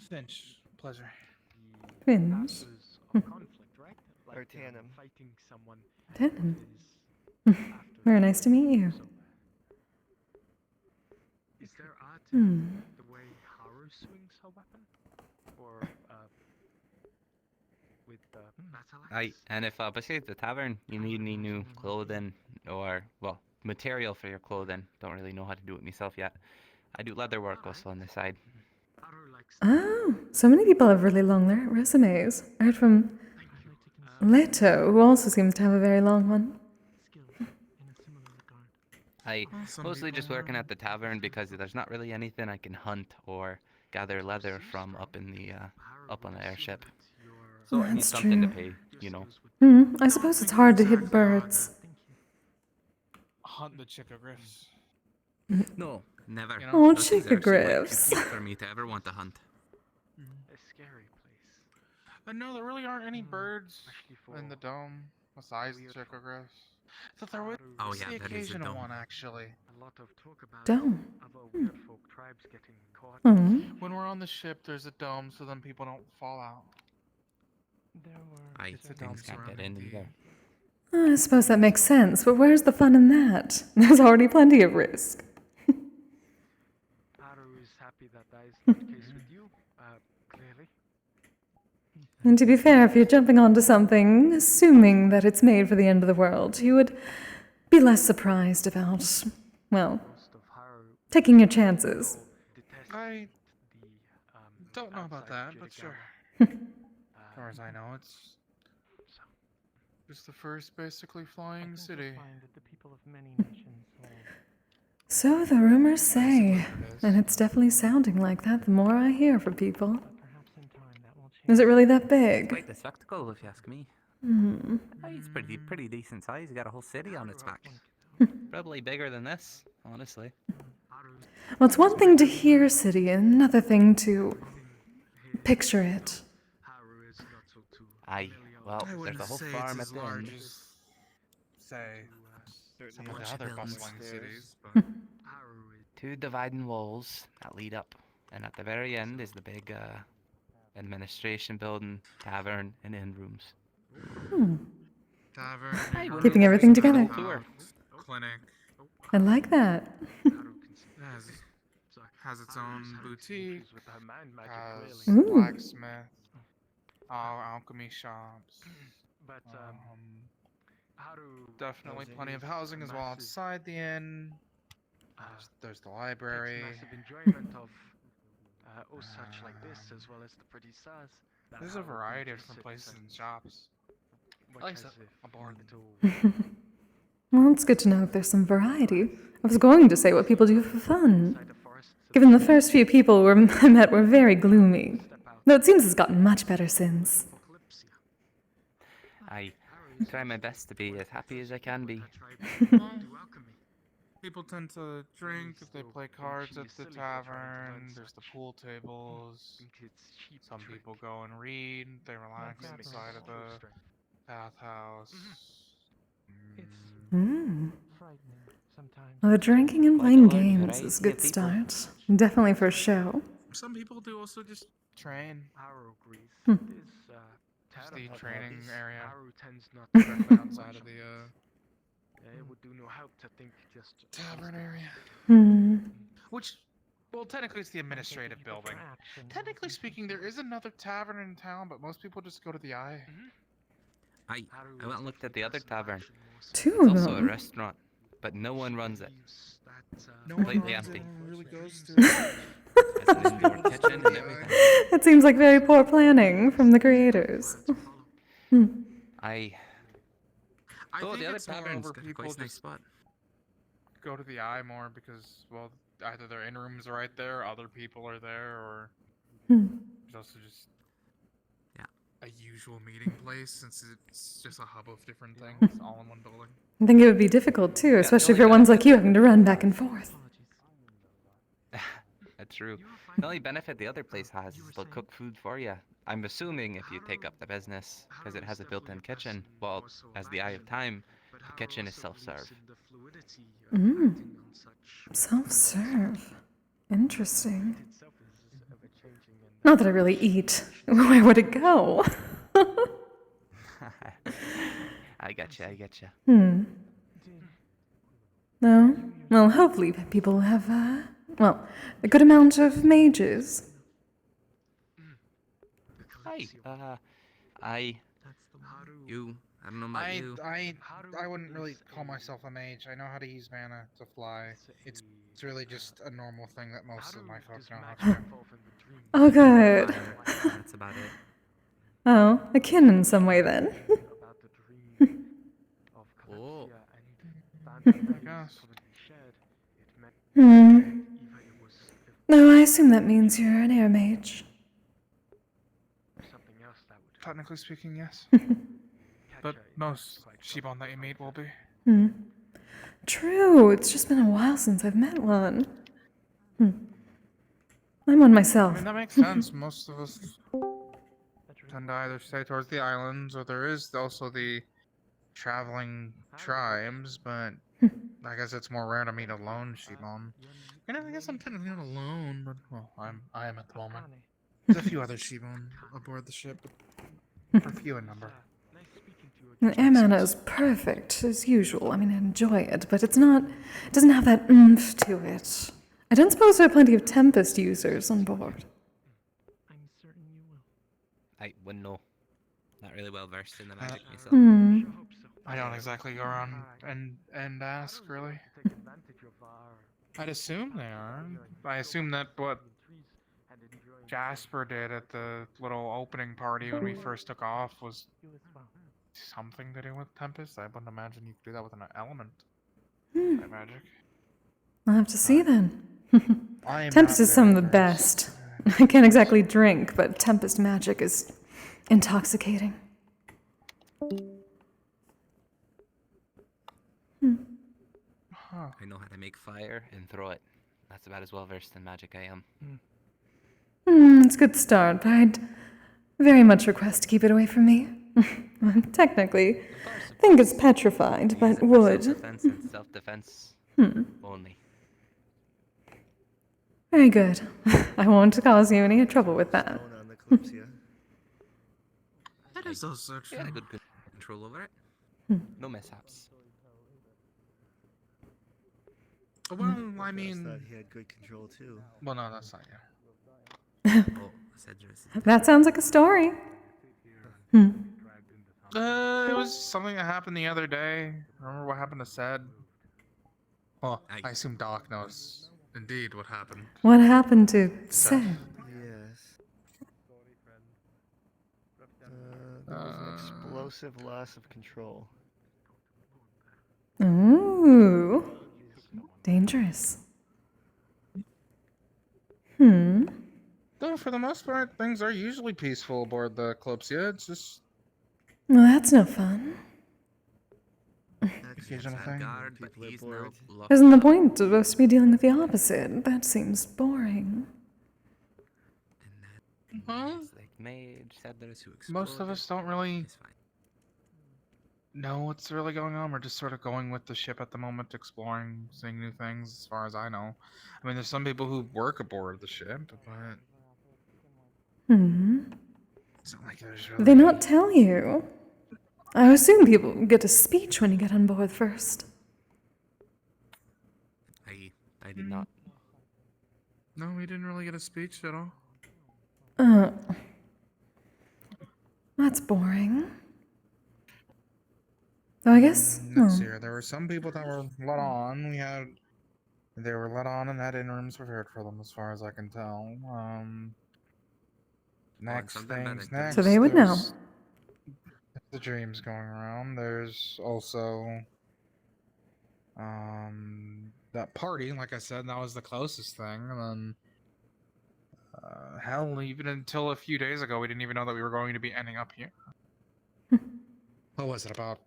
Finch, pleasure. Finch. Conflict, right? Or Tannum. Fighting someone. Tannum. Very nice to meet you. Is there art Hmm. the way Haru swings her weapon? Or with battle And if besides the tavern, you need any new clothing or, well, material for your clothing, don't really know how to do it myself yet. I do leather work also on the side. Oh, so many people have really long resumes. I heard from Leto, who also seems to have a very long one. I mostly just working at the tavern because there's not really anything I can hunt or gather leather from up in the up on the airship. So I need That's something to true. pay, you know. I suppose it's hard to hit birds. Hunt the chickogriffs. No, never. You know? Oh, Those things are too, like, too chickogriffs. cute for me to ever want to hunt. A scary place. No, there really aren't any birds in the dome besides the chickogriffs. So there was Oh yeah, the that is a occasional dome. one actually. A lot of talk about Dome. other weird folk tribes getting caught. When we're on the ship, there's a dome, so then people don't fall out. There were It's a dome Things can't get in either. I suppose that makes sense, but where's the fun in that? There's already plenty of risk. Haru is happy that that is not the case with you, clearly. And to be fair, if you're jumping onto something, assuming that it's made for the end of the world, you would be less surprised about, well, taking your chances. I don't know about that, but sure. As far as I know, it's just the first basically flying city. So the rumors say, and it's definitely sounding like that the more I hear from people. Is it really that big? Quite the spectacle, if you ask me. Hmm. It's pretty decent size. You got a whole city on its back. Probably bigger than this, honestly. Well, it's one thing to hear city, and another thing to picture it. Aye. Well, I there's wouldn't a whole say farm it's at as the large end. as, say, some of the other bustling cities, but... 2 dividing walls that lead up, and at the very end is the big administration building, tavern, and inn rooms. Tavern, Keeping everything together. Clinic. I like that. Has its own boutique, has Ooh. blacksmith, alchemy shops. Definitely plenty of housing as well outside the inn. There's the library. There's a variety of different places and shops. At least aboard. Well, it's good to know that there's some variety. I was going to say what people do for fun. Given the first few people I met were very gloomy. Though it seems it's gotten much better since. I try my best to be as happy as I can be. People tend to drink, they play cards at the tavern, there's the pool tables. Some people go and read, they relax inside of the bathhouse. Well, the drinking and playing games is a good start. Definitely for a show. Some people do also just train. Hmm. Just the training area directly outside of the tavern area. Hmm. Which, well, technically it's the administrative building. Technically speaking, there is another tavern in town, but most people just go to the Eye. I went and looked at the other tavern. Two It's of also a them. restaurant, but no one runs it. No one Completely runs it, empty. no one really goes to Has an indoor kitchen and everything. It seems like very poor planning from the creators. Hmm. I Oh, think the other it's more tavern's over got a people quite nice just spot. go to the Eye more because, well, either their in rooms are right there, other people are there, or there's also just a usual meeting place since it's just a hub of different things all in one building. I think it would be difficult too, especially if you're ones like you having to run back and forth. That's true. The only benefit the other place has is they'll cook food for you. I'm assuming if you take up the business, because it has a built-in kitchen, well, as the Eye of Time, the kitchen is self-serve. Self-serve. Interesting. Not that I really eat. Where would it go? I getcha. No? Well, hopefully people have, well, a good amount of mages. I don't know about you. I wouldn't really call myself a mage. I know how to use mana to fly. It's really just a normal thing that most of my folks know how to do. Oh, good. That's about it. Oh, akin in some way then. Oh. No, I assume that means you're an air mage. Technically speaking, yes. But most Shibon that you meet will be. True, it's just been a while since I've met one. I'm one myself. I mean, that makes sense. Most of us tend to either stay towards the islands, or there is also the traveling tribes, but I guess it's more rare to meet a lone Shibon. And I guess I'm technically not alone, but, well, I am at the moment. There's a few other Shibon aboard the ship, but few in number. The air mana is perfect, as usual. I mean, I enjoy it, but it doesn't have that oomph to it. I don't suppose there are plenty of Tempest users on board. I wouldn't know. Not really well versed in the magic myself. Hmm. I don't exactly go around and ask, really. I'd assume they are. I assume that what Jasper did at the little opening party when we first took off was something to do with Tempest. I wouldn't imagine you could do that with an element by magic. I'll have to see then. I am Tempest not is some of very the versed. best. I can't exactly drink, but Tempest magic is intoxicating. I know how to make fire and throw it. That's about as well versed in magic I am. It's a good start, but I'd very much request to keep it away from me. Technically, I think it's petrified, but would. Self-defense and self-defense only. Very good. I won't cause you any trouble with that. On the Kalypsia. That is also true. You had a good control over it. No mishaps. Well, I mean... thought he had good control too. Well, no, that's not That sounds like a story. It was something that happened the other day. Remember what happened to Sed? Well, I assume Doc knows indeed what happened. What happened to Seth? Yes. There was an explosive loss of control. Ooh. Dangerous. Though for the most part, things are usually peaceful aboard the Kalypsia. It's just Well, that's no fun. occasional thing. Guard, but he's now locked. Isn't the point supposed to be dealing with the opposite? That seems boring. Like mage, settlers who Most of us don't really know what's really going on. We're just sort of going with the ship at the moment, exploring, seeing new things, as far as I know. I mean, there's some people who work aboard the ship, but it's not like there's really... They not tell you? I assume people get a speech when you get on board first. I did not. No, we didn't really get a speech at all. That's boring. Though I guess. Let's see here. There were some people that were let on. They were let on and had interims prepared for them, as far as I can tell. Next things next. So they would know. The dreams going around. There's also that party. Like I said, that was the closest thing. And then hell, even until a few days ago, we didn't even know that we were going to be ending up here. What was it, about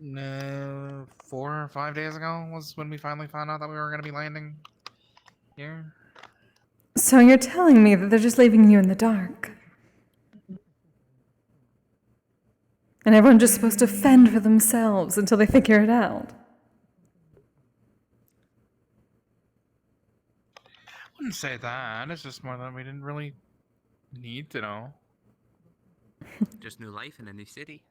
4 or 5 days ago was when we finally found out that we were going to be landing here? So you're telling me that they're just leaving you in the dark? And everyone's just supposed to fend for themselves until they figure it out? I wouldn't say that. It's just more that we didn't really need to know. Just new life in a new city.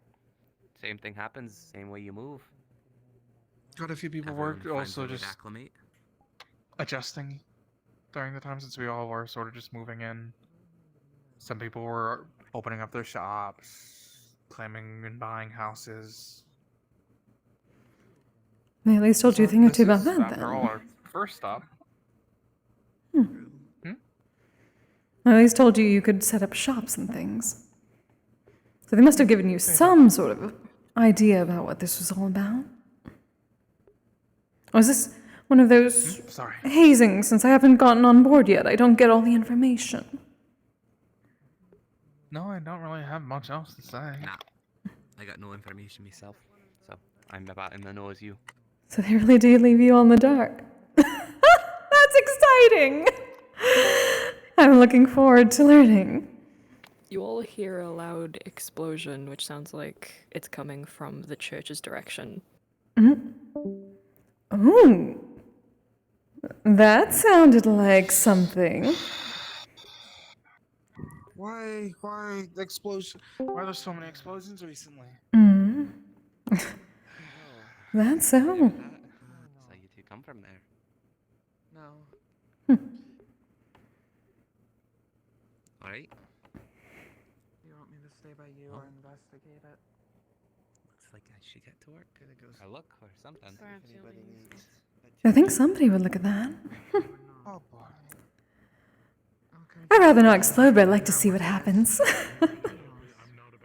Same thing happens, same way you move. Got a few people Everyone worked finds a also way to just acclimate. adjusting during the time, since we all were sort of just moving in. Some people were opening up their shops, claiming and buying houses. They at least told you a thing or two about that, After all, then. our first stop. They at least told you could set up shops and things. So they must have given you some sort of idea about what this was all about. Or is this one of those hazings, since I haven't gotten on board yet? I don't get all the information. No, I don't really have much else to say. Nah, I got no information myself, so I'm about in the know as you. So they really do leave you all in the dark. That's exciting! I'm looking forward to learning. You all hear a loud explosion, which sounds like it's coming from the church's direction. Ooh. That sounded like something. Why explosion? Why are there so many explosions recently? That's so. So you two come from there? No. Alright. to stay by you or investigate it? Looks like I should get to work. A look or something. Perhaps you'll be used. I think somebody would look at that. Oh boy. I'd rather not explode, but I'd like to see what happens.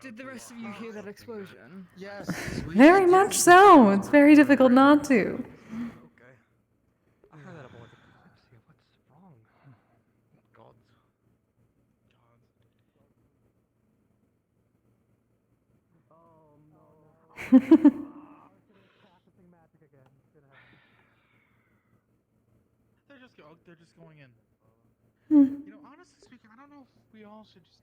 Did the rest of you hear that explosion? Yes. Very much so. It's very difficult not to. Okay. I heard that aboard the Kalypsia. What's wrong? Gods. They're just going in. Hmm. You know, honestly speaking, I don't know if we all should just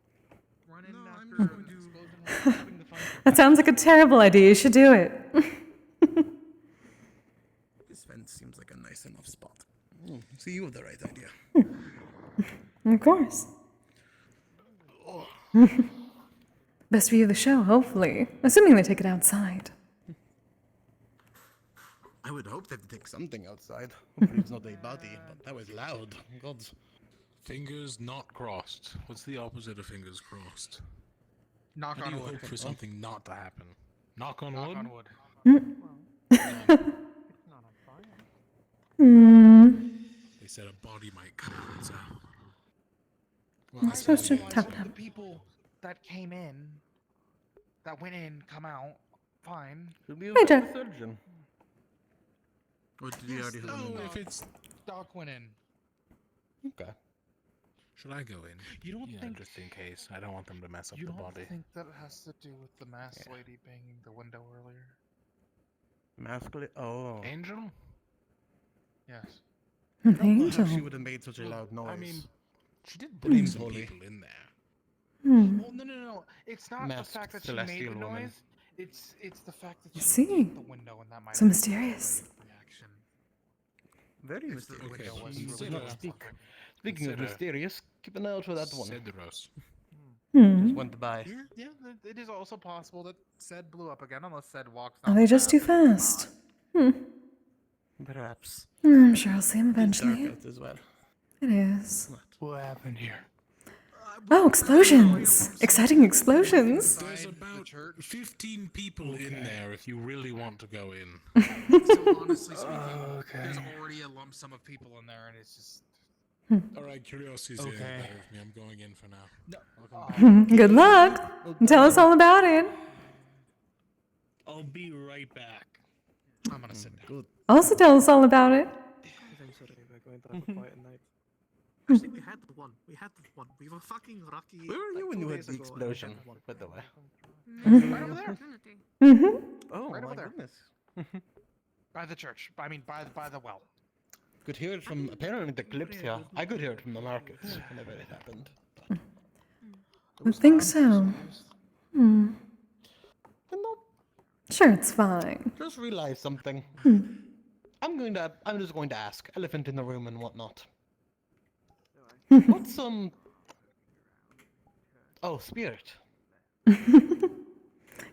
run in No, after I'm the just explosion while hoping to find That sounds like a terrible idea. You should do it. This fence seems like a nice enough spot. See, you have the right idea. Of course. Best view of the show, hopefully. Assuming they take it outside. I would hope they'd take something outside. Hopefully it's not a body, but that was loud. Gods. Fingers not crossed. What's the opposite of fingers crossed? Knock How do on you wood. hope for something not to happen? Knock on Knock wood? on wood. They said a body might come out, so. I'm supposed to Otherwise, tap the tap. people that came in, that went in, come out, fine. Should we Hey, Jeff. surgeon? Or did we already have No, him? if it's. Doc went in. Okay. Should I go in? You don't Yeah, think just in case. I don't want them to mess up you the don't body. think that has to do with the masked lady banging the window earlier? Masculine. Oh. Angel? Yes. I don't know how Angel. she would have made such a loud noise. I mean, she did bring some Holy. people in there. Hmm. Well, no. It's not Masked the fact that she made celestial the woman. noise. It's the fact that I she see. hit the window and that might So have mysterious. reaction. Very If the mysterious. window was She's really in a- close. Speaking of Consider- mysterious, keep an eye out for that one. Cedros. Hmm. Just went by. Yeah, it is also possible that Ced blew up again, unless Ced walks. Are down they the just too path and it's fast? not. Perhaps. I'm sure I'll see him It's dark eventually. out as well. It is. What happened here? Oh, explosions! Exciting explosions! There's about 15 people in there if you really want to go in. So honestly speaking, there's already a lump sum of people in there, and it's just. Alright, curiosity's in there with me. I'm going in for now. Good luck! Tell us all about it. I'll be right back. I'm gonna sit down. Good. Also tell us all about it. Eventually, we're going to have a quiet night. Actually, we had one. We were fucking lucky. Where were you like, when 2 you had days the ago, and we explosion, had one. by the way? Right over there. Mm-hmm. Oh, Right my over there. goodness. By the church. I mean, by the well. Could hear it from, apparently, the Kalypsia. I could hear it from the markets whenever it happened. I think so. Hmm. Sure, it's fine. Just realized something. Hmm. I'm just going to ask. Elephant in the room and whatnot. Hmm. What's Oh, spirit.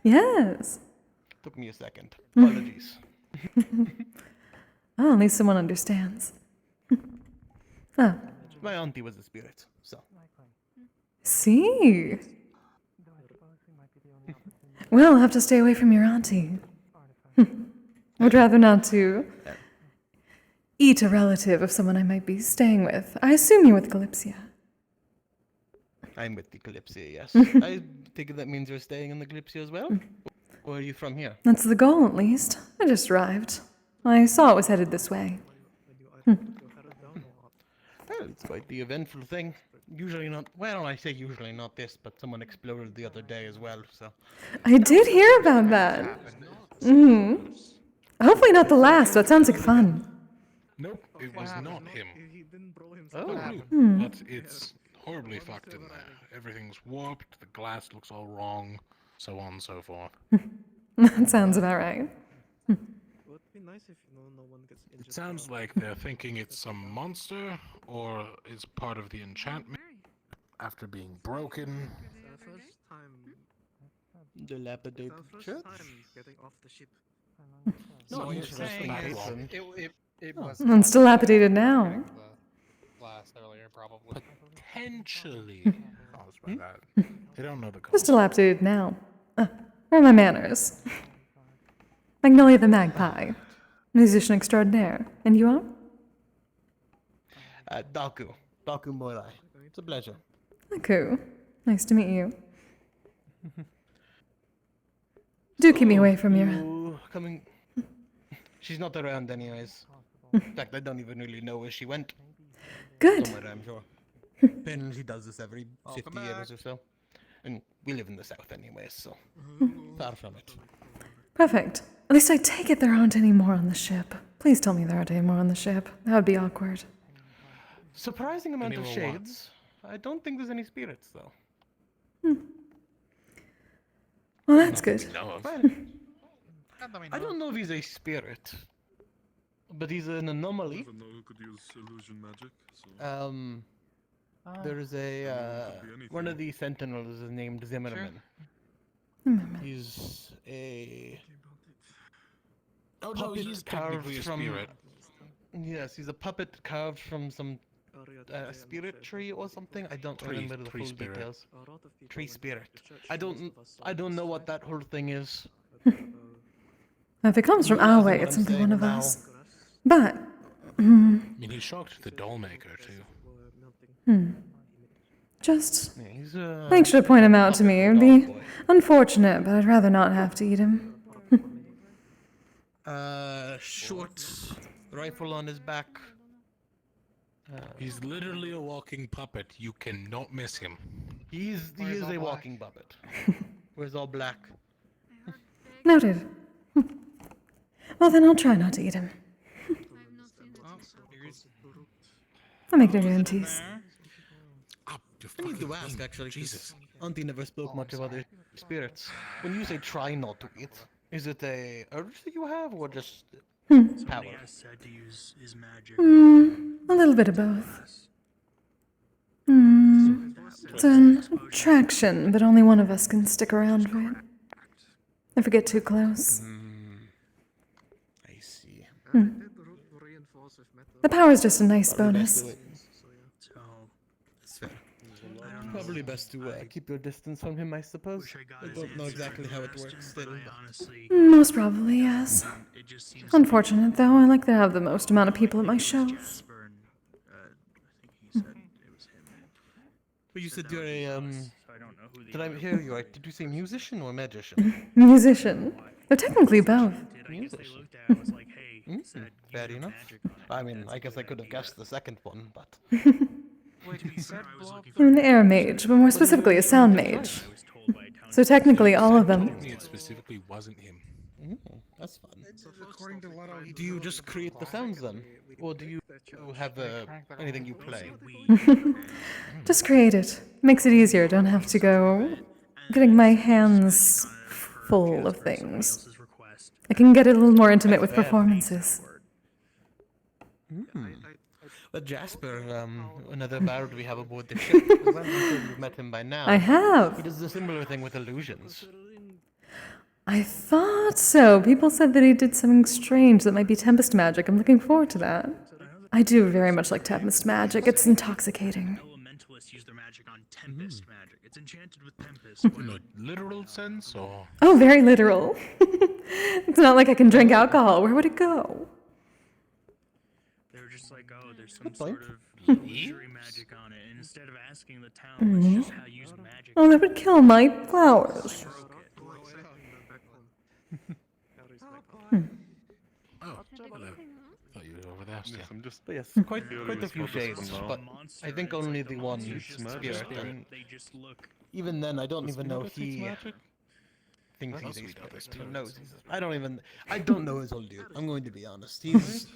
Yes. Took me a second. Hmm. Apologies. Oh, at least someone understands. Oh, My auntie was a spirit, so. see. Well, I'll have to stay away from your auntie. Would rather not to eat a relative of someone I might be staying with. I assume you're with Kalypsia. I'm with the Kalypsia, yes. I think that means you're staying in the Kalypsia as well? Or are you from here? That's the goal, at least. I just arrived. I saw it was headed this way. Well, it's quite the eventful thing. Usually not, well, I say usually not this, but someone exploded the other day as well, so. I did hear about that. Mm-hmm. Hopefully not the last, that sounds like fun. Nope, it was not him. He didn't blow himself. Oh. Hmm. But it's horribly fucked in there. Everything's warped, the glass looks all wrong, so on and so forth. That sounds about right. It would be nice if no one gets injured. It sounds like they're thinking it's some monster, or is part of the enchantment after being broken. It's our first time. Dilapidated It's our church? first time getting off the ship. No, So you're interesting saying patron. it was. And it's dilapidated now. The blast earlier, probably. Potentially caused by that. They don't know the code. Just dilapidated now. Where are my manners? Magnolia the Magpie, musician extraordinaire. And you are? Daku. Daku Morai. It's a pleasure. Aku. Nice to meet you. Do keep me away from your... Coming... She's not around anyways. In fact, I don't even really know where she went. Good. Somewhere, I'm sure. Apparently she does this every 50 years or so. And we live in the south anyways, so... far from it. Perfect. At least I take it there aren't any more on the ship. Please tell me there aren't any more on the ship. That would be awkward. Surprising amount of shades. I don't think there's any spirits, though. Well, that's good. I don't know if he's a spirit, but he's an anomaly. Never know who could use illusion magic. So. There's one of the sentinels is named Zimmerman. He's a no, he's carved from. Spirit. Yes, he's a puppet carved from some spirit tree or something. I don't remember the full details. Tree spirit. I don't know what that whole thing is. If it comes from our way, it's simply one of us. But... I mean, he shocked the doll maker, too. Just make sure to point him out to me. It would be unfortunate, but I'd rather not have to eat him. Short rifle on his back. He's literally a walking puppet. You cannot miss him. He is a walking puppet. Wears all black. Noted. Well, then I'll try not to eat him. I'll make no guarantees. I need to ask, actually. Jesus. Auntie never spoke much of other spirits. When you say try not to eat, is it a urge that you have, or just power? A little bit of both. It's an attraction, but only one of us can stick around for it. If we get too close. I see. The power's just a nice bonus. That's fair. Probably best to keep your distance from him, I suppose. I don't know exactly how it works still. Most probably, yes. Unfortunate, though. I like to have the most amount of people at my shows. But you said you're a, did I hear you right? Did you say musician or magician? Musician. They're technically both. Musician. Fair enough. I mean, I guess I could have guessed the second one, but... I'm an air mage, but more specifically a sound mage. So technically all of them. It specifically wasn't him. That's fun. Do you just create the sounds then? Or do you have anything you play? Just create it. Makes it easier. Don't have to go getting my hands full of things. I can get a little more intimate with performances. But Jasper, another bard we have aboard the ship, I'm sure you've met him by now. I have. He does a similar thing with illusions. I thought so. People said that he did something strange that might be Tempest magic. I'm looking forward to that. I do very much like Tempest magic. It's intoxicating. Elementalists use their magic on Tempest magic. It's enchanted with Tempest. In a literal sense, or? Oh, very literal. It's not like I can drink alcohol. Where would it go? They were just like, oh, there's some sort of illusory magic on it. And instead of asking the town, let's just use magic. Oh, that would kill my flowers. Oh, hello. Thought you were over there still. Yes, I'm just. But yes, quite a few shades, but I think only the one spirit. And even then, I don't even know if he thinks he's a spirit. He knows he's a spirit. I don't know his whole dude. I'm going to be honest. He's.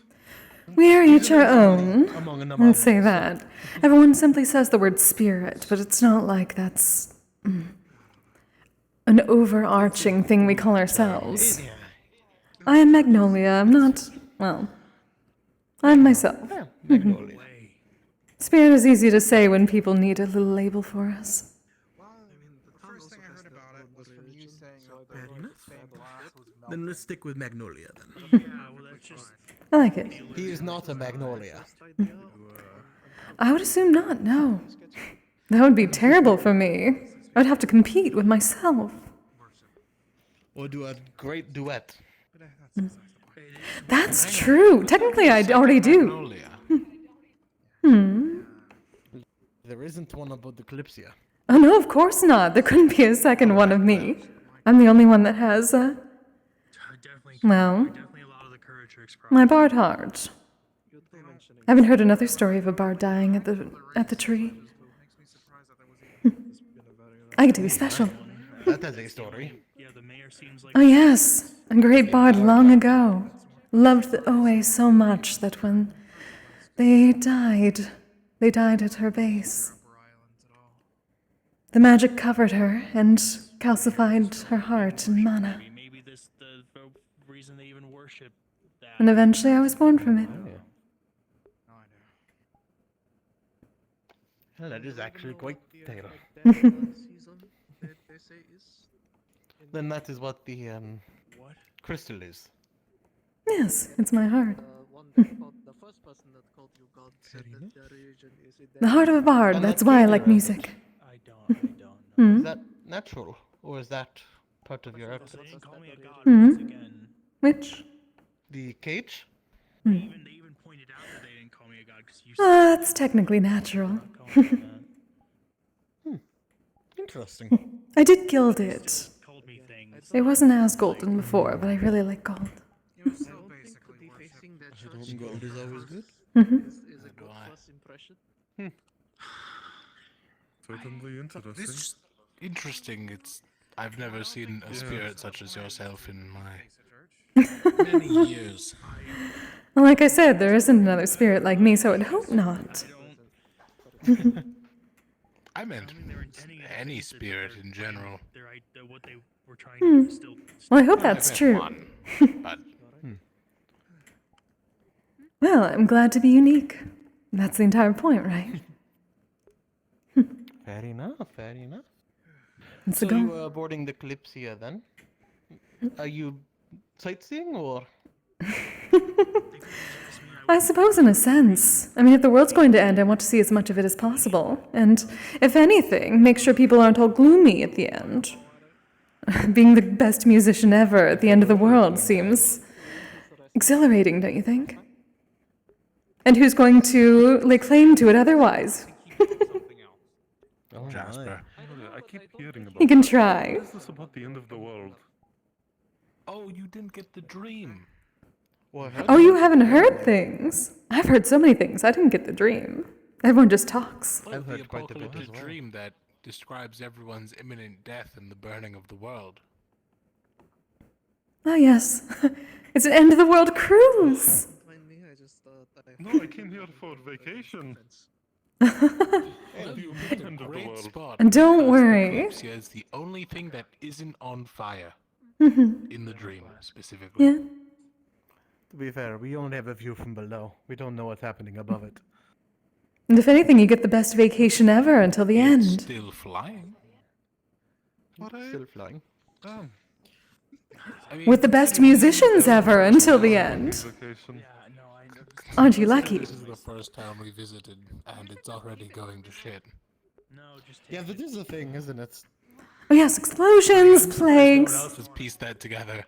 We are each our own. Among a Let's say that. Everyone simply says the word spirit, but it's not like that's an overarching thing we call ourselves. I am Magnolia. I'm not, well, I'm myself. Yeah, Magnolia. Spirit is easy to say when people need a little label for us. Then let's stick with Magnolia then. I like it. He is not a Magnolia. I would assume not, no. That would be terrible for me. I'd have to compete with myself. Or do a great duet. That's true. Technically, I already do. Magnolia. Hmm. There isn't one about the Kalypsia. Oh no, of course not. There couldn't be a second one of me. I'm the only one that has, well, my bard heart. Haven't heard another story of a bard dying at the tree. I get to be special. That has a story. Oh yes, a great bard long ago. Loved the OA so much that when they died at her base. The magic covered her and calcified her heart and mana. Maybe this the reason they even worship that. And eventually I was born from it. Well, that is actually quite tale. Then that is what the crystal is. Yes, it's my heart. The heart of a bard, And that's that why I figure like of it. music. Is that natural, or is that part of your outfit? Hmm? Which? The cage? It's technically natural. Interesting. I did gild it. It wasn't as golden before, but I really like gold. Gold is always good. Certainly interesting. It's interesting. I've never seen a spirit such as yourself in my many years. Well, like I said, there isn't another spirit like me, so I'd hope not. I meant any spirit in general. Hmm. Well, I hope that's true. But Well, I'm glad to be unique. That's the entire point, right? Fair enough, fair enough. That's so the goal. you are boarding the Kalypsia then? Are you sightseeing or? I suppose in a sense. I mean, if the world's going to end, I want to see as much of it as possible. And if anything, make sure people aren't all gloomy at the end. Being the best musician ever at the end of the world seems exhilarating, don't you think? And who's going to lay claim to it otherwise? Jasper. I keep hearing about You can that. try. What is this about the end of the world? Oh, you didn't get the dream. Oh, you haven't heard things? I've heard so many things. I didn't get the dream. Everyone just talks. I've heard quite a bit as well. Dream that describes everyone's imminent death and the burning of the world. Oh, yes. It's an end of the world cruise. No, I came here for vacation. End of the world. And don't worry. Kalypsia is the only thing that isn't on fire. Mhm. In the dream, specifically. Yeah. To be fair, we only have a view from below. We don't know what's happening above it. And if anything, you get the best vacation ever until the end. Still flying. Still flying. I mean, With the best musicians ever until the end. Aren't you lucky? This is the first town we visited, and it's already going to shit. Yeah, that is a thing, isn't it? Oh yes, explosions, No one plagues. else has pieced that together.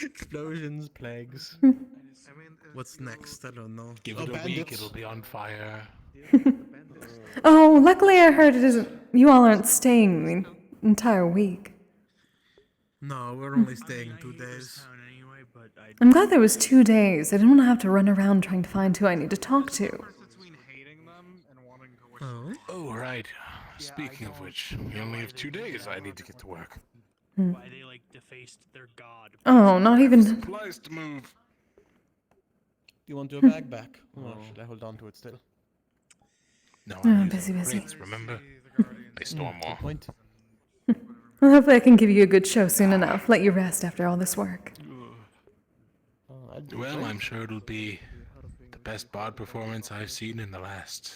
Explosions, plagues. What's next? I don't know. Give it a week, it'll be on fire. Oh, luckily I heard it isn't. You all aren't staying the entire week. No, we're only staying 2 days. I'm glad there was 2 days. I didn't want to have to run around trying to find who I need to talk to. Oh, right. Speaking of which, we only have 2 days. I need to get to work. Why they like defaced their god. Oh, not even. Supplies to move. You want your bag back? Or should I hold on to it still? No, Oh, I'm busy, using busy. crates, remember? They store more. Good point. Well, hopefully I can give you a good show soon enough. Let you rest after all this work. Well, I'm sure it'll be the best bard performance I've seen in the last...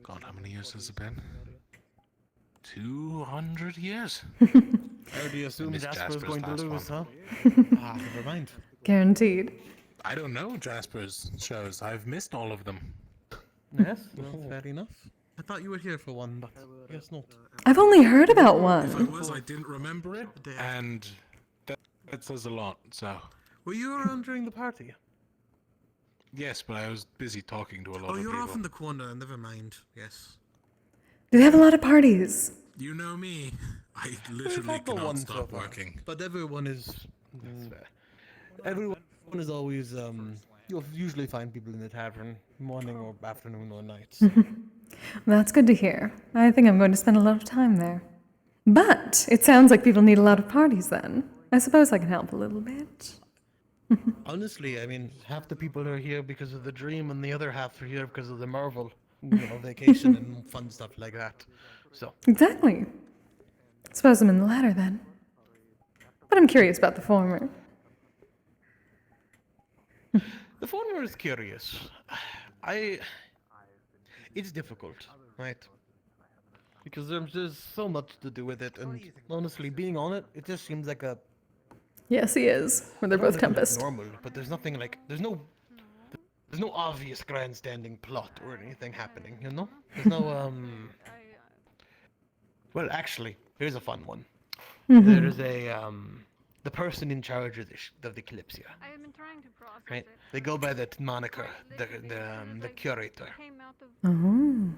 God, how many years has it been? 200 years? I already assume missed Jasper's Jasper's going to last lose, one. huh? Never mind. Guaranteed. I don't know Jasper's shows. I've missed all of them. Yes, no, fair enough. I thought you were here for one, but I guess not. I've only heard about If I one. was, I didn't remember it, and that says a lot. So. Were you around during the party? Yes, but I was busy talking to a lot Oh, of you're people. off in the corner. Never mind. Yes. Do they have a lot of parties? You know me. I We've literally had the cannot one so stop far, working. but everyone is. That's fair. Everyone is always. You'll usually find people in the tavern, morning or afternoon or night. That's good to hear. I think I'm going to spend a lot of time there. But it sounds like people need a lot of parties then. I suppose I can help a little bit. Honestly, I mean, half the people are here because of the dream, and the other half are here because of the Marvel, vacation and fun stuff like that. So. Exactly. Suppose I'm in the latter then. But I'm curious about the former. The former is curious. It's difficult, right? Because there's so much to do with it, and honestly, being on it, it just seems like a. Yes, he is. When they're both Not like Tempest. normal, but there's nothing like there's no obvious grandstanding plot or anything happening. There's no Well, actually, here's a fun one. Mhm. There's a the person in charge of the Kalypsia. I have been trying to process Right? it. They go by that moniker, the curator. Oh.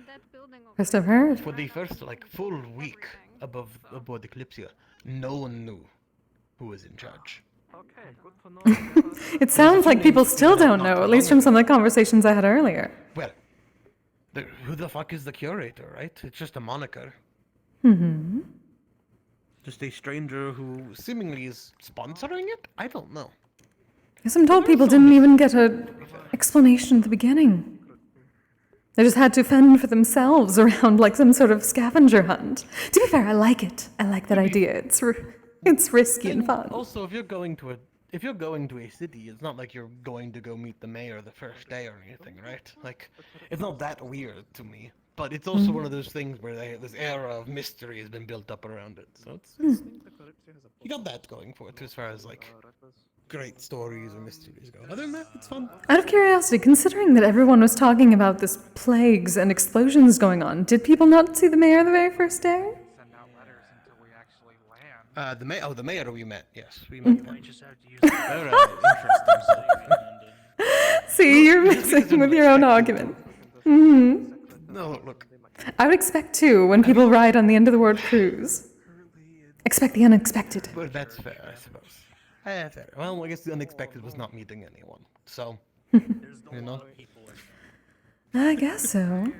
That building over First I've heard. For the first full week aboard the Kalypsia, no one knew who was in charge. Okay, good to know. It sounds like people still don't know, at least from some of the conversations I had earlier. Well, who the fuck is the curator, right? It's just a moniker. Mm-hmm. Just a stranger who seemingly is sponsoring it? I don't know. Yes, I'm told people didn't even get an explanation at the beginning. They just had to fend for themselves around like some sort of scavenger hunt. To be fair, I like it. I like that idea. It's risky and fun. Also, if you're going to a city, it's not like you're going to go meet the mayor the first day or anything, right? Like, it's not that weird to me. But it's also one of those things where this era of mystery has been built up around it. So it's you got that going for it as far as like great stories or mysteries go. Other than that, it's fun. Out of curiosity, considering that everyone was talking about this plagues and explosions going on, did people not see the mayor the very first day? The mayor we met, yes, we met them. See, you're messing with your own argument. Mm-hmm. No, look. I would expect too when people ride on the end of the word cruise. Expect the unexpected. Well, that's fair, I suppose. Fair. Well, I guess the unexpected was not meeting anyone. So, I guess so.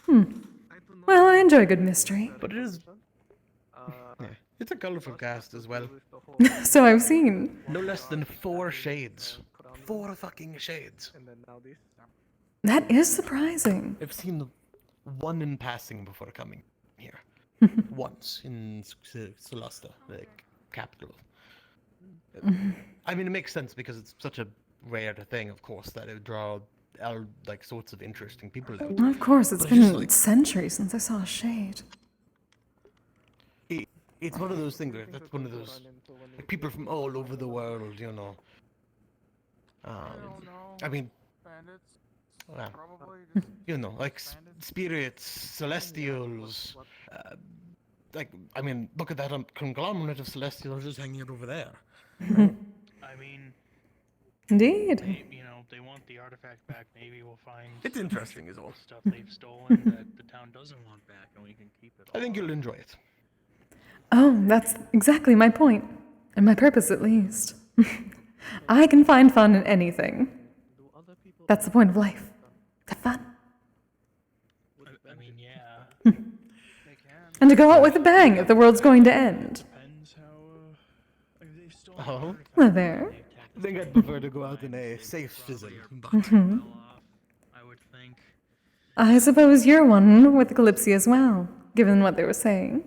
Well, I enjoy a good mystery. But it is. Yeah, it's a colorful cast as well. So I've seen. No less than 4 shades. 4 fucking shades. That is surprising. I've seen one in passing before coming here. Once in Solasta, the capital. I mean, it makes sense because it's such a rare thing, of course, that it would draw like sorts of interesting people out. Well, of course, it's But been just, like, centuries since I saw a shade. It's one of those things where that's one of those like, people from all over the world, I mean, well, like spirits, celestials. I mean, look at that conglomerate of celestials just hanging out over there. I mean, Indeed. They want the artifact back. Maybe we'll find. It's interesting, is all. Stuff they've stolen that the town doesn't want back, and we can keep it. I think you'll enjoy it. Oh, that's exactly my point. And my purpose, at least. I can find fun in anything. That's the point of life. Have fun. I mean, yeah. And to go out with a bang if the world's going to end. Oh? Well, there. I think I'd prefer to go out in a safe fizzle. Mhm. I would think. I suppose you're one with the Kalypsia as well, given what they were saying.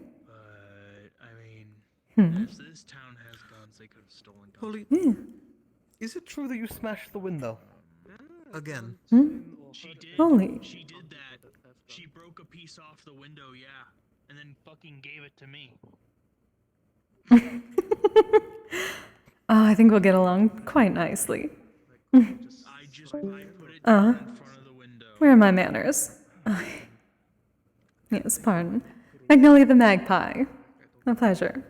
If this town has guns, they could have stolen guns. Holy. Yeah. Is it true that you smashed the window? Again. She did. Holy. She did that. She broke a piece off the window, yeah, and then fucking gave it to me. Oh, I think we'll get along quite nicely. I put it down in front of the window. Where are my manners? Oh, yes, pardon. Magnolia the Magpie. A pleasure.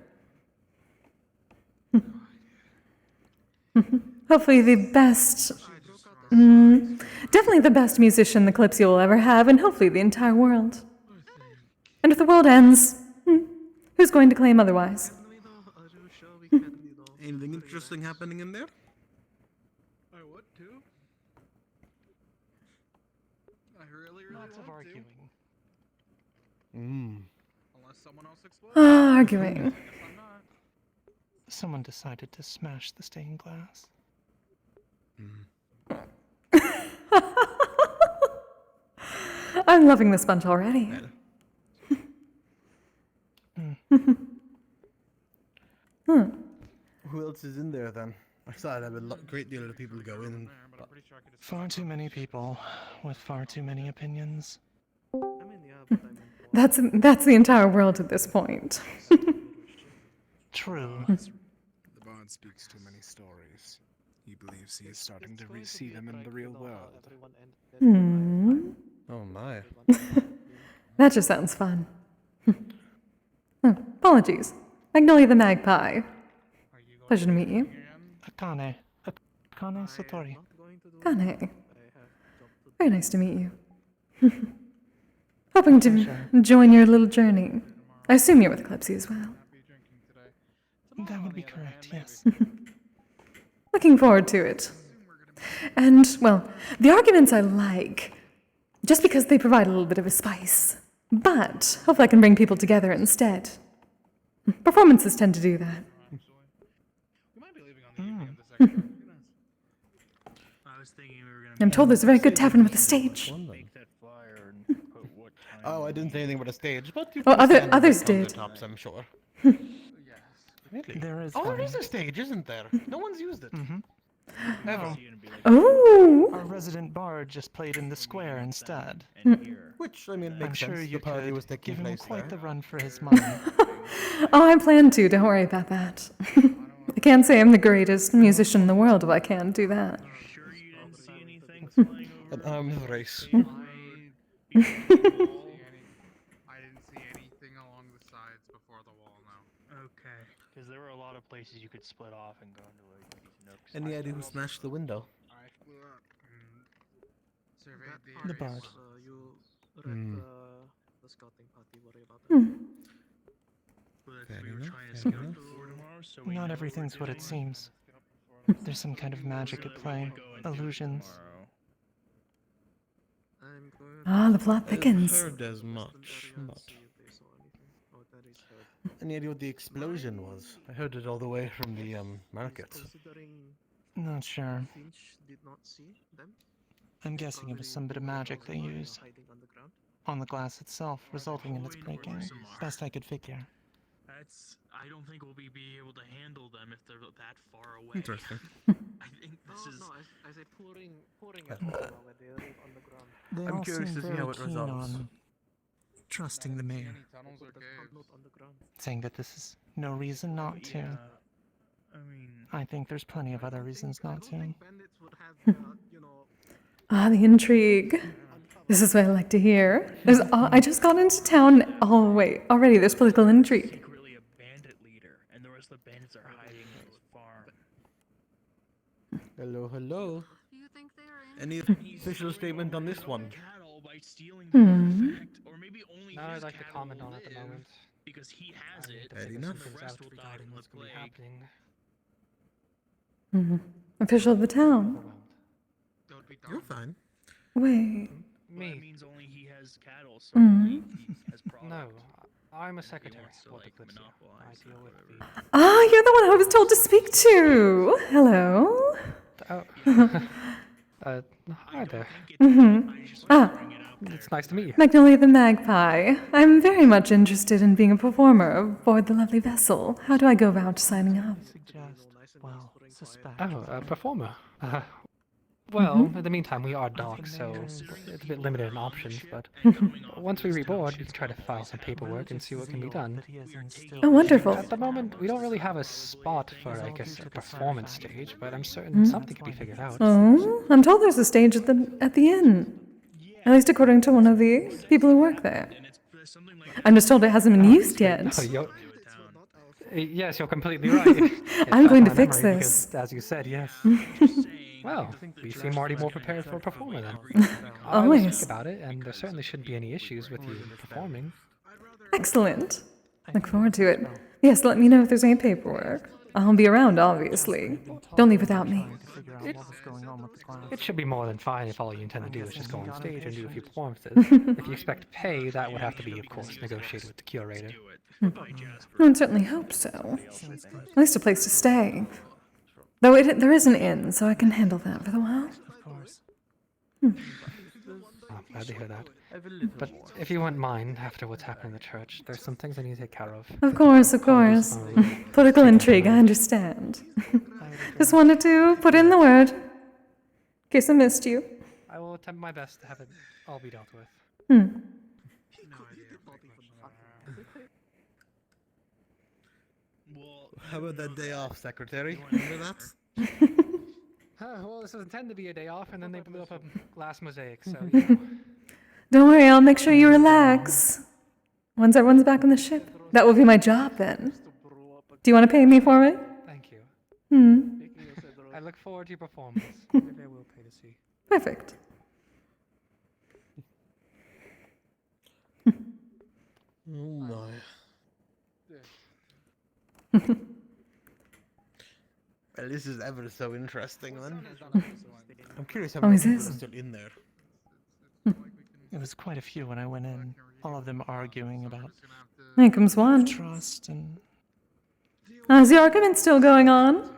Hopefully the best... definitely the best musician the Kalypsia will ever have, and hopefully the entire world. And if the world ends, who's going to claim otherwise? Anything interesting happening in there? What, too? I really Lots of arguing. Unless someone else explodes. Arguing. Someone decided to smash the stained glass. I'm loving this bunch already. Who else is in there then? I thought I'd have a great deal of people to go in. But... Far too many people with far too many opinions. That's the entire world at this point. True. The bard speaks too many stories. He believes he is starting to see them in the real world. Oh my. That just sounds fun. Apologies. Magnolia the Magpie. Pleasure to meet you. Akane Satori. Kane. Very nice to meet you. Hoping to join your little journey. I assume you're with Kalypsia as well. That would be correct, yes. Looking forward to it. And, well, the arguments I like, just because they provide a little bit of a spice. But hopefully I can bring people together instead. Performances tend to do that. I'm told there's a very good tavern with a stage. Oh, I didn't say anything about a stage, but you Oh, can stand on others the did. countertops, I'm sure. Really? There is Oh, one. there is a stage, isn't there? No one's used it. Ever. Oh! Our resident bard just played in the square instead. Which, I mean, I'm makes sure sense. you The party could was taking give him place quite there. the run for his money. Oh, I plan to. Don't worry about that. I can't say I'm the greatest musician in the world if I can't do that. An arms race. I didn't see anything along the sides before the wall now. Okay. Because there were a lot of places you could split off and go into like these nooks. Any idea who smashed the window? I flew up and surveyed the The area. bard. The scouting party, worry about that. Fair enough. Not everything's what it seems. There's some kind of magic at play. Illusions. Ah, the plot I've thickens. heard as much, but... Any idea what the explosion was? I heard it all the way from the, market. Not sure. Did not see them. I'm guessing it was some bit of magic they used on the glass itself, resulting in its breaking. Best I could figure. I don't think we'll be able to handle them if they're that far away. Interesting. I think this is. No, as a pouring at where they live on the ground. They I'm all curious seem to see very how it keen resolves. on trusting the mayor, Tunnels or caves? saying that this is no reason not to. I mean, I think there's plenty of other reasons not to. Bandits would have, Ah, the intrigue. This is what I like to hear. I just got into town. Oh, wait. Already there's political intrigue. secretly a bandit leader, and the rest of the bandits are hiding in his farm. Hello, hello. Do you think they are in? Any official statement on this one? Cattle by stealing Hmm. the fact, or maybe only No, I'd his like to cattle comment on will it at the live, moment. because he has it. Fair The enough. rest will die regarding from the what's going to be plague. happening. Official of the town. You're fine. Wait. Well, that Me? means only he has cattle, so he has product. No, I'm a secretary wants to, for the like, Kalypsia. I monopolize deal with the... Ah, you're the one I was told to speak to. Hello. Hi there. Ah, It's nice to meet you. Magnolia the Magpie. I'm very much interested in being a performer aboard the lovely vessel. How do I go about signing up? Suggest, well, suspect. Oh, a performer. Well, in the meantime, we are dogs, so it's a bit limited in options, but once we reboard, we can try to file some paperwork and see what can be done. Oh, wonderful. At the moment, we don't really have a spot for, I guess, a performance stage, but I'm certain something can be figured out. Oh, I'm told there's a stage at the inn. At least according to one of the people who work there. I'm just told it hasn't been used yet. Yes, you're completely right. It's I'm going to my fix memory this. because, as you said, yes. Well, you seem already more prepared for a performer then. I will Always. speak about it, and there certainly shouldn't be any issues with you performing. Excellent. Look forward to it. Yes, let me know if there's any paperwork. I'll be around, obviously. Don't leave without me. It should be more than fine if all you intend to do is just go on stage and do a few performances. If you expect pay, that would have to be, of course, negotiated with the curator. I would certainly hope so. At least a place to stay. Though there is an inn, so I can handle that for the while. Of course. Oh, glad to hear that. But if you wouldn't mind, after what's happened in the church, there's some things I need to take care of. Of course, of course. Political intrigue, I understand. Just wanted to put in the word. In case I missed you. I will attempt my best to have it all be dealt with. How about that day off, Secretary? Remember that? Well, this was intended to be a day off, and then they blew up a glass mosaic, so... Don't worry, I'll make sure you relax. Once everyone's back on the ship, that will be my job then. Do you want to pay me for it? Thank you. Hmm. I look forward to your performance. Maybe I will pay to see. Perfect. Oh my. Well, this is ever so interesting then. I'm curious how many Always people is. are still in there. It was quite a few when I went in. All of them arguing about Here comes one. trust and Is the argument still going on?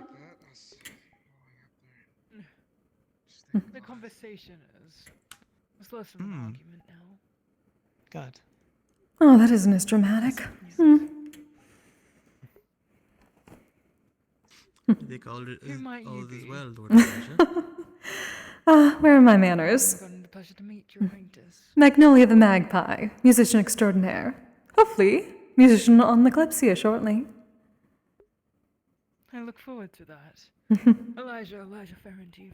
The conversation is less of an argument now. God. Oh, that isn't as dramatic. I think all is well, Lord Where are my manners? The pleasure to meet your acquaintance. Magnolia the Magpie, musician extraordinaire. Hopefully, musician on the Kalypsia shortly. I look forward to that. Elijah Ferrantive.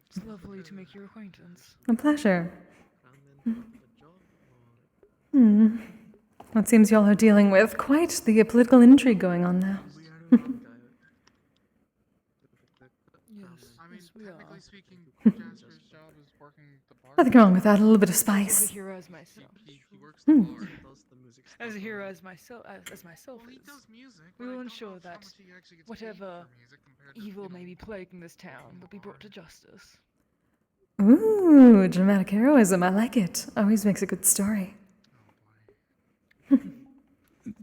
It's lovely to make your acquaintance. A pleasure. It seems y'all are dealing with quite the political intrigue going on now. Nothing wrong with that, a little bit of spice. As a hero as myself. As a hero as myself is, we will ensure that whatever evil may be plaguing this town will be brought to justice. Ooh, dramatic heroism, I like it. Always makes a good story.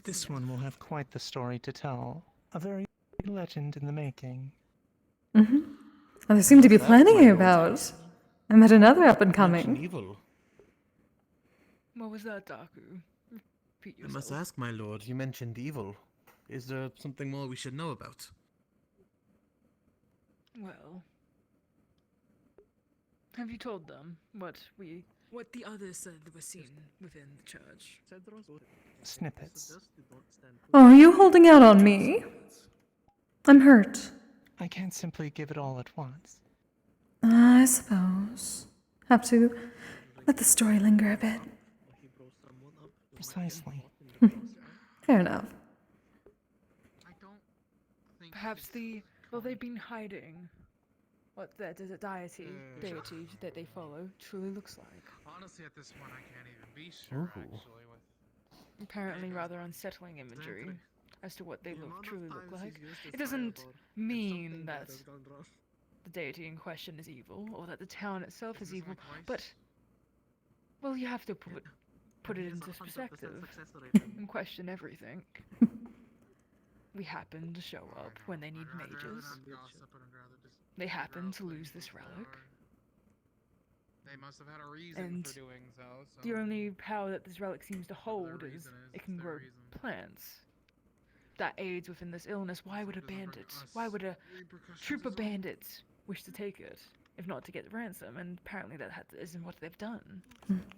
this one will have quite the story to tell. A very legend in the making. Well, there seem to be plenty about. I met another up and coming. Evil. What was that, Daku? Repeat I must yourself. ask, my lord, you mentioned evil. Is there something more we should know about? Well, have you told them what the others said were seen within the church? Snippets. Oh, are you holding out on me? I'm hurt. I can't simply give it all at once. I suppose. Have to let the story linger a bit. Precisely. Fair enough. Perhaps they've been hiding what the deity that they follow truly looks like. Honestly, at this point, I can't even be sure, actually. Apparently rather unsettling imagery as to what they truly look like. It doesn't mean that the deity in question is evil, or that the town itself is evil, but, well, you have to put it into perspective and question everything. We happen to show up when they need mages. They happen to lose this relic. They must have had a reason And for doing so. the only power that this relic seems to hold is it can grow plants. That aids within this illness. Why would a troop of bandits wish to take it, if not to get ransom? And apparently that isn't what they've done.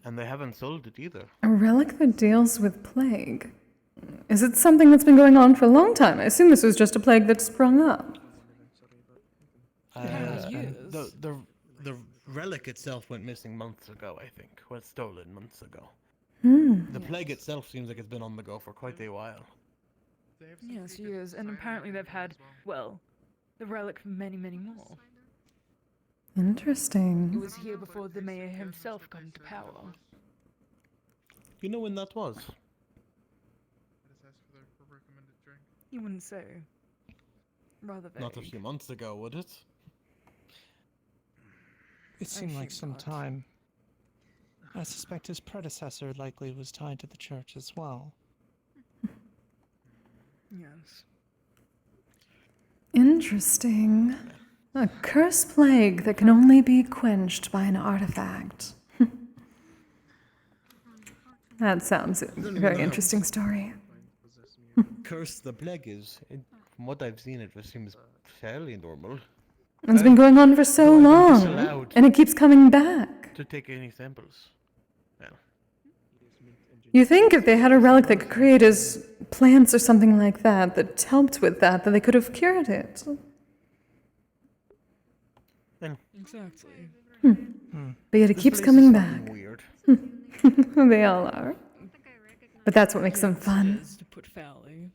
And they haven't sold it either. A relic that deals with plague. Is it something that's been going on for a long time? I assume this was just a plague that sprung up. The relic itself went missing months ago, I think. Was stolen months ago. Hmm. The plague itself seems like it's been on the go for quite a while. Yes, years, and apparently they've had, well, the relic for many, many more. It Interesting. was here before the mayor himself got into power. You know when that was? You wouldn't say. Rather vague. Not a few months ago, would it? It seemed like assume some not. time. I suspect his predecessor likely was tied to the church as well. Yes. Interesting. A curse plague that can only be quenched by an artifact. That sounds a very interesting story. Curse the plague is, from what I've seen, it seems fairly normal. It's been going on for so Though I've been long, disallowed and it keeps coming back. to take any samples. Well, You think if they had a relic that could create as plants or something like that that helped with that, then they could have cured it. Exactly. But yet it this keeps place coming is back. fucking weird. They all are. But that's what makes them fun. Yes, to put foully.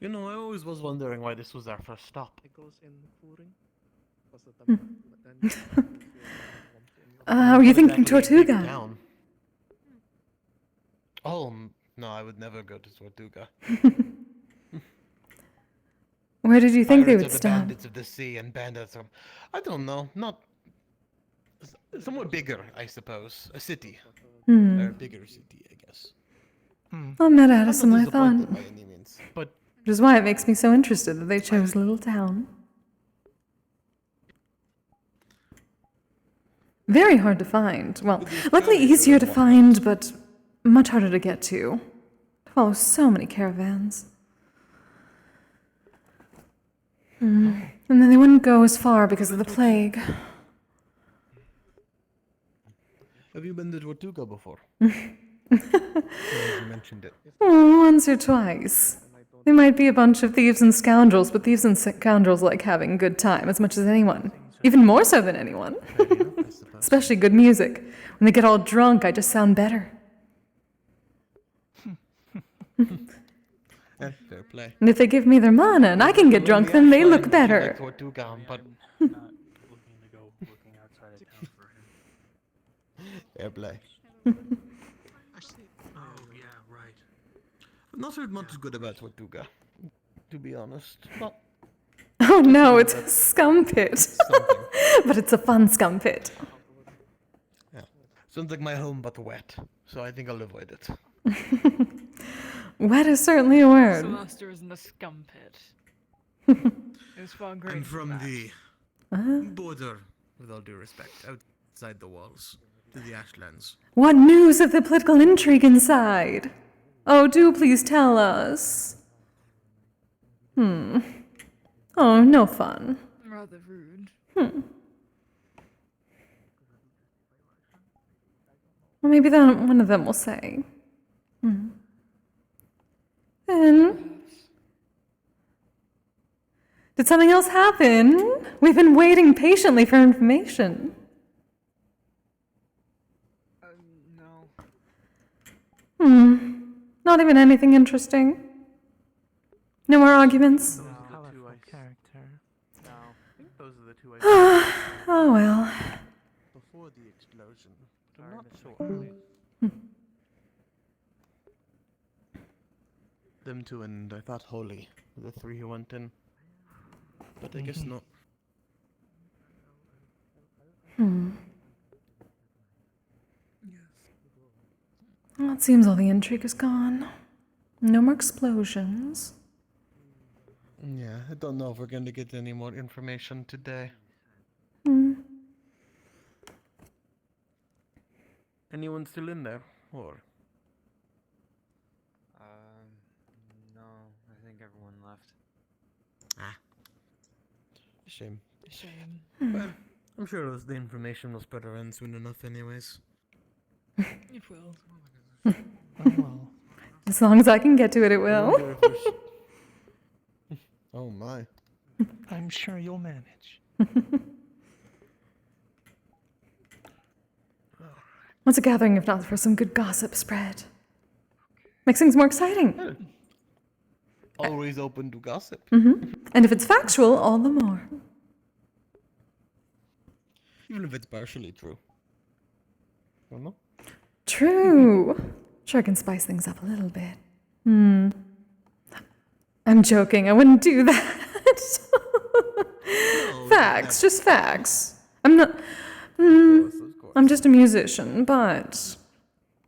You know, I always was wondering why this was our first stop. Were you thinking Exactly, take it Tortuga? down. Oh, no, I would never go to Tortuga. Where did you think they Pirates would are the stop? bandits of the sea and bandits are... I don't know, not... Somewhere bigger, I suppose. A city. Hmm. Or a bigger city, I guess. I'm not out of some I thought. disappointed by any means, but... Which is why it makes me so interested that they chose a little town. Very hard to find. Well, luckily easier to find, but much harder to get to. Follow so many caravans. And then they wouldn't go as far because of the plague. Have you been to Tortuga before? You mentioned it. Oh, once or twice. They might be a bunch of thieves and scoundrels, but thieves and scoundrels like having a good time as much as anyone. Even more so than anyone. Especially good music. When they get all drunk, I just sound better. Fair play. And if they give me their mana and I can get drunk, then they look better. Tortuga, but... Fair play. Not heard much good about Tortuga, to be honest. Well, Oh no, it's a scum pit. But it's a fun scum pit. yeah. Sounds like my home, but wet. So I think I'll avoid it. Wet is certainly a word. Celester isn't a scum pit. It's far greater I'm than from that. the border, with all due respect, outside the walls, to the Ashlands. What news of the political intrigue inside? Oh, do please tell us. Oh, no fun. Rather rude. Well, maybe then one of them will say. Then... Did something else happen? We've been waiting patiently for information. No. Not even anything interesting? No more arguments? Colorful character. No, I think those are the two I Oh well. Before the explosion, but I'm not sure. Them two and I thought Holy were the three who went in. But I guess not. Well, it seems all the intrigue is gone. No more explosions. Yeah, I don't know if we're going to get any more information today. Anyone still in there? Or? No, I think everyone left. Shame. Shame. Well, I'm sure the information will spread around soon enough anyways. It will. Oh well. As long as I can get to it, it will. Oh my. I'm sure you'll manage. What's a gathering if not for some good gossip spread? Makes things more exciting. Always open to gossip. And if it's factual, all the more. Even if it's partially true. Don't know. True. Sure can spice things up a little bit. I'm joking. I wouldn't do that. Facts, just facts. I'm not. I'm just a musician, but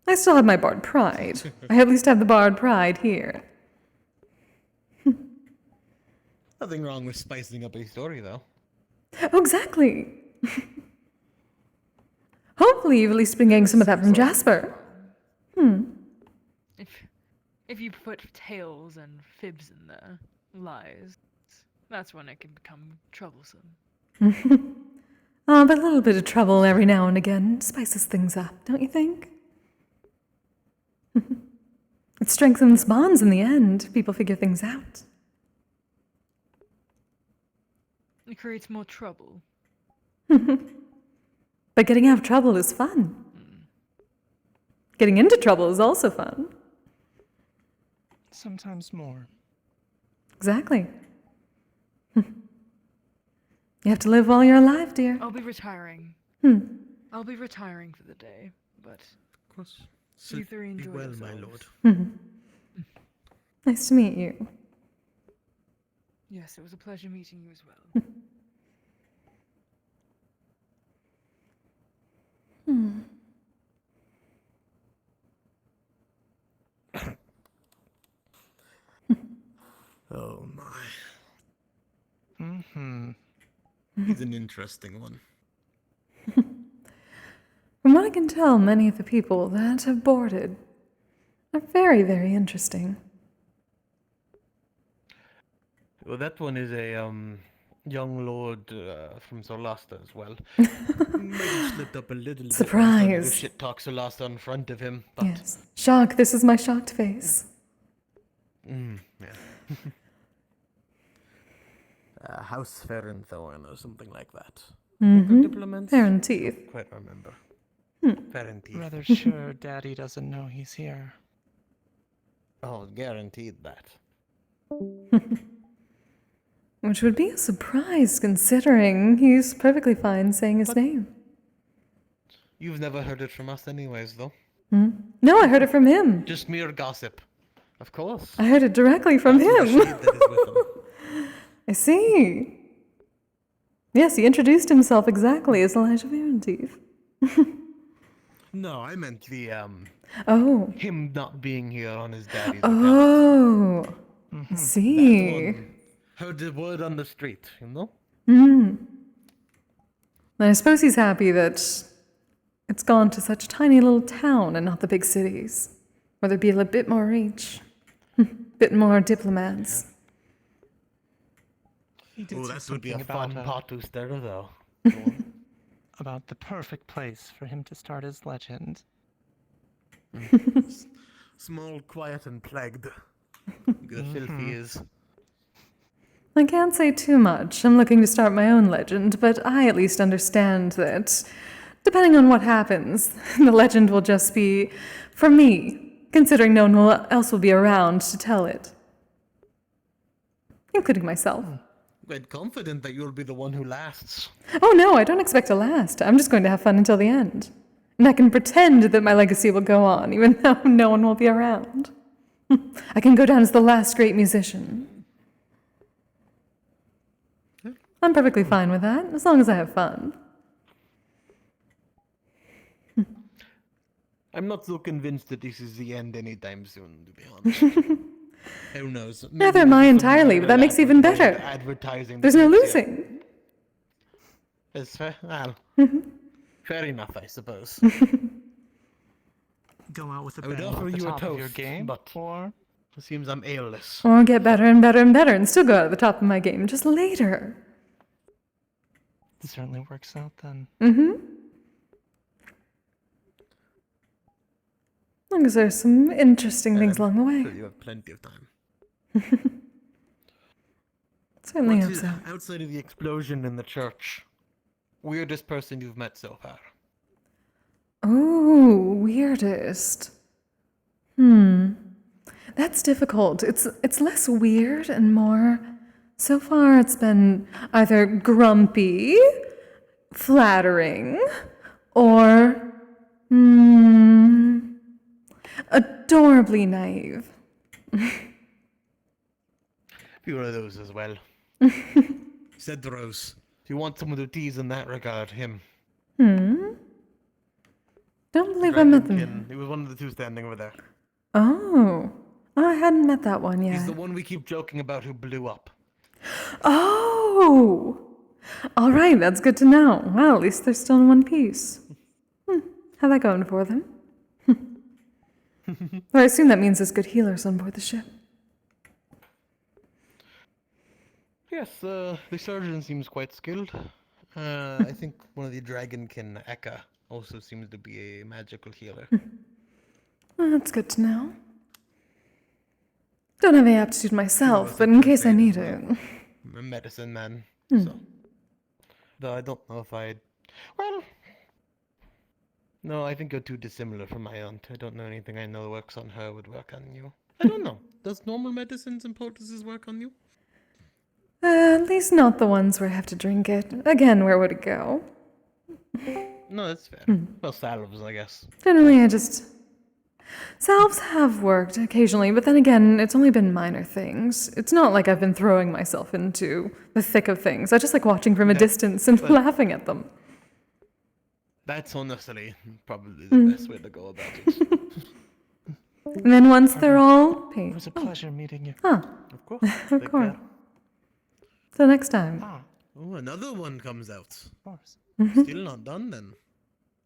I still have my bard pride. I at least have the bard pride here. Nothing wrong with spicing up a story, though. Oh, exactly. Hopefully, you've at least been getting some of that from Jasper. If you put tales and fibs in there, lies, that's when it can become troublesome. Oh, but a little bit of trouble every now and again spices things up, don't you think? It strengthens bonds in the end. People figure things out. It creates more trouble. But getting out of trouble is fun. Getting into trouble is also fun. Sometimes more. Exactly. You have to live while you're alive, dear. I'll be retiring. I'll be retiring for the day, but of course. You three Be enjoy well, yourselves. my lord. Nice to meet you. Yes, it was a pleasure meeting you as well. Oh my. He's an interesting one. From what I can tell, many of the people that have boarded are very, very interesting. Well, that one is a young lord from Solasta as well. Maybe slipped up a little bit. Surprise. The shit talk Solasta in front of him. But... Yes. Shock, this is my shocked face. Yeah. House Ferenthorn or something like that. Good diplomats? Teeth. Quite remember. Teeth. Rather sure Daddy doesn't know he's here. Oh, guaranteed that. Which would be a surprise considering he's perfectly fine saying his name. You've never heard it from us anyways, though. No, I heard it from him. Just mere gossip. Of course. I heard it directly from him. That is with him. I see. Yes, he introduced himself exactly as Elijah Varenteeth. No, I meant the Oh. him not being here on his daddy's Oh. I see. That one. Heard the word on the street, you know? I suppose he's happy that it's gone to such a tiny little town and not the big cities, where there'd be a bit more reach, bit more diplomats. Oh, that would be a fun Patus there, though. About the perfect place for him to start his legend. Small, quiet, and plagued. The filthy is. I can't say too much. I'm looking to start my own legend, but I at least understand that, depending on what happens, the legend will just be for me, considering no one else will be around to tell it. Including myself. Quite confident that you'll be the one who lasts. Oh no, I don't expect to last. I'm just going to have fun until the end. And I can pretend that my legacy will go on, even though no one will be around. I can go down as the last great musician. I'm perfectly fine with that, as long as I have fun. I'm not so convinced that this is the end anytime soon, to be honest. Who knows? Neither am I entirely, but that makes it even better. Advertising. There's no losing. It's fair. Well, fair enough, I suppose. Go out with a I would bang offer off the you a top of your toast, game, but or it seems I'm ale-less. Or get better and better and better and still go out at the top of my game just later. it certainly works out then. As long as there's some interesting things along the way. Sure you have plenty of time. Certainly What hope is, so. outside of the explosion in the church, weirdest person you've met so far? Oh, weirdest. That's difficult. It's less weird and more. So far, it's been either grumpy, flattering, or adorably naive. Few of those as well. Said Rose. If you want someone to tease in that regard, him. Don't believe I met them. Dragonkin, he was one of the two standing over there. Oh, I hadn't met that one yet. He's the one we keep joking about who blew up. Oh! All right, that's good to know. Well, at least they're still in one piece. How'd that going for them? Well, I assume that means there's good healers on board the ship. Yes, the surgeon seems quite skilled. I think one of the Dragonkin, Eka, also seems to be a magical healer. Well, that's good to know. Don't have any aptitude myself, but in case I need it. I'm a medicine man, Hmm. so. Though I don't know if I'd. Well. No, I think you're too dissimilar from my aunt. I don't know anything I know works on her would work on you. I don't know. Does normal medicines and poultices work on you? At least not the ones where I have to drink it. Again, where would it go? No, that's fair. Well, salves, I guess. Generally, salves have worked occasionally, but then again, it's only been minor things. It's not like I've been throwing myself into the thick of things. I just like watching from a distance and laughing at them. That's honestly probably the best way to go about it. And then once they're all paid. It was a pleasure meeting you. Huh. Of course. Of course. So next time. Oh, another one comes out. Of course. Still not done then.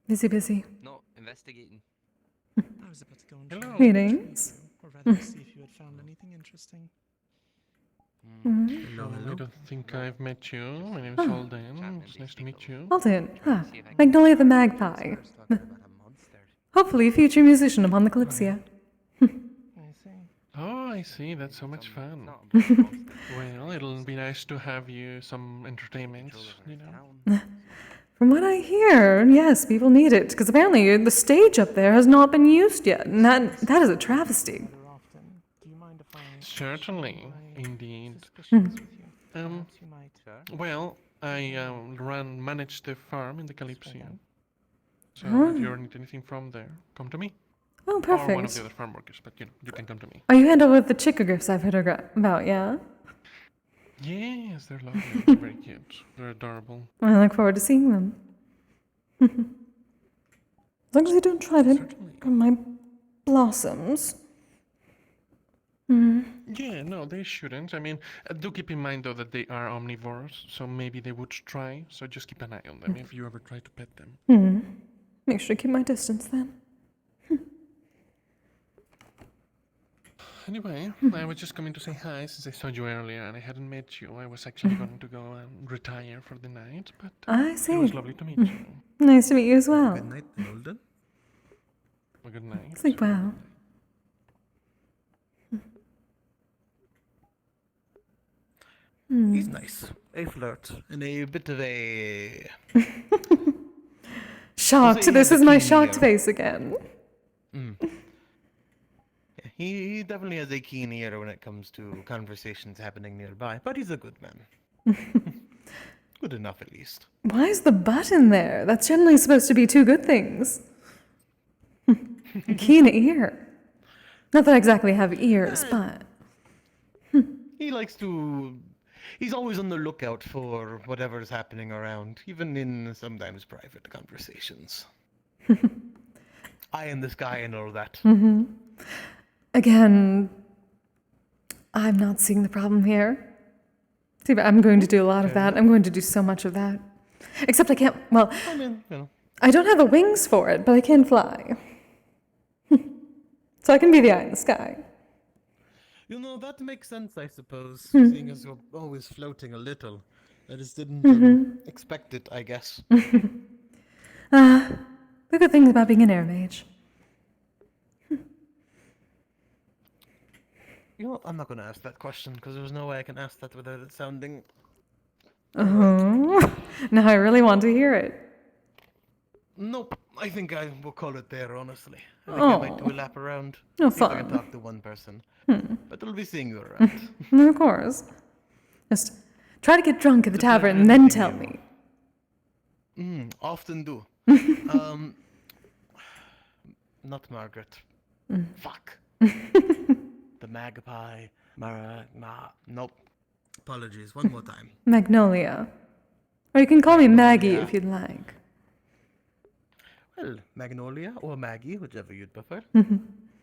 Busy. No, investigating. I was about to go and Hello. Greetings. or rather see if you had found anything interesting. Hello, I hello. don't think I've met you. My name is Oh. Holden. It's nice to meet you. Alden. Magnolia the Magpie. Hopefully a future musician upon the Kalypsia. Oh, I see. That's so much fun. Well, it'll be nice to have you some entertainment, you know. From what I hear, yes, people need it, because apparently the stage up there has not been used yet, and that is a travesty. Certainly, indeed. Hmm. Well, I manage the farm in the Kalypsia. So Ah. if you need anything from there, come to me. Oh, Or one of perfect. the other farm workers, but you can come to me. Oh, you handle with the chickogriffs I've heard about, yeah? Yes, they're lovely. They're very cute. They're adorable. I look forward to seeing them. As long as you don't try to grab my blossoms. Yeah, no, they shouldn't. I mean, do keep in mind though that they are omnivores, so maybe they would try. So just keep an eye on them if you ever try to pet them. Make sure to keep my distance then. Anyway, I was just coming to say hi since I saw you earlier and I hadn't met you. I was actually going to go and retire for the night, but I see. it was lovely to meet you. Nice to meet you as well. Good night, Holden. Well, good night. Sleep well. He's nice. A flirt. And a bit of a... Shocked. he This has is a my keen shocked ear. face again. Yeah, he definitely has a keen ear when it comes to conversations happening nearby, but he's a good man. Good enough, at least. Why is the button there? That's generally supposed to be two good things. A keen ear. Not that I exactly have ears, but... He likes to... He's always on the lookout for whatever's happening around, even in sometimes private conversations. Eye in the sky and all that. Again, I'm not seeing the problem here. See, but I'm going to do a lot of that. I'm going to do so much of that. Except I can't, well, I mean, you know. I don't have the wings for it, but I can fly. So I can be the eye in the sky. You know, that makes sense, I suppose, seeing as you're always floating a little. I just didn't expect it, I guess. The good things about being an air mage. You know what? I'm not going to ask that question because there's no way I can ask that without it sounding. Oh, now I really want to hear it. Nope. I think I will call it there, honestly. I think I might do a Oh. lap around. Oh, See if I can fun. talk to one person. Hmm. But I'll be seeing you around. Of course. Just try to get drunk at the tavern and then tell me. Often do. Not Margaret. Fuck. The magpie. Nope. Apologies. One more time. Magnolia. Or you can call me Maggie if you'd like. Well, Magnolia or Maggie, whichever you'd prefer.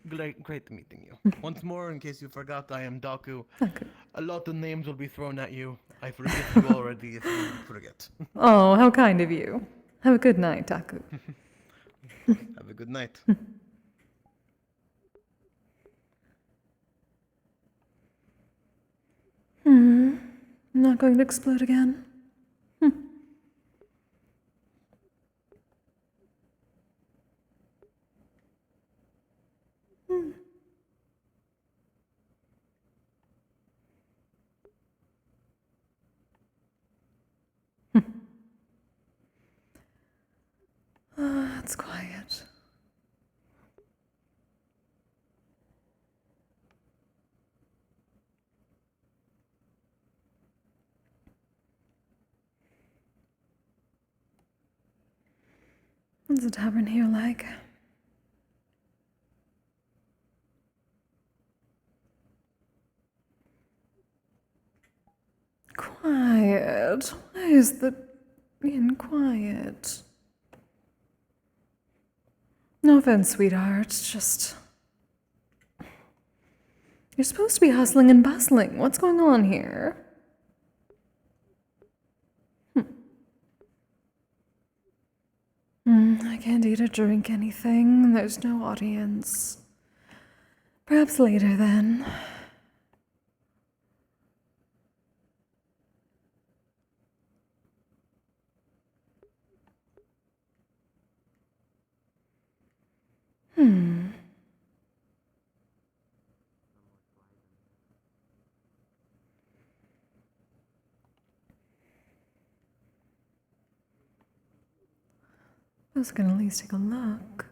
Great meeting you. Once more, in case you forgot, I am Daku. Okay. A lot of names will be thrown at you. I forgive you already if you forget. Oh, how kind of you. Have a good night, Taku. Have a good night. I'm not going to explode again. It's quiet. What's the tavern here like? Quiet. Why is the inn quiet? No offense, sweetheart. Just. You're supposed to be hustling and bustling. What's going on here? I can't eat or drink anything. There's no audience. Perhaps later then. I was gonna at least take a look.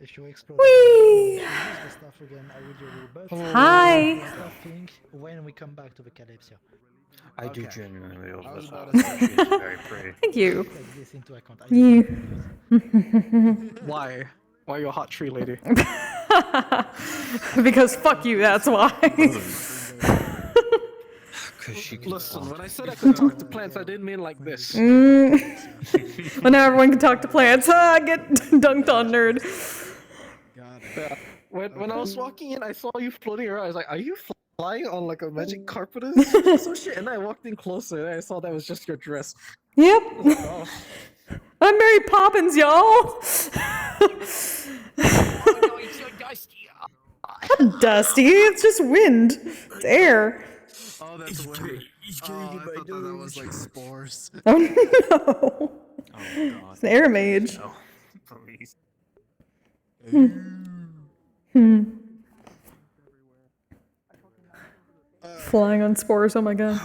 If you explore Whee! the stuff again, I will do a little bit. Hi! Stuffing when we come back to the Kalypsia. I do genuinely love this house. She's She's very pretty. Thank you. Take this into account. You. Why? Why are you a hot tree lady? Because fuck you, that's why. Listen, when I said I could talk to plants, I didn't mean like this. Well, now everyone can talk to plants. Get dunked on, nerd. Yeah. When I was walking in, I saw you floating around. I was like, are you flying on like a magic carpet or some shit? And I walked in closer and I saw that was just your dress. Yep. Oh. I'm Mary Poppins, y'all. Not dusty, it's just wind. It's air. Oh, that's weird. Oh, I thought that was like spores. Oh no. Oh, God. It's an air mage. No, please. Flying on spores, oh my god.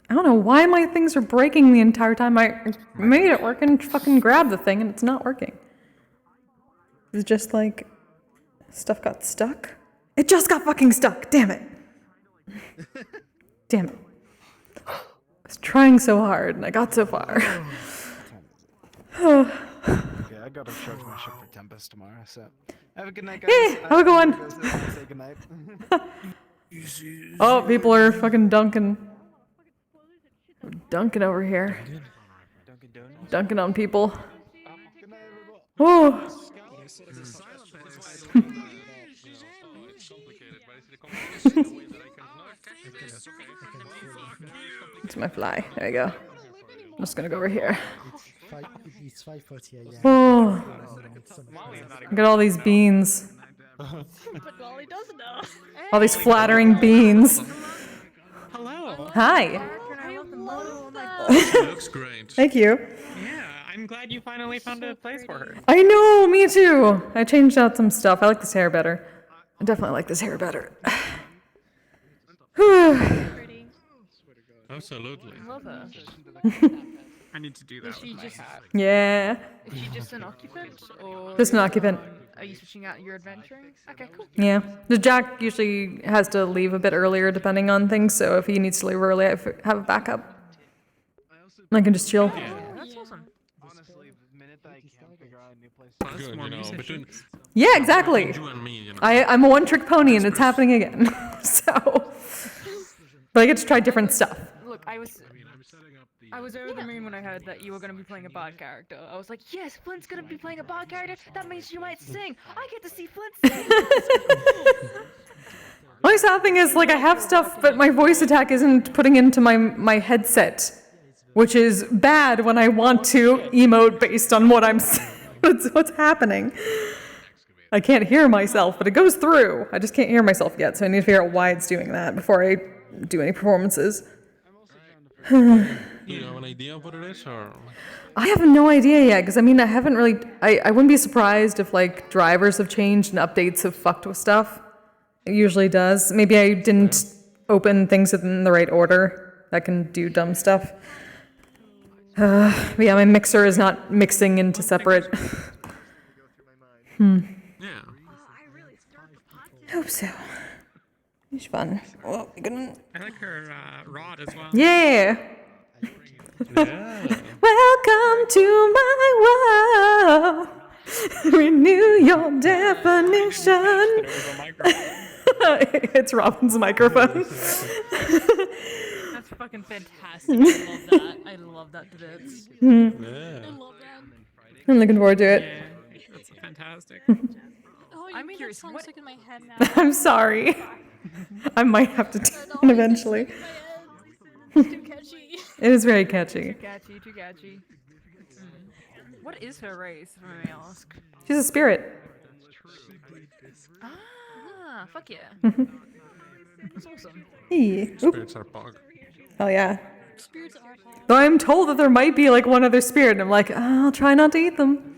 I don't know why my things are breaking the entire time. I made it work and fucking grabbed the thing and it's not working. It's just like stuff got stuck. It just got fucking stuck. Damn it. Damn it. I was trying so hard and I got so far. Yeah, I gotta charge my ship for Tempest tomorrow, so have a good night, guys. Hey, have a good one. Say good night. Oh, people are fucking dunking. Dunking over here. Dunking on people. Oh. It's my fly. There you go. I'm just gonna go over here. It's 5:30 a.m. Oh. Look at all these beans. But Molly does know. All these flattering beans. Hello. Hi. love that. She looks great. Thank you. Yeah, I'm glad you finally found a place for her. I know, me too. I changed out some stuff. I like this hair better. I definitely like this hair better. Absolutely. I love her. I need to do that Is she with my just? hat. Yeah. Is she just an occupant, or Just an is, occupant. Are you switching out your adventuring? Okay, cool. Yeah. The Jack usually has to leave a bit earlier depending on things, so if he needs to leave early, I have a backup. I can just chill. That's awesome. Honestly, the minute that I can't figure out a new place Good, you know, between Yeah, exactly. you and me, you know. I'm a one-trick pony, and it's happening again. So, but I get to try different stuff. Look, I was over the moon when I heard that you were going to be playing a bard character. I was like, yes, Flint's going to be playing a bard character. That means you might sing. I get to see Flint sing. Only sad thing is, like, I have stuff, but my voice attack isn't putting into my headset, which is bad when I want to emote based on what I'm saying. What's happening? I can't hear myself, but it goes through. I just can't hear myself yet, so I need to figure out why it's doing that before I do any performances. Do you have an idea of what it is, or? I have no idea yet, because I mean, I haven't really. I wouldn't be surprised if like drivers have changed and updates have fucked with stuff. It usually does. Maybe I didn't open things in the right order that can do dumb stuff. But yeah, my mixer is not mixing into separate. Yeah. I hope so. It's fun. Oh, you're gonna... I like her rod as well. Yeah. Welcome to my world. Renew your definition. It's Robin's microphone. That's fucking fantastic. I love that. I love that to bits. Yeah. I love that. I'm looking forward to it. Yeah, that's fantastic. Oh, I'm curious. curious, That song's what- stuck in my head now. I'm sorry. I might have to do it eventually. It's too catchy. It is very catchy. Too catchy, too catchy. What is her race, if I may ask? She's a spirit. Ah, fuck yeah. That's awesome. Hey. Oop. Spirits are pog. Oh yeah. Spirits are hot. Though I'm told that there might be like one other spirit, and I'm like, I'll try not to eat them.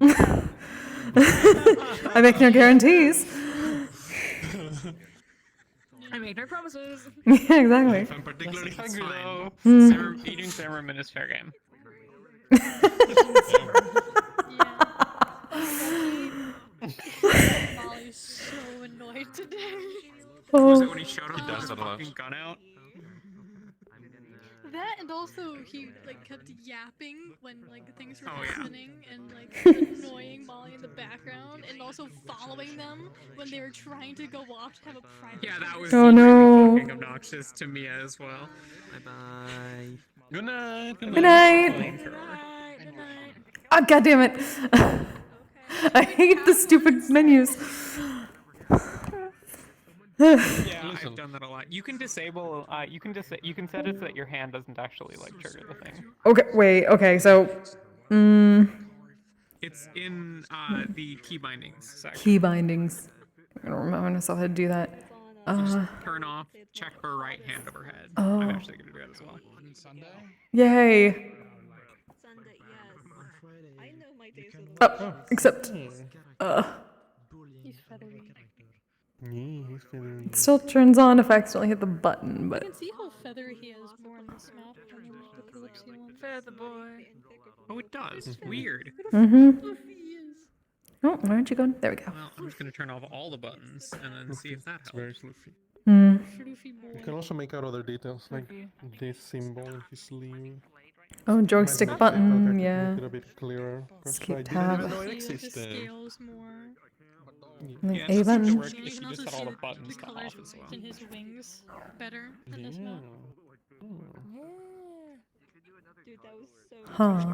I make no guarantees. I make no promises. Yeah, exactly. If I'm particularly hungry though, Mm. eating Zimmerman is fair game. Molly's so annoyed today. Was it when he showed up He does with that a his lot. fucking gun out? That and also he like kept yapping when like things were Oh, yeah. happening and like annoying Molly in the background and also following them when they were trying to go off to have a private. Yeah, that was Oh, no. fucking obnoxious to Mia as well. Bye-bye. Good night. Good night. Good night. Oh, God damn it. I hate the stupid menus. Yeah, I've done that a lot. You can disable. You can set it so that your hand doesn't actually like trigger the thing. Okay, wait, okay, so... It's in the key bindings section. Key bindings. I don't remember myself how to do that. Turn off, check for right hand overhead. Oh. I'm actually gonna do that as well. Yay. Oh, except... He's feathery. It still turns on if I accidentally hit the button, You but... can see how feathery he is more on this map than in the Kalypsia one. Feather boy. Oh, it does. Weird. Mm-hmm. Oh, why aren't you going? There we go. Well, I'm just gonna turn off all the buttons and then see if that helps. Very fluffy. Hmm. Floofy boy. You can also make out other details, like this symbol in his sleeve. Oh, joystick Might make button, that yeah. Make it a bit clearer. 'cause Skip I tab. didn't even know it See, like, the existed. scales more. Like Yeah, A it button. seems to work And you if can you also just see have all the the buttons come colors off as well. in his wings better in this map. Dude, that was so Huh. That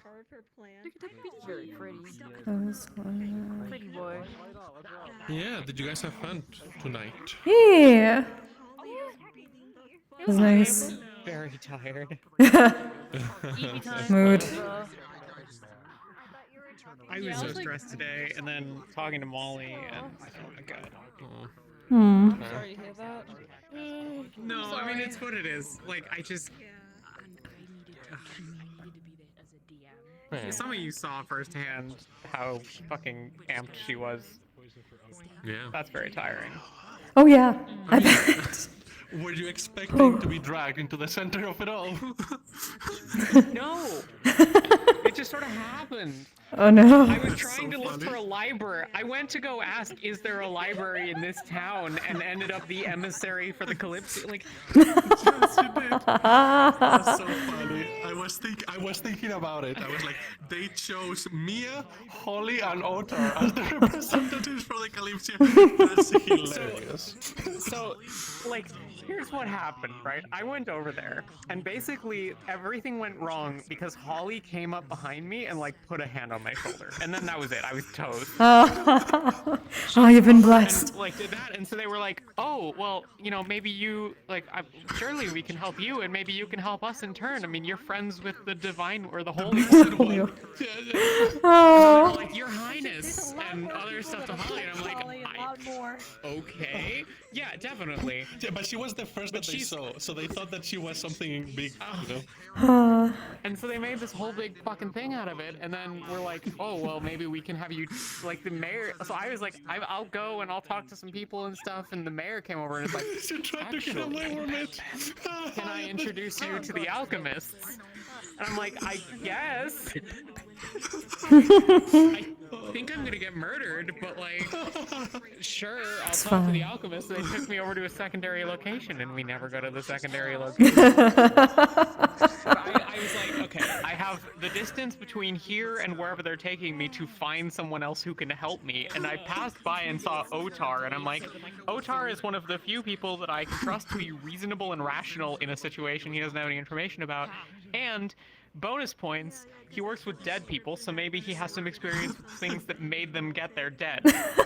part of her plan. Look at that pretty Very pretty. Those ones. Pretty boy. Yeah, did you guys have fun tonight? Yeah. It was nice. Very tired. Mood. I was so stressed today, and then talking to Molly, and oh my god. Hmm. Sorry to hear that. No, I mean it's what it is. Like I just. Some of you saw firsthand how fucking amped she was. Yeah. That's very tiring. Oh yeah, I bet. Were you expecting to be dragged into the center of it all? No! It just sort of happened. Oh no. I was trying to look for a library. I went to go ask, is there a library in this town? And ended up the emissary for the Kalypsia. Like, Yes, you did. That's so funny. I was thinking about it. I was like, they chose Mia, Holly, and Otar as the representatives for the Kalypsia. That's hilarious. So, like, here's what happened, right? I went over there, and basically everything went wrong because Holly came up behind me and, like, put a hand on my shoulder. And then that was it. I was toast. Oh, you've been blessed. And, like, did that, and so they were like, oh, well, you know, maybe you, like, surely we can help you, and maybe you can help us in turn. I mean, you're friends with the divine, or the holy one. Oh. Like, your highness, and other stuff to Holly, and I'm like, okay. Yeah, definitely. Yeah, but she was the first that they saw, so they thought that she was something big, you know? And so they made this whole big fucking thing out of it, and then we're like, oh, well, maybe we can have you, like, the mayor. So I was like, I'll go and I'll talk to some people and stuff, and the mayor came over and is like, actually, can I introduce you to the alchemists? And I'm like, I guess. I think I'm gonna get murdered, but like, sure, I'll talk to the alchemist. They took me over to a secondary location, and we never go to the secondary location. I was like, okay, I have the distance between here and wherever they're taking me to find someone else who can help me. And I passed by and saw Otar, and I'm like, Otar is one of the few people that I can trust to be reasonable and rational in a situation he doesn't have any information about. And bonus points, he works with dead people, so maybe he has some experience with things that made them get there dead.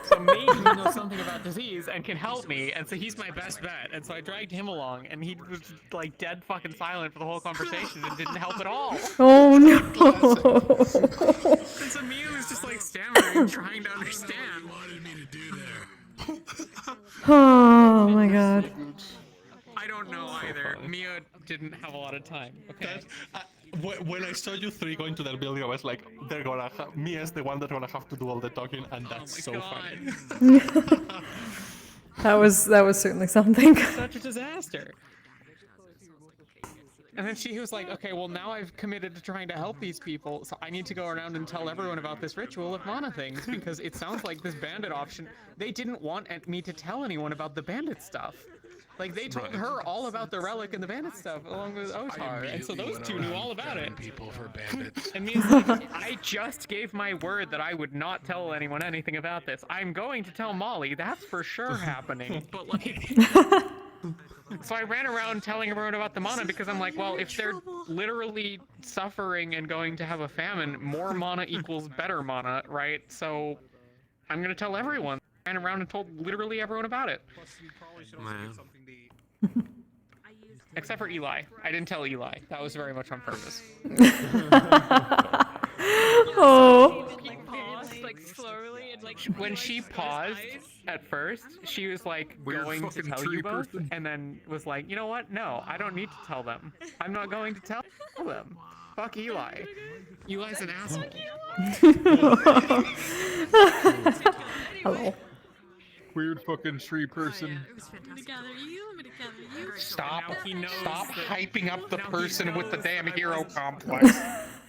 So maybe he knows something about disease and can help me, and so he's my best bet. And so I dragged him along, and he was like dead fucking silent for the whole conversation and didn't help at all. Oh no! And so Mia was just like stammering, trying to understand. Oh my god. I don't know either. Mia didn't have a lot of time. Okay. When I saw you three going to that building, I was like, they're gonna have, Mia's the one that's gonna have to do all the talking, and that's so funny. That was certainly something. Such a disaster. And then she was like, okay, well now I've committed to trying to help these people, so I need to go around and tell everyone about this ritual of mana things, because it sounds like this bandit option, they didn't want me to tell anyone about the bandit stuff. Like, they told her all about the relic and the bandit stuff, along with Otar, and so those two knew all about it. People for bandits. And means like, I just gave my word that I would not tell anyone anything about this. I'm going to tell Molly, that's for sure happening. But like, so I ran around telling everyone about the mana because I'm like, well, if they're literally suffering and going to have a famine, more mana equals better mana, right? So I'm gonna tell everyone. I ran around and told literally everyone about it. Man. Except for Eli. I didn't tell Eli. That was very much on purpose. Oh. Like slowly and like When she paused at first, she was like going to tell you both, and then was like, you know what? No, I don't need to tell them. I'm not going to tell them. Fuck Eli. Eli's an asshole. Hello. Weird fucking tree person. Stop Stop hyping up the person with the damn hero complex.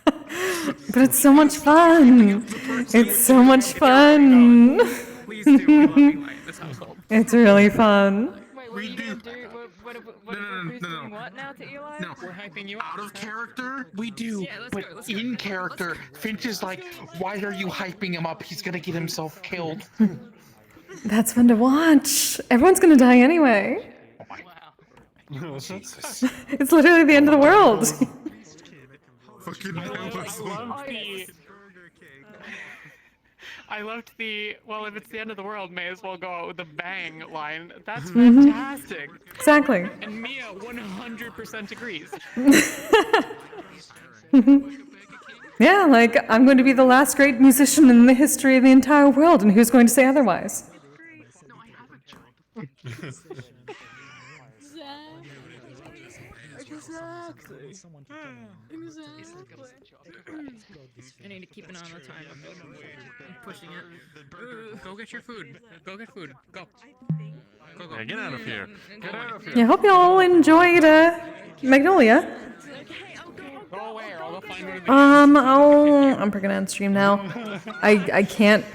But it's so much fun. It's so much fun. Please do. We love Eli in this household. It's really fun. Wait, what are you gonna do? Who's doing what now to Eli? No, we're hyping you Out up. of character, we do. Yeah, let's but go, let's go. in character, Finch is like, why are you hyping him up? He's gonna get himself killed. That's fun to watch. Everyone's gonna die anyway. Oh Jesus. It's literally the end of the world. I loved the, well, if it's the end of the world, may as well go out with a bang line. That's fantastic. Exactly. And Mia 100% agrees. Yeah, like, I'm going to be the last great musician in the history of the entire world, and who's going to say otherwise? Exactly. Exactly. I need to keep an eye on the time. I'm pushing it. Go get your food. Go get food. Go. Go, go. Yeah, get out of here. Get out of here. Yeah, I hope y'all enjoyed Magnolia. Go away or I'll go find one of the I'm probably gonna end stream now. I can't.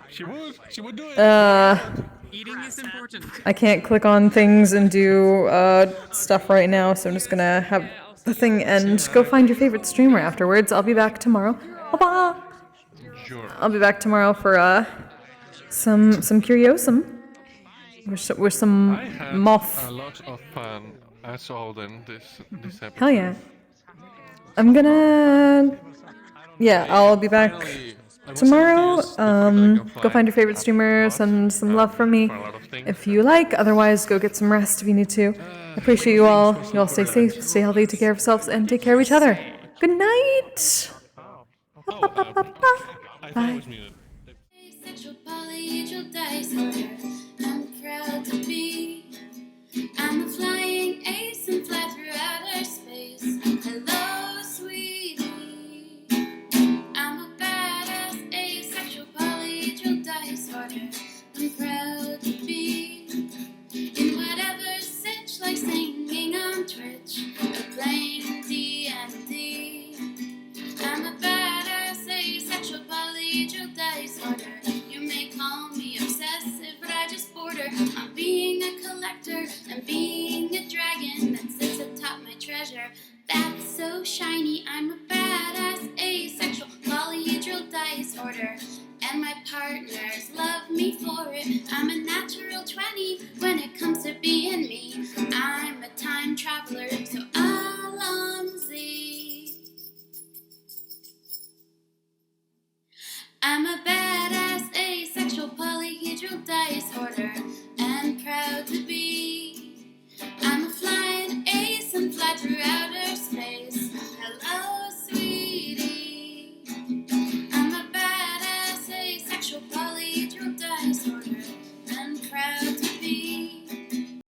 She would do it. Eating is important. I can't click on things and do stuff right now, so I'm just gonna have the thing end. Go find your favorite streamer afterwards. I'll be back tomorrow. Bye-bye. Sure. I'll be back tomorrow for some curiosum. With some I had moth. a lot of fun as Alden this episode. Hell yeah. I'm gonna. Yeah, I'll be back tomorrow. Go find your favorite streamer, send some love from me if you like. Otherwise, go get some rest if you need to. I appreciate you all. You all stay safe, stay healthy, take care of yourselves, and take care of each other. Good night. I thought it was muted. Sexual polyhedral dice.